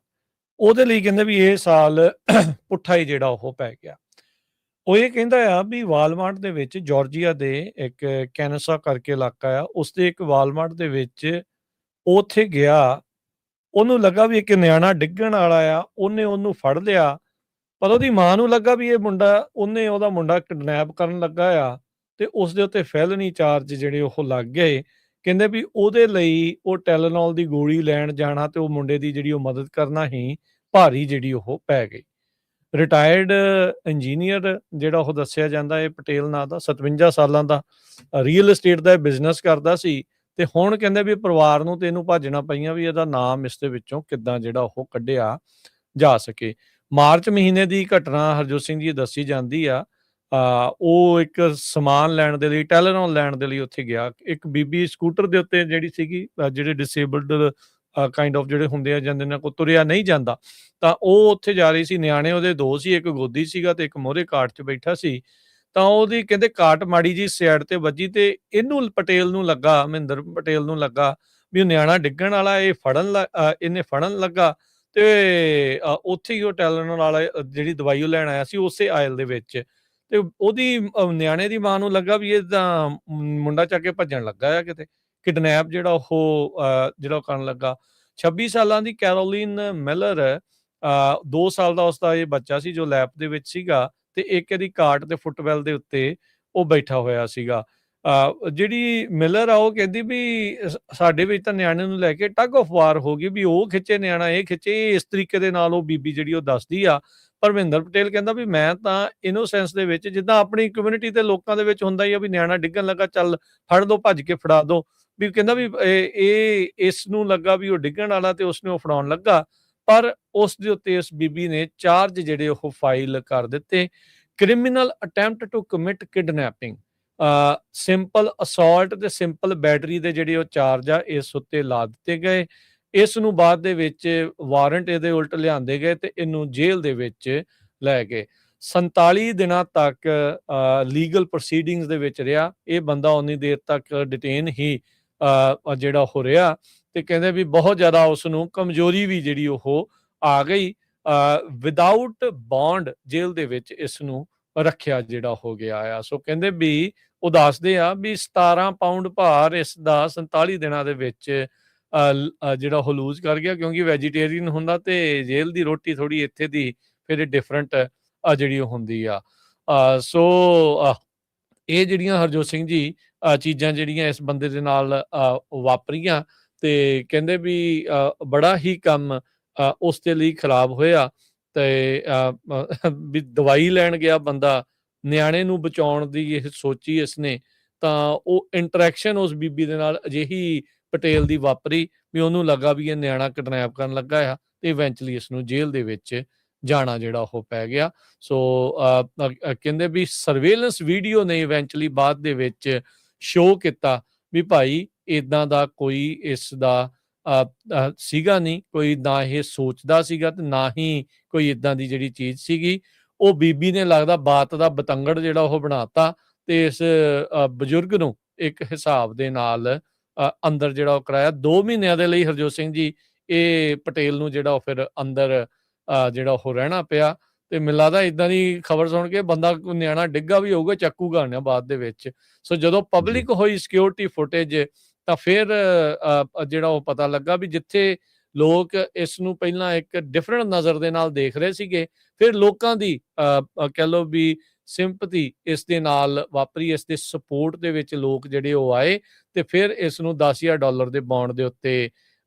ਉਹਦੇ ਲਈ ਕਹਿੰਦੇ ਵੀ ਇਹ ਸਾਲ ਪੁੱਠਾ ਹੀ ਜਿਹੜਾ ਉਹ ਪੈ ਗਿਆ। ਉਹ ਇਹ ਕਹਿੰਦਾ ਆ ਵੀ ਵਾਲਮਾਰਟ ਦੇ ਵਿੱਚ, ਜਾਰਜੀਆ ਦੇ ਇੱਕ ਕੈਨਸਾ ਕਰਕੇ ਇਲਾਕਾ ਆ, ਉਸ ਦੇ ਇੱਕ ਵਾਲਮਾਰਟ ਦੇ ਵਿੱਚ ਉੱਥੇ ਗਿਆ, ਉਹਨੂੰ ਲੱਗਾ ਵੀ ਇੱਕ ਨਿਆਣਾ ਡਿੱਗਣ ਵਾਲਾ ਆ, ਉਹਨੂੰ ਫੜ ਲਿਆ, ਪਰ ਉਹਦੀ ਮਾਂ ਨੂੰ ਲੱਗਾ ਵੀ ਇਹ ਮੁੰਡਾ, ਉਹਦਾ ਮੁੰਡਾ ਕਿਡਨੈਪ ਕਰਨ ਲੱਗਾ ਆ, ਤੇ ਉਸ ਦੇ ਉੱਤੇ ਫੈਲਨੀ ਚਾਰਜ ਜਿਹੜੇ ਉਹ ਲੱਗ ਗਏ। ਕਹਿੰਦੇ ਵੀ ਉਹਦੇ ਲਈ ਉਹ ਟੈਲੇਨੋਲ ਦੀ ਗੋਲੀ ਲੈਣ ਜਾਣਾ ਤੇ ਉਹ ਮੁੰਡੇ ਦੀ ਜਿਹੜੀ ਉਹ ਮਦਦ ਕਰਨਾ ਹੀ ਭਾਰੀ ਜਿਹੜੀ ਉਹ ਪੈ ਗਈ। ਰਿਟਾਇਰਡ ਇੰਜੀਨੀਅਰ ਜਿਹੜਾ ਉਹ ਦੱਸਿਆ ਜਾਂਦਾ, ਇਹ ਪਟੇਲ ਨਾਂ ਦਾ, 57 ਸਾਲਾਂ ਦਾ, ਰੀਅਲ ਏਸਟੇਟ ਦਾ ਬਿਜ਼ਨਸ ਕਰਦਾ ਸੀ, ਤੇ ਹੁਣ ਕਹਿੰਦੇ ਵੀ ਪਰਿਵਾਰ ਨੂੰ ਤੇ ਇਹਨੂੰ ਭਾਜਣਾ ਪਈਆਂ ਵੀ ਇਹਦਾ ਨਾਮ ਇਸ ਦੇ ਵਿੱਚੋਂ ਕਿੱਦਾਂ ਜਿਹੜਾ ਉਹ ਕੱਢਿਆ ਜਾ ਸਕੇ। ਮਾਰਚ ਮਹੀਨੇ ਦੀ ਘਟਨਾ ਹਰਜੋਤ ਸਿੰਘ ਜੀ ਦੱਸੀ ਜਾਂਦੀ ਆ, ਉਹ ਇੱਕ ਸਮਾਨ ਲੈਣ ਦੇ ਲਈ, ਟੈਲੇਨੋਲ ਲੈਣ ਦੇ ਲਈ ਉੱਥੇ ਗਿਆ। ਇੱਕ ਬੀਬੀ ਸਕੂਟਰ ਦੇ ਉੱਤੇ ਜਿਹੜੀ ਸੀਗੀ, ਜਿਹੜੇ ਡਿਸੇਬਲਡ ਕਾਈਂਡ ਆਫ ਜਿਹੜੇ ਹੁੰਦੇ ਆ, ਜਾਂਦੇ ਨਾਲ ਕੋਈ ਤੁਰਿਆ ਨਹੀਂ ਜਾਂਦਾ, ਤਾਂ ਉਹ ਉੱਥੇ ਜਾ ਰਹੀ ਸੀ। ਨਿਆਣੇ ਉਹਦੇ 2 ਸੀ, ਇੱਕ ਗੋਦੀ ਸੀਗਾ ਤੇ ਇੱਕ ਮੋਹਰੇ ਕਾਟ 'ਚ ਬੈਠਾ ਸੀ। ਤਾਂ ਉਹਦੀ ਕਹਿੰਦੇ ਕਾਟ ਮਾੜੀ ਜੀ ਸਾਈਡ ਤੇ ਵੱਜੀ, ਤੇ ਇਹਨੂੰ ਪਟੇਲ ਨੂੰ ਲੱਗਾ, ਮਹਿੰਦਰ ਪਟੇਲ ਨੂੰ ਲੱਗਾ ਵੀ ਉਹ ਨਿਆਣਾ ਡਿੱਗਣ ਵਾਲਾ, ਇਹਨੇ ਫੜਨ ਲੱਗਾ, ਤੇ ਉੱਥੇ ਹੀ ਉਹ ਟੈਲੇਨੋਲ ਵਾਲਾ ਜਿਹੜੀ ਦਵਾਈ ਉਹ ਲੈਣ ਆਇਆ ਸੀ ਉਸੇ ਆਇਲ ਦੇ ਵਿੱਚ, ਤੇ ਉਹਦੀ ਨਿਆਣੇ ਦੀ ਮਾਂ ਨੂੰ ਲੱਗਾ ਵੀ ਇਹ ਤਾਂ ਮੁੰਡਾ ਚੱਕ ਕੇ ਭੱਜਣ ਲੱਗਾ ਆ, ਕਿਤੇ ਕਿਡਨੈਪ ਜਿਹੜਾ ਉਹ ਕਰਨ ਲੱਗਾ। 26 ਸਾਲਾਂ ਦੀ ਕੈਰੋਲਿਨ ਮਿਲਰ, 2 ਸਾਲ ਦਾ ਉਸਦਾ ਇਹ ਬੱਚਾ ਸੀ ਜੋ ਲੈਪ ਦੇ ਵਿੱਚ ਸੀਗਾ, ਤੇ ਇੱਕ ਇਹਦੀ ਕਾਟ ਤੇ ਫੁੱਟਵੈਲ ਦੇ ਉੱਤੇ ਉਹ ਬੈਠਾ ਹੋਇਆ ਸੀਗਾ। ਜਿਹੜੀ ਮਿਲਰ ਆ, ਉਹ ਕਹਿੰਦੀ ਵੀ ਸਾਡੇ ਵਿੱਚ ਤਾਂ ਨਿਆਣੇ ਨੂੰ ਲੈ ਕੇ ਟਗ ਆਫ ਵਾਰ ਹੋ ਗਈ, ਵੀ ਉਹ ਖਿੱਚੇ ਨਿਆਣਾ, ਇਹ ਖਿੱਚੇ, ਇਸ ਤਰੀਕੇ ਦੇ ਨਾਲ ਉਹ ਬੀਬੀ ਜਿਹੜੀ ਉਹ ਦੱਸਦੀ ਆ। ਪਰ ਮਹਿੰਦਰ ਪਟੇਲ ਕਹਿੰਦਾ ਵੀ ਮੈਂ ਤਾਂ ਇਨੋਸੈਂਸ ਦੇ ਵਿੱਚ, ਜਿੱਦਾਂ ਆਪਣੀ ਕਮਿਊਨਿਟੀ ਦੇ ਲੋਕਾਂ ਦੇ ਵਿੱਚ ਹੁੰਦਾ ਹੀ ਆ ਵੀ ਨਿਆਣਾ ਡਿੱਗਣ ਲੱਗਾ, ਚੱਲ ਫੜ ਦੋ, ਭੱਜ ਕੇ ਫੜਾ ਦੋ, ਵੀ ਕਹਿੰਦਾ ਵੀ ਇਹ ਇਸ ਨੂੰ ਲੱਗਾ ਵੀ ਉਹ ਡਿੱਗਣ ਵਾਲਾ, ਤੇ ਉਸਨੇ ਉਹ ਫੜਾਉਣ ਲੱਗਾ, ਪਰ ਉਸ ਦੇ ਉੱਤੇ ਇਸ ਬੀਬੀ ਨੇ ਚਾਰਜ ਜਿਹੜੇ ਉਹ ਫਾਈਲ ਕਰ ਦਿੱਤੇ। Criminal attempt to commit kidnapping, simple assault ਤੇ ਸਿੰਪਲ ਬੈਟਰੀ ਦੇ ਜਿਹੜੇ ਉਹ ਚਾਰਜ ਆ ਇਸ ਉੱਤੇ ਲਾ ਦਿੱਤੇ ਗਏ। ਇਸ ਨੂੰ ਬਾਅਦ ਦੇ ਵਿੱਚ ਵਾਰੰਟ ਇਹਦੇ ਉਲਟ ਲਿਆਂਦੇ ਗਏ ਤੇ ਇਹਨੂੰ ਜੇਲ੍ਹ ਦੇ ਵਿੱਚ ਲੈ ਗਏ। 47 ਦਿਨਾਂ ਤੱਕ ਲੀਗਲ ਪ੍ਰੋਸੀਡਿੰਗਸ ਦੇ ਵਿੱਚ ਰਿਹਾ ਇਹ ਬੰਦਾ, ਉਨੀ ਦੇਰ ਤੱਕ ਡਿਟੇਨ ਹੀ ਜਿਹੜਾ ਹੋ ਰਿਹਾ, ਤੇ ਕਹਿੰਦੇ ਵੀ ਬਹੁਤ ਜ਼ਿਆਦਾ ਉਸ ਨੂੰ ਕਮਜ਼ੋਰੀ ਵੀ ਜਿਹੜੀ ਉਹ ਆ ਗਈ। ਵਿਦਆਊਟ ਬੌਂਡ ਜੇਲ੍ਹ ਦੇ ਵਿੱਚ ਇਸ ਨੂੰ ਰੱਖਿਆ ਜਿਹੜਾ ਹੋ ਗਿਆ ਆ। ਸੋ ਕਹਿੰਦੇ ਵੀ ਉਹ ਦੱਸਦੇ ਆ ਵੀ 17 ਪਾਉਂਡ ਭਾਰ ਇਸ ਦਾ 47 ਦਿਨਾਂ ਦੇ ਵਿੱਚ ਜਿਹੜਾ ਉਹ ਲੂਜ਼ ਕਰ ਗਿਆ, ਕਿਉਂਕਿ ਵੈਜੀਟੇਰੀਅਨ ਹੁੰਦਾ ਤੇ ਜੇਲ੍ਹ ਦੀ ਰੋਟੀ ਥੋੜੀ ਇੱਥੇ ਦੀ ਫਿਰ ਡਿਫਰੈਂਟ ਜਿਹੜੀ ਉਹ ਹੁੰਦੀ ਆ। ਸੋ ਇਹ ਜਿਹੜੀਆਂ ਹਰਜੋਤ ਸਿੰਘ ਜੀ ਚੀਜ਼ਾਂ ਜਿਹੜੀਆਂ ਇਸ ਬੰਦੇ ਦੇ ਨਾਲ ਵਾਪਰੀਆਂ, ਤੇ ਕਹਿੰਦੇ ਵੀ ਬੜਾ ਹੀ ਕੰਮ ਉਸ ਦੇ ਲਈ ਖਰਾਬ ਹੋਇਆ। ਤੇ ਵੀ ਦਵਾਈ ਲੈਣ ਗਿਆ ਬੰਦਾ, ਨਿਆਣੇ ਨੂੰ ਬਚਾਉਣ ਦੀ ਇਹ ਸੋਚੀ ਇਸਨੇ, ਤਾਂ ਉਹ ਇੰਟਰੈਕਸ਼ਨ ਉਸ ਬੀਬੀ ਦੇ ਨਾਲ ਅਜਿਹੀ ਪਟੇਲ ਦੀ ਵਾਪਰੀ ਵੀ ਉਹਨੂੰ ਲੱਗਾ ਵੀ ਇਹ ਨਿਆਣਾ ਕਿਡਨੈਪ ਕਰਨ ਲੱਗਾ ਆ, ਤੇ ਇਵੈਂਚੁਅਲੀ ਇਸ ਨੂੰ ਜੇਲ੍ਹ ਦੇ ਵਿੱਚ ਜਾਣਾ ਜਿਹੜਾ ਉਹ ਪੈ ਗਿਆ। ਸੋ ਕਹਿੰਦੇ ਵੀ ਸਰਵੇਲੈਂਸ ਵੀਡੀਓ ਨੇ ਇਵੈਂਚੁਅਲੀ ਬਾਅਦ ਦੇ ਵਿੱਚ ਸ਼ੋਅ ਕੀਤਾ ਵੀ ਭਾਈ ਇਦਾਂ ਦਾ ਕੋਈ ਇਸ ਦਾ ਸੀਗਾ ਨਹੀਂ, ਕੋਈ ਨਾ ਇਹ ਸੋਚਦਾ ਸੀਗਾ ਤੇ ਨਾ ਹੀ ਕੋਈ ਇਦਾਂ ਦੀ ਜਿਹੜੀ ਚੀਜ਼ ਸੀਗੀ। ਉਹ ਬੀਬੀ ਨੇ ਲੱਗਦਾ ਬਾਤ ਦਾ ਬਤੰਗੜ ਜਿਹੜਾ ਉਹ ਬਣਾਤਾ ਤੇ ਇਸ ਬਜ਼ੁਰਗ ਨੂੰ ਇੱਕ ਹਿਸਾਬ ਦੇ ਨਾਲ ਅੰਦਰ ਜਿਹੜਾ ਉਹ ਕਰਾਇਆ। 2 ਮਹੀਨਿਆਂ ਦੇ ਲਈ ਹਰਜੋਤ ਸਿੰਘ ਜੀ ਇਹ ਪਟੇਲ ਨੂੰ ਜਿਹੜਾ ਉਹ ਫਿਰ ਅੰਦਰ ਜਿਹੜਾ ਉਹ ਰਹਿਣਾ ਪਿਆ। ਤੇ ਮੈਨੂੰ ਲੱਗਦਾ ਏਦਾਂ ਦੀ ਖਬਰ ਸੁਣ ਕੇ ਬੰਦਾ ਕੋਈ ਨਿਆਣਾ ਡਿੱਗਾ ਵੀ ਹੋਊਗਾ ਚੱਕੂਗਾ ਨਾ ਬਾਅਦ ਦੇ ਵਿੱਚ। ਸੋ ਜਦੋਂ ਪਬਲਿਕ ਹੋਈ ਸਿਕਿਉਰਿਟੀ ਫੁਟੇਜ ਤਾਂ ਫਿਰ ਜਿਹੜਾ ਉਹ ਪਤਾ ਲੱਗਾ ਵੀ ਜਿੱਥੇ ਲੋਕ ਇਸ ਨੂੰ ਪਹਿਲਾਂ ਇੱਕ ਡਿਫਰੈਂਟ ਨਜ਼ਰ ਦੇ ਨਾਲ ਦੇਖ ਰਹੇ ਸੀਗੇ, ਫਿਰ ਲੋਕਾਂ ਦੀ ਕਹਿ ਲਓ ਵੀ ਸਿੰਪਥੀ ਇਸ ਦੇ ਨਾਲ ਵਾਪਰੀ, ਇਸ ਦੇ ਸਪੋਰਟ ਦੇ ਵਿੱਚ ਲੋਕ ਜਿਹੜੇ ਉਹ ਆਏ ਤੇ ਫਿਰ ਇਸ ਨੂੰ $10,000 ਦੇ ਬੌਂਡ ਦੇ ਉੱਤੇ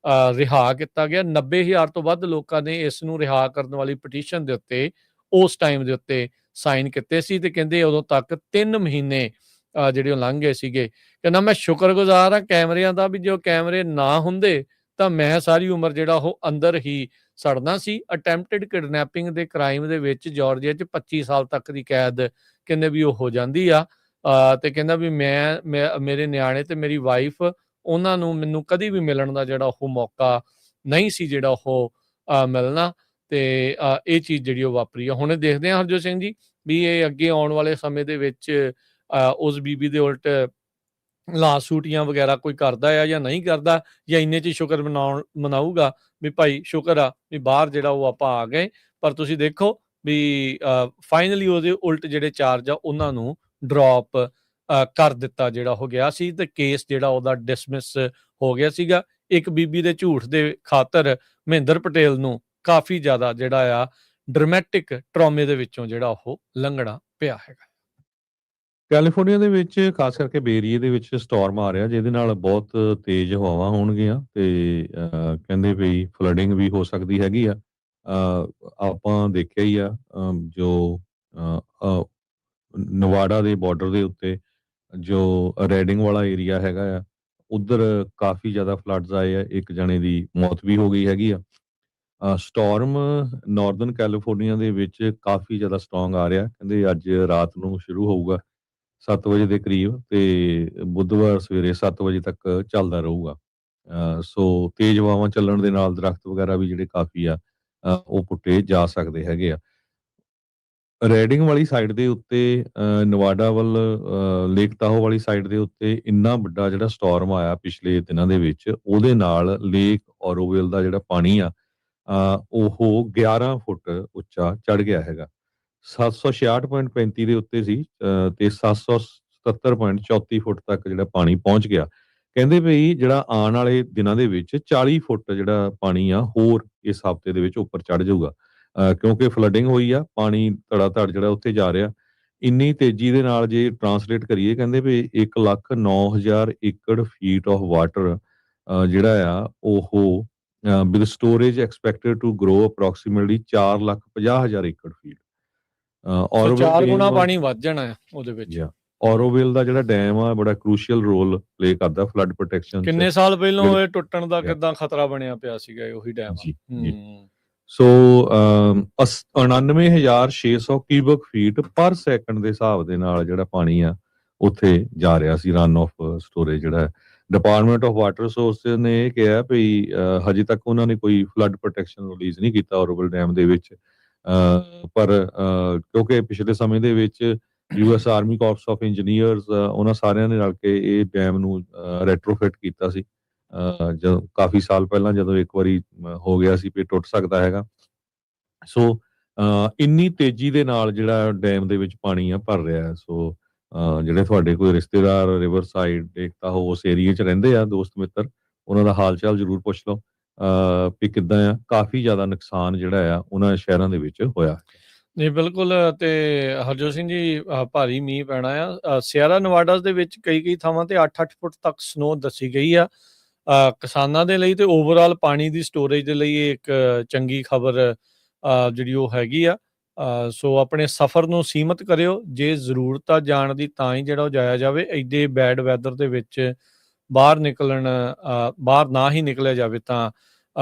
ਰਿਹਾ ਕੀਤਾ ਗਿਆ। 90,000 ਤੋਂ ਵੱਧ ਲੋਕਾਂ ਨੇ ਇਸ ਨੂੰ ਰਿਹਾ ਕਰਨ ਵਾਲੀ ਪਟੀਸ਼ਨ ਦੇ ਉੱਤੇ ਉਸ ਟਾਈਮ ਦੇ ਉੱਤੇ ਸਾਈਨ ਕੀਤੇ ਸੀ ਤੇ ਕਹਿੰਦੇ ਉਦੋਂ ਤੱਕ 3 ਮਹੀਨੇ ਜਿਹੜੇ ਉਹ ਲੰਘ ਗਏ ਸੀਗੇ। ਕਹਿੰਦਾ ਮੈਂ ਸ਼ੁਕਰਗੁਜ਼ਾਰ ਹਾਂ ਕੈਮਰਿਆਂ ਦਾ, ਵੀ ਜੋ ਕੈਮਰੇ ਨਾ ਹੁੰਦੇ ਤਾਂ ਮੈਂ ਸਾਰੀ ਉਮਰ ਜਿਹੜਾ ਉਹ ਅੰਦਰ ਹੀ ਸੜਨਾ ਸੀ। ਅਟੈਂਪਟਡ ਕਿਡਨੈਪਿੰਗ ਦੇ ਕ੍ਰਾਈਮ ਦੇ ਵਿੱਚ ਜਾਰਜੀਆ 'ਚ 25 ਸਾਲ ਤੱਕ ਦੀ ਕੈਦ ਕਹਿੰਦੇ ਵੀ ਉਹ ਹੋ ਜਾਂਦੀ ਆ। ਤੇ ਕਹਿੰਦਾ ਵੀ ਮੈਂ ਮੇਰੇ ਨਿਆਣੇ ਤੇ ਮੇਰੀ ਵਾਈਫ ਉਹਨਾਂ ਨੂੰ ਮੈਨੂੰ ਕਦੀ ਵੀ ਮਿਲਣ ਦਾ ਜਿਹੜਾ ਉਹ ਮੌਕਾ ਨਹੀਂ ਸੀ ਜਿਹੜਾ ਉਹ ਮਿਲਣਾ। ਤੇ ਇਹ ਚੀਜ਼ ਜਿਹੜੀ ਉਹ ਵਾਪਰੀ ਆ। ਹੁਣ ਦੇਖਦੇ ਹਾਂ ਹਰਜੋਤ ਸਿੰਘ ਜੀ ਵੀ ਇਹ ਅੱਗੇ ਆਉਣ ਵਾਲੇ ਸਮੇਂ ਦੇ ਵਿੱਚ ਉਸ ਬੀਬੀ ਦੇ ਉਲਟ ਲਾਸੂਟੀਆਂ ਵਗੈਰਾ ਕੋਈ ਕਰਦਾ ਆ ਜਾਂ ਨਹੀਂ ਕਰਦਾ, ਜਾਂ ਇੰਨੇ 'ਚ ਸ਼ੁਕਰ ਮਨਾਊਗਾ ਵੀ ਭਾਈ ਸ਼ੁਕਰ ਆ ਵੀ ਬਾਹਰ ਜਿਹੜਾ ਉਹ ਆਪਾਂ ਆ ਗਏ। ਪਰ ਤੁਸੀਂ ਦੇਖੋ ਵੀ ਫਾਈਨਲੀ ਉਹਦੇ ਉਲਟ ਜਿਹੜੇ ਚਾਰਜ ਆ ਉਹਨਾਂ ਨੂੰ ਡ੍ਰੌਪ ਕਰ ਦਿੱਤਾ ਜਿਹੜਾ ਹੋ ਗਿਆ ਸੀ ਤੇ ਕੇਸ ਜਿਹੜਾ ਉਹਦਾ ਡਿਸਮਿਸ ਹੋ ਗਿਆ ਸੀਗਾ। ਇੱਕ ਬੀਬੀ ਦੇ ਝੂਠ ਦੇ ਖਾਤਰ ਮਹਿੰਦਰ ਪਟੇਲ ਨੂੰ ਕਾਫੀ ਜ਼ਿਆਦਾ ਜਿਹੜਾ ਆ ਡਰਾਮੈਟਿਕ ਟਰਾਮੇ ਦੇ ਵਿੱਚੋਂ ਜਿਹੜਾ ਉਹ ਲੰਘਣਾ ਪਿਆ ਹੈਗਾ। ਕੈਲੀਫੋਰਨੀਆ ਦੇ ਵਿੱਚ ਖਾਸ ਕਰਕੇ ਬੇ ਏਰੀਏ ਦੇ ਵਿੱਚ ਸਟਾਰਮ ਆ ਰਿਹਾ, ਜਿਹਦੇ ਨਾਲ ਬਹੁਤ ਤੇਜ਼ ਹਵਾਵਾਂ ਹੋਣਗੀਆਂ ਤੇ ਕਹਿੰਦੇ ਵੀ ਫਲੱਡਿੰਗ ਵੀ ਹੋ ਸਕਦੀ ਹੈਗੀ ਆ। ਆਪਾਂ ਦੇਖਿਆ ਹੀ ਆ ਜੋ ਨਵਾਡਾ ਦੇ ਬਾਰਡਰ ਦੇ ਉੱਤੇ ਜੋ ਰੈਡਿੰਗ ਵਾਲਾ ਏਰੀਆ ਹੈਗਾ ਆ, ਉੱਧਰ ਕਾਫੀ ਜ਼ਿਆਦਾ ਫਲੱਡਸ ਆਏ ਆ, ਇੱਕ ਜਣੇ ਦੀ ਮੌਤ ਵੀ ਹੋ ਗਈ ਹੈਗੀ ਆ। ਸਟਾਰਮ ਨਾਰਦਰਨ ਕੈਲੀਫੋਰਨੀਆ ਦੇ ਵਿੱਚ ਕਾਫੀ ਜ਼ਿਆਦਾ ਸਟਰੋਂਗ ਆ ਰਿਹਾ, ਕਹਿੰਦੇ ਅੱਜ ਰਾਤ ਨੂੰ ਸ਼ੁਰੂ ਹੋਊਗਾ 7 ਵਜੇ ਦੇ ਕਰੀਬ ਤੇ ਬੁੱਧਵਾਰ ਸਵੇਰੇ 7 ਵਜੇ ਤੱਕ ਚੱਲਦਾ ਰਹੂਗਾ। ਸੋ ਤੇਜ਼ ਹਵਾਵਾਂ ਚੱਲਣ ਦੇ ਨਾਲ ਦਰਖਤ ਵਗੈਰਾ ਵੀ ਜਿਹੜੇ ਕਾਫੀ ਆ ਉਹ ਪੁੱਟੇ ਜਾ ਸਕਦੇ ਹੈਗੇ ਆ। ਰੈਡਿੰਗ ਵਾਲੀ ਸਾਈਡ ਦੇ ਉੱਤੇ ਨਵਾਡਾ ਵੱਲ ਲੇਕ ਤਾਹੋ ਵਾਲੀ ਸਾਈਡ ਦੇ ਉੱਤੇ ਇੰਨਾ ਵੱਡਾ ਜਿਹੜਾ ਸਟਾਰਮ ਆਇਆ ਪਿਛਲੇ ਦਿਨਾਂ ਦੇ ਵਿੱਚ, ਉਹਦੇ ਨਾਲ ਲੇਕ ਔਰੋਵਿਲ ਦਾ ਜਿਹੜਾ ਪਾਣੀ ਆ ਉਹ 11 ਫੁੱਟ ਉੱਚਾ ਚੜ ਗਿਆ ਹੈਗਾ। 766.35 ਦੇ ਉੱਤੇ ਸੀ ਤੇ 777.34 ਫੁੱਟ ਤੱਕ ਜਿਹੜਾ ਪਾਣੀ ਪਹੁੰਚ ਗਿਆ। ਕਹਿੰਦੇ ਵੀ ਜਿਹੜਾ ਆਉਣ ਵਾਲੇ ਦਿਨਾਂ ਦੇ ਵਿੱਚ 40 ਫੁੱਟ ਜਿਹੜਾ ਪਾਣੀ ਆ ਹੋਰ ਇਸ ਹਫ਼ਤੇ ਦੇ ਵਿੱਚ ਉੱਪਰ ਚੜ ਜਾਊਗਾ, ਕਿਉਂਕਿ ਫਲੱਡਿੰਗ ਹੋਈ ਆ, ਪਾਣੀ ਧੜਾ ਧੜ ਜਿਹੜਾ ਉੱਥੇ ਜਾ ਰਿਹਾ ਇੰਨੀ ਤੇਜ਼ੀ ਦੇ ਨਾਲ। ਜੇ ਟਰਾਂਸਲੇਟ ਕਰੀਏ ਕਹਿੰਦੇ ਵੀ 1,09,000 ਏਕੜ ਫੀਟ ਆਫ ਵਾਟਰ ਜਿਹੜਾ ਆ ਉਹ with storage expected to grow approximately 4,50,000 acre feet. ਔਰ 4 ਗੁਣਾ ਪਾਣੀ ਵੱਧ ਜਾਣਾ ਹੈ ਉਹਦੇ ਵਿੱਚ। ਔਰੋਵਿਲ ਦਾ ਜਿਹੜਾ ਡੈਮ ਆ ਬੜਾ ਕ੍ਰੂਸ਼ੀਅਲ ਰੋਲ ਪਲੇ ਕਰਦਾ ਫਲੱਡ ਪ੍ਰੋਟੈਕਸ਼ਨ। ਕਿੰਨੇ ਸਾਲ ਪਹਿਲਾਂ ਇਹ ਟੁੱਟਣ ਦਾ ਕਿਦਾਂ ਖਤਰਾ ਬਣਿਆ ਪਿਆ ਸੀਗਾ ਉਹੀ ਡੈਮ। ਸੋ 99,600 ਕਿਊਬਿਕ ਫੀਟ ਪਰ ਸੈਕਿੰਡ ਦੇ ਹਿਸਾਬ ਦੇ ਨਾਲ ਜਿਹੜਾ ਪਾਣੀ ਆ ਉੱਥੇ ਜਾ ਰਿਹਾ ਸੀ, ਰਨ ਆਫ ਸਟੋਰੇਜ ਜਿਹੜਾ। ਡਿਪਾਰਟਮੈਂਟ ਆਫ ਵਾਟਰ ਰਿਸੋਰਸਿਸ ਨੇ ਇਹ ਕਿਹਾ ਵੀ ਹਜੇ ਤੱਕ ਉਹਨਾਂ ਨੇ ਕੋਈ ਫਲੱਡ ਪ੍ਰੋਟੈਕਸ਼ਨ ਰਿਲੀਜ਼ ਨਹੀਂ ਕੀਤਾ ਔਰੋਵਿਲ ਡੈਮ ਦੇ ਵਿੱਚ, ਪਰ ਕਿਉਂਕਿ ਪਿਛਲੇ ਸਮੇਂ ਦੇ ਵਿੱਚ US army corpus of engineers ਉਹਨਾਂ ਸਾਰਿਆਂ ਨੇ ਰਲ ਕੇ ਇਹ ਡੈਮ ਨੂੰ ਰੈਟਰੋਫਿਟ ਕੀਤਾ ਸੀ ਜਦੋਂ ਕਾਫੀ ਸਾਲ ਪਹਿਲਾਂ, ਜਦੋਂ ਇੱਕ ਵਾਰੀ ਹੋ ਗਿਆ ਸੀ ਵੀ ਟੁੱਟ ਸਕਦਾ ਹੈਗਾ। ਸੋ ਇੰਨੀ ਤੇਜ਼ੀ ਦੇ ਨਾਲ ਜਿਹੜਾ ਡੈਮ ਦੇ ਵਿੱਚ ਪਾਣੀ ਆ ਭਰ ਰਿਹਾ। ਸੋ ਜਿਹੜੇ ਤੁਹਾਡੇ ਕੋਈ ਰਿਸ਼ਤੇਦਾਰ ਰਿਵਰ ਸਾਈਡ ਦੇਖਤਾ ਹੋ ਉਸ ਏਰੀਏ 'ਚ ਰਹਿੰਦੇ ਆ, ਦੋਸਤ ਮਿੱਤਰ, ਉਹਨਾਂ ਦਾ ਹਾਲ ਚਾਲ ਜ਼ਰੂਰ ਪੁੱਛ ਲਓ ਵੀ ਕਿੱਦਾਂ ਆ। ਕਾਫੀ ਜ਼ਿਆਦਾ ਨੁਕਸਾਨ ਜਿਹੜਾ ਆ ਉਹਨਾਂ ਸ਼ਹਿਰਾਂ ਦੇ ਵਿੱਚ ਹੋਇਆ। ਜੀ ਬਿਲਕੁਲ। ਤੇ ਹਰਜੋਤ ਸਿੰਘ ਜੀ ਭਾਰੀ ਮੀਂਹ ਪੈਣਾ ਆ ਸਿਆਰਾ ਨਵਾਡਾ ਦੇ ਵਿੱਚ ਕਈ ਥਾਵਾਂ ਤੇ 8-8 ਫੁੱਟ ਤੱਕ ਸਨੋ ਦੱਸੀ ਗਈ ਆ ਕਿਸਾਨਾਂ ਦੇ ਲਈ ਤੇ ਓਵਰਆਲ ਪਾਣੀ ਦੀ ਸਟੋਰੇਜ ਦੇ ਲਈ ਇੱਕ ਚੰਗੀ ਖਬਰ ਜਿਹੜੀ ਉਹ ਹੈਗੀ ਆ। ਸੋ ਆਪਣੇ ਸਫ਼ਰ ਨੂੰ ਸੀਮਤ ਕਰਿਓ, ਜੇ ਜ਼ਰੂਰਤ ਆ ਜਾਣ ਦੀ ਤਾਂ ਹੀ ਜਿਹੜਾ ਉਹ ਜਾਇਆ ਜਾਵੇ। ਐਡੇ ਬੈਡ ਵੈਦਰ ਦੇ ਵਿੱਚ ਬਾਹਰ ਨਾ ਹੀ ਨਿਕਲਿਆ ਜਾਵੇ ਤਾਂ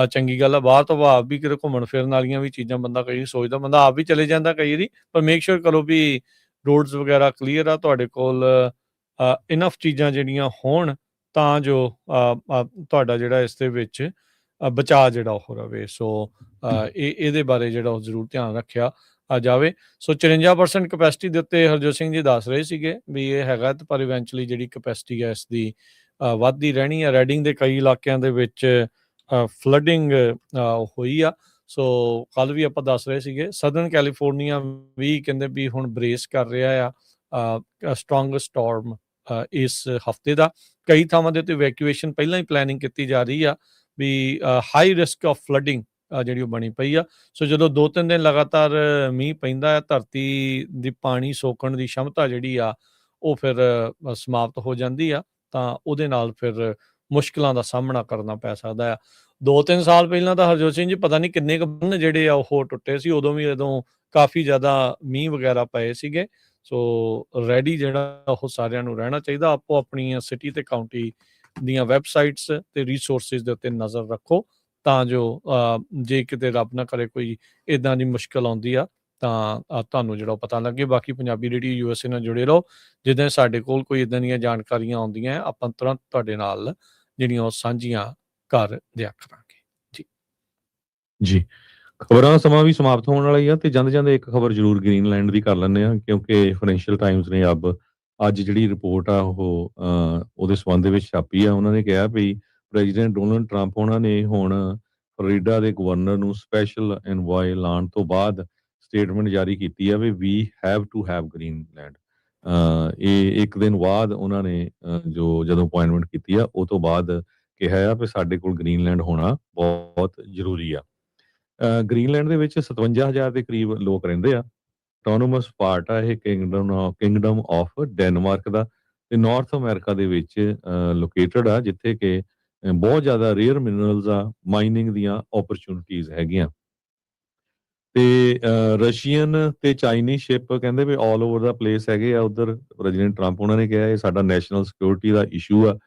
ਚੰਗੀ ਗੱਲ ਆ। ਬਾਹਰ ਤੋਂ ਭਾਵ ਵੀ ਕਿਤੇ ਘੁੰਮਣ ਫਿਰਨ ਵਾਲੀਆਂ ਵੀ ਚੀਜ਼ਾਂ ਬੰਦਾ ਕਈ ਸੋਚਦਾ, ਬੰਦਾ ਆਪ ਵੀ ਚਲੇ ਜਾਂਦਾ ਕਈ ਵਾਰੀ, ਪਰ ਮੇਕ ਸ਼ੋਰ ਕਰੋ ਵੀ ਰੋਡਸ ਵਗੈਰਾ ਕਲੀਅਰ ਆ, ਤੁਹਾਡੇ ਕੋਲ ਇਨਫ ਚੀਜ਼ਾਂ ਜਿਹੜੀਆਂ ਹੋਣ ਤਾਂ ਜੋ ਤੁਹਾਡਾ ਜਿਹੜਾ ਇਸ ਦੇ ਵਿੱਚ ਬਚਾਅ ਜਿਹੜਾ ਉਹ ਰਵੇ। ਸੋ ਇਹਦੇ ਬਾਰੇ ਜਿਹੜਾ ਉਹ ਜ਼ਰੂਰ ਧਿਆਨ ਰੱਖਿਆ ਜਾਵੇ। ਸੋ 54% ਕਪੈਸਿਟੀ ਦੇ ਉੱਤੇ ਹਰਜੋਤ ਸਿੰਘ ਜੀ ਦੱਸ ਰਹੇ ਸੀਗੇ ਵੀ ਇਹ ਹੈਗਾ, ਤੇ ਪਰ ਇਵੈਂਚੁਅਲੀ ਜਿਹੜੀ ਕਪੈਸਿਟੀ ਹੈ ਇਸ ਦੀ ਵੱਧਦੀ ਰਹਿਣੀ ਆ। ਰੈਡਿੰਗ ਦੇ ਕਈ ਇਲਾਕਿਆਂ ਦੇ ਵਿੱਚ ਫਲੱਡਿੰਗ ਹੋਈ ਆ। ਸੋ ਕੱਲ ਵੀ ਆਪਾਂ ਦੱਸ ਰਹੇ ਸੀਗੇ ਸਦਰਨ ਕੈਲੀਫੋਰਨੀਆ ਵੀ ਕਹਿੰਦੇ ਵੀ ਹੁਣ ਬਰੇਸ ਕਰ ਰਿਹਾ ਆ ਸਟਰੋਂਗ ਸਟਾਰਮ ਇਸ ਹਫਤੇ ਦਾ। ਕਈ ਥਾਵਾਂ ਦੇ ਉੱਤੇ ਇਵੈਕੂਏਸ਼ਨ ਪਹਿਲਾਂ ਹੀ ਪਲੈਨਿੰਗ ਕੀਤੀ ਜਾ ਰਹੀ ਆ ਵੀ ਹਾਈ ਰਿਸਕ ਆਫ ਫਲੱਡਿੰਗ ਜਿਹੜੀ ਉਹ ਬਣੀ ਪਈ ਆ। ਸੋ ਜਦੋਂ 2-3 ਦਿਨ ਲਗਾਤਾਰ ਮੀਂਹ ਪੈਂਦਾ ਆ, ਧਰਤੀ ਦੀ ਪਾਣੀ ਸੋਕਣ ਦੀ क्षमता ਜਿਹੜੀ ਆ ਉਹ ਫਿਰ ਸਮਾਪਤ ਹੋ ਜਾਂਦੀ ਆ, ਤਾਂ ਉਹਦੇ ਨਾਲ ਫਿਰ ਮੁਸ਼ਕਿਲਾਂ ਦਾ ਸਾਹਮਣਾ ਕਰਨਾ ਪੈ ਸਕਦਾ ਆ। 2-3 ਸਾਲ ਪਹਿਲਾਂ ਤਾਂ ਹਰਜੋਤ ਸਿੰਘ ਜੀ ਪਤਾ ਨਹੀਂ ਕਿੰਨੇ ਕੁ ਬੰਨ ਜਿਹੜੇ ਆ ਉਹ ਟੁੱਟੇ ਸੀ, ਉਦੋਂ ਕਾਫੀ ਜ਼ਿਆਦਾ ਮੀਂਹ ਵਗੈਰਾ ਪਏ ਸੀਗੇ। ਸੋ ਰੈਡੀ ਜਿਹੜਾ ਉਹ ਸਾਰਿਆਂ ਨੂੰ ਰਹਿਣਾ ਚਾਹੀਦਾ। ਆਪੋ ਆਪਣੀਆਂ ਸਿਟੀ ਤੇ ਕਾਊਂਟੀ ਦੀਆਂ ਵੈਬਸਾਈਟਸ ਤੇ ਰਿਸੋਰਸਿਸ ਦੇ ਉੱਤੇ ਨਜ਼ਰ ਰੱਖੋ, ਤਾਂ ਜੋ ਜੇ ਕਿਤੇ ਰੱਬ ਨਾ ਕਰੇ ਕੋਈ ਇੱਦਾਂ ਦੀ ਮੁਸ਼ਕਿਲ ਆਉਂਦੀ ਆ ਤਾਂ ਤੁਹਾਨੂੰ ਜਿਹੜਾ ਪਤਾ ਲੱਗੇ। ਬਾਕੀ ਪੰਜਾਬੀ ਰੇਡੀਓ USA ਨਾਲ ਜੁੜੇ ਰਹੋ। ਜਿੱਦਾਂ ਸਾਡੇ ਕੋਲ ਕੋਈ ਇੱਦਾਂ ਦੀਆਂ ਜਾਣਕਾਰੀਆਂ ਆਉਂਦੀਆਂ ਆਪਾਂ ਤੁਰੰਤ ਤੁਹਾਡੇ ਨਾਲ ਜਿਹੜੀਆਂ ਉਹ ਸਾਂਝੀਆਂ ਕਰ ਦਿਆ ਕਰਾਂਗੇ ਜੀ। ਜੀ, ਖਬਰਾਂ ਦਾ ਸਮਾਂ ਵੀ ਸਮਾਪਤ ਹੋਣ ਵਾਲਾ ਹੀ ਆ, ਤੇ ਜਾਂਦੇ ਇੱਕ ਖਬਰ ਜ਼ਰੂਰ ਗ੍ਰੀਨਲੈਂਡ ਦੀ ਕਰ ਲੈਂਦੇ ਆ, ਕਿਉਂਕਿ ਫਾਈਨੈਂਸ਼ੀਅਲ ਟਾਈਮਸ ਨੇ ਅੱਜ ਜਿਹੜੀ ਰਿਪੋਰਟ ਆ ਉਹ ਉਹਦੇ ਸੰਬੰਧ ਦੇ ਵਿੱਚ ਛਾਪੀ ਆ। ਉਹਨਾਂ ਨੇ ਕਿਹਾ ਵੀ ਪ੍ਰੈਜ਼ੀਡੈਂਟ ਡੋਨਲਡ ਟਰੰਪ ਉਹਨਾਂ ਨੇ ਹੁਣ ਫਲੋਰੀਡਾ ਦੇ ਗਵਰਨਰ ਨੂੰ ਸਪੈਸ਼ਲ ਐਨਵਾਏ ਲਾਉਣ ਤੋਂ ਬਾਅਦ ਸਟੇਟਮੈਂਟ ਜਾਰੀ ਕੀਤੀ ਆ ਵੀ we have to have Greenland. ਇਹ ਇੱਕ ਦਿਨ ਬਾਅਦ ਉਹਨਾਂ ਨੇ ਜਦੋਂ ਅਪਾਇੰਟਮੈਂਟ ਕੀਤੀ ਆ ਉਹ ਤੋਂ ਬਾਅਦ ਕਿਹਾ ਆ ਵੀ ਸਾਡੇ ਕੋਲ ਗ੍ਰੀਨਲੈਂਡ ਹੋਣਾ ਬਹੁਤ ਜ਼ਰੂਰੀ ਆ। ਗ੍ਰੀਨਲੈਂਡ ਦੇ ਵਿੱਚ 57,000 ਦੇ ਕਰੀਬ ਲੋਕ ਰਹਿੰਦੇ ਆ। ਆਟੋਨੋਮਸ ਪਾਰਟ ਆ ਇਹ ਕਿੰਗਡਮ ਆਫ ਡੈਨਮਾਰਕ ਦਾ, ਤੇ ਨਾਰਥ ਅਮਰੀਕਾ ਦੇ ਵਿੱਚ ਲੋਕੇਟਡ ਆ, ਜਿੱਥੇ ਕਿ ਬਹੁਤ ਜ਼ਿਆਦਾ ਰੇਅਰ ਮਿਨਰਲਸ ਆ, ਮਾਈਨਿੰਗ ਦੀਆਂ ਓਪਰਚੁਨਿਟੀਜ਼ ਹੈਗੀਆਂ। ਤੇ ਰਸ਼ੀਅਨ ਤੇ ਚਾਈਨੀਜ਼ ਸ਼ਿਪ ਕਹਿੰਦੇ ਵੀ ਆਲ ਓਵਰ ਦਾ ਪਲੇਸ ਹੈਗੇ ਆ ਉਧਰ। ਪ੍ਰੈਜ਼ੀਡੈਂਟ ਟਰੰਪ ਉਹਨਾਂ ਨੇ ਕਿਹਾ ਇਹ ਸਾਡਾ ਨੈਸ਼ਨਲ ਸਿਕਿਉਰਿਟੀ ਦਾ ਇਸ਼ੂ ਆ,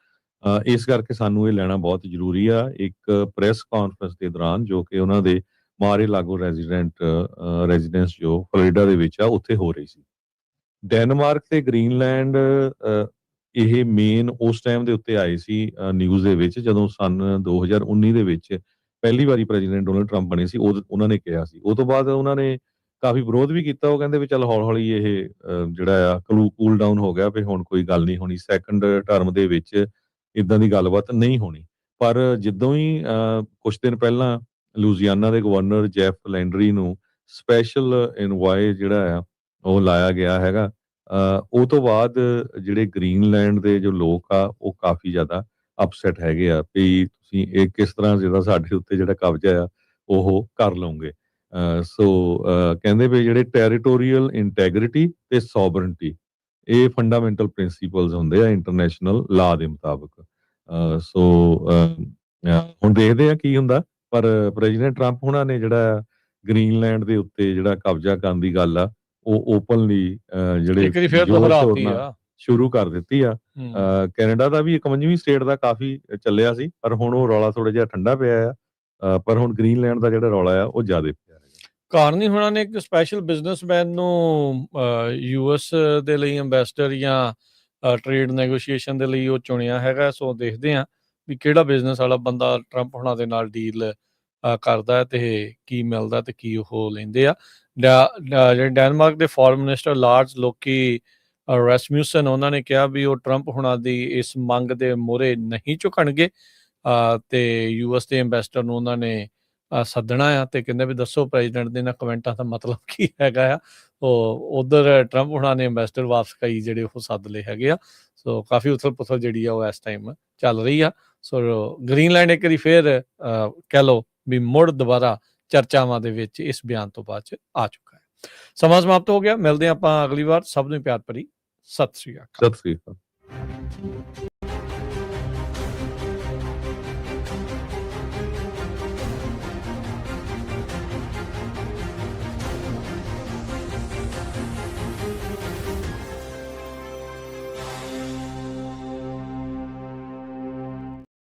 ਇਸ ਕਰਕੇ ਸਾਨੂੰ ਇਹ ਲੈਣਾ ਬਹੁਤ ਜ਼ਰੂਰੀ ਆ। ਇੱਕ ਪ੍ਰੈਸ ਕਾਨਫਰੰਸ ਦੇ ਦੌਰਾਨ ਜੋ ਕਿ ਉਹਨਾਂ ਦੇ ਮਾਰੇ ਲਾਗੋ ਰੈਜ਼ੀਡੈਂਸ ਜੋ ਫਲੋਰੀਡਾ ਦੇ ਵਿੱਚ ਆ ਉੱਥੇ ਹੋ ਰਹੀ ਸੀ। ਡੈਨਮਾਰਕ ਤੇ ਗ੍ਰੀਨਲੈਂਡ ਇਹ ਮੇਨ ਉਸ ਟਾਈਮ ਦੇ ਉੱਤੇ ਆਏ ਸੀ ਨਿਊਜ਼ ਦੇ ਵਿੱਚ ਜਦੋਂ ਸਨ 2019 ਦੇ ਵਿੱਚ ਪਹਿਲੀ ਵਾਰੀ ਪ੍ਰੈਜ਼ੀਡੈਂਟ ਡੋਨਲਡ ਟਰੰਪ ਬਣੇ ਸੀ। ਉਹਨਾਂ ਨੇ ਕਿਹਾ ਸੀ, ਉਹ ਤੋਂ ਬਾਅਦ ਉਹਨਾਂ ਨੇ ਕਾਫੀ ਵਿਰੋਧ ਵੀ ਕੀਤਾ। ਉਹ ਕਹਿੰਦੇ ਵੀ ਚੱਲ ਹੌਲੀ ਇਹ ਜਿਹੜਾ ਆ ਕੂਲ ਡਾਊਨ ਹੋ ਗਿਆ ਵੀ ਹੁਣ ਕੋਈ ਗੱਲ ਨਹੀਂ ਹੋਣੀ, ਸੈਕੰਡ ਟਰਮ ਦੇ ਵਿੱਚ ਇਦਾਂ ਦੀ ਗੱਲਬਾਤ ਨਹੀਂ ਹੋਣੀ। ਪਰ ਜਦੋਂ ਹੀ ਕੁਝ ਦਿਨ ਪਹਿਲਾਂ ਲੂਜ਼ੀਆਨਾ ਦੇ ਗਵਰਨਰ ਜੈਫ ਲੈਂਡਰੀ ਨੂੰ ਸਪੈਸ਼ਲ ਇਨਵਾਏ ਜਿਹੜਾ ਆ ਉਹ ਲਾਇਆ ਗਿਆ ਹੈਗਾ, ਉਹ ਤੋਂ ਬਾਅਦ ਜਿਹੜੇ ਗ੍ਰੀਨਲੈਂਡ ਦੇ ਜੋ ਲੋਕ ਆ ਉਹ ਕਾਫੀ ਜ਼ਿਆਦਾ ਅਪਸੈਟ ਹੈਗੇ ਆ ਵੀ ਤੁਸੀਂ ਇਹ ਕਿਸ ਤਰ੍ਹਾਂ ਜਿਹੜਾ ਸਾਡੇ ਉੱਤੇ ਜਿਹੜਾ ਕਬਜ਼ਾ ਆ ਉਹ ਕਰ ਲਓਗੇ। ਕਹਿੰਦੇ ਵੀ ਜਿਹੜੇ ਟੈਰੀਟੋਰੀਅਲ ਇੰਟੈਗ੍ਰਿਟੀ ਤੇ ਸੋਵਰਨਟੀ ਇਹ ਫੰਡਾਮੈਂਟਲ ਪ੍ਰਿੰਸੀਪਲਸ ਹੁੰਦੇ ਆ ਇੰਟਰਨੈਸ਼ਨਲ ਲਾ ਦੇ ਮੁਤਾਬਕ। ਹੁਣ ਦੇਖਦੇ ਆ ਕੀ ਹੁੰਦਾ, ਪਰ ਪ੍ਰੈਜ਼ੀਡੈਂਟ ਟਰੰਪ ਉਹਨਾਂ ਨੇ ਜਿਹੜਾ ਗ੍ਰੀਨਲੈਂਡ ਦੇ ਉੱਤੇ ਜਿਹੜਾ ਕਬਜ਼ਾ ਕਰਨ ਦੀ ਗੱਲ ਆ ਉਹ ਓਪਨਲੀ ਜਿਹੜੇ ਸ਼ੁਰੂ ਕਰ ਦਿੱਤੀ ਆ। ਕੈਨੇਡਾ ਦਾ ਵੀ 51ਵੀਂ ਸਟੇਟ ਦਾ ਕਾਫੀ ਚੱਲਿਆ ਸੀ, ਪਰ ਹੁਣ ਉਹ ਰੌਲਾ ਥੋੜਾ ਜਿਹਾ ਠੰਡਾ ਪਿਆ ਆ। ਪਰ ਹੁਣ ਗ੍ਰੀਨਲੈਂਡ ਦਾ ਜਿਹੜਾ ਰੌਲਾ ਆ ਉਹ ਜ਼ਿਆਦਾ ਪਿਆ ਹੈਗਾ। ਕਾਰਨੀ ਹੋਣਾ ਨੇ ਇੱਕ ਸਪੈਸ਼ਲ ਬਿਜ਼ਨਸਮੈਨ ਨੂੰ US ਦੇ ਲਈ ਐਂਬੈਸਡਰ ਜਾਂ ਟ੍ਰੇਡ ਨੈਗੋਸ਼ੀਏਸ਼ਨ ਦੇ ਲਈ ਉਹ ਚੁਣਿਆ ਹੈਗਾ। ਸੋ ਦੇਖਦੇ ਹਾਂ ਵੀ ਕਿਹੜਾ ਬਿਜ਼ਨਸ ਵਾਲਾ ਬੰਦਾ ਟਰੰਪ ਹੋਣਾ ਦੇ ਨਾਲ ਡੀਲ ਕਰਦਾ ਤੇ ਕੀ ਮਿਲਦਾ ਤੇ ਕੀ ਉਹ ਲੈਂਦੇ ਆ। ਜਿਹੜੇ ਡੈਨਮਾਰਕ ਦੇ ਫੋਰਨ ਮਿਨਿਸਟਰ ਲਾਰਜ ਲੋਕੀ ਰੈਸਮਿਊਸਨ ਉਹਨਾਂ ਨੇ ਕਿਹਾ ਵੀ ਉਹ ਟਰੰਪ ਹੋਣਾ ਦੀ ਇਸ ਮੰਗ ਦੇ ਮੂਹਰੇ ਨਹੀਂ ਝੁਕਣਗੇ, ਤੇ US ਦੇ ਐਂਬੈਸਡਰ ਨੂੰ ਉਹਨਾਂ ਨੇ ਸੱਦਣਾ ਆ ਤੇ ਕਹਿੰਦੇ ਵੀ ਦੱਸੋ ਪ੍ਰੈਜ਼ੀਡੈਂਟ ਦੇ ਇਹਨਾਂ ਕਮੈਂਟਾਂ ਦਾ ਮਤਲਬ ਕੀ ਹੈਗਾ ਆ। ਉਹ ਉਧਰ ਟਰੰਪ ਹੋਣਾ ਨੇ ਐਂਬੈਸਡਰ ਵਾਪਸ ਕਈ ਜਿਹੜੇ ਉਹ ਸੱਦ ਲਏ ਹੈਗੇ ਆ। ਸੋ ਕਾਫੀ ਉਥਲ ਪੁਥਲ ਜਿਹੜੀ ਆ ਉਹ ਇਸ ਟਾਈਮ ਚੱਲ ਰਹੀ ਆ। ਸੋ ਗ੍ਰੀਨਲੈਂਡ ਇੱਕ ਵਾਰੀ ਫੇਰ ਕਹਿ ਲਓ ਵੀ ਮੁੜ ਦੁਬਾਰਾ ਚਰਚਾਵਾਂ ਦੇ ਵਿੱਚ ਇਸ ਬਿਆਨ ਤੋਂ ਬਾਅਦ 'ਚ ਆ ਚੁੱਕਾ ਹੈ। ਸਮਾਂ ਸਮਾਪਤ ਹੋ ਗਿਆ। ਮਿਲਦੇ ਆਪਾਂ ਅਗਲੀ ਵਾਰ। ਸਭ ਨੂੰ ਪਿਆਰ ਭਰੀ ਸਤਿ ਸ੍ਰੀ ਅਕਾਲ।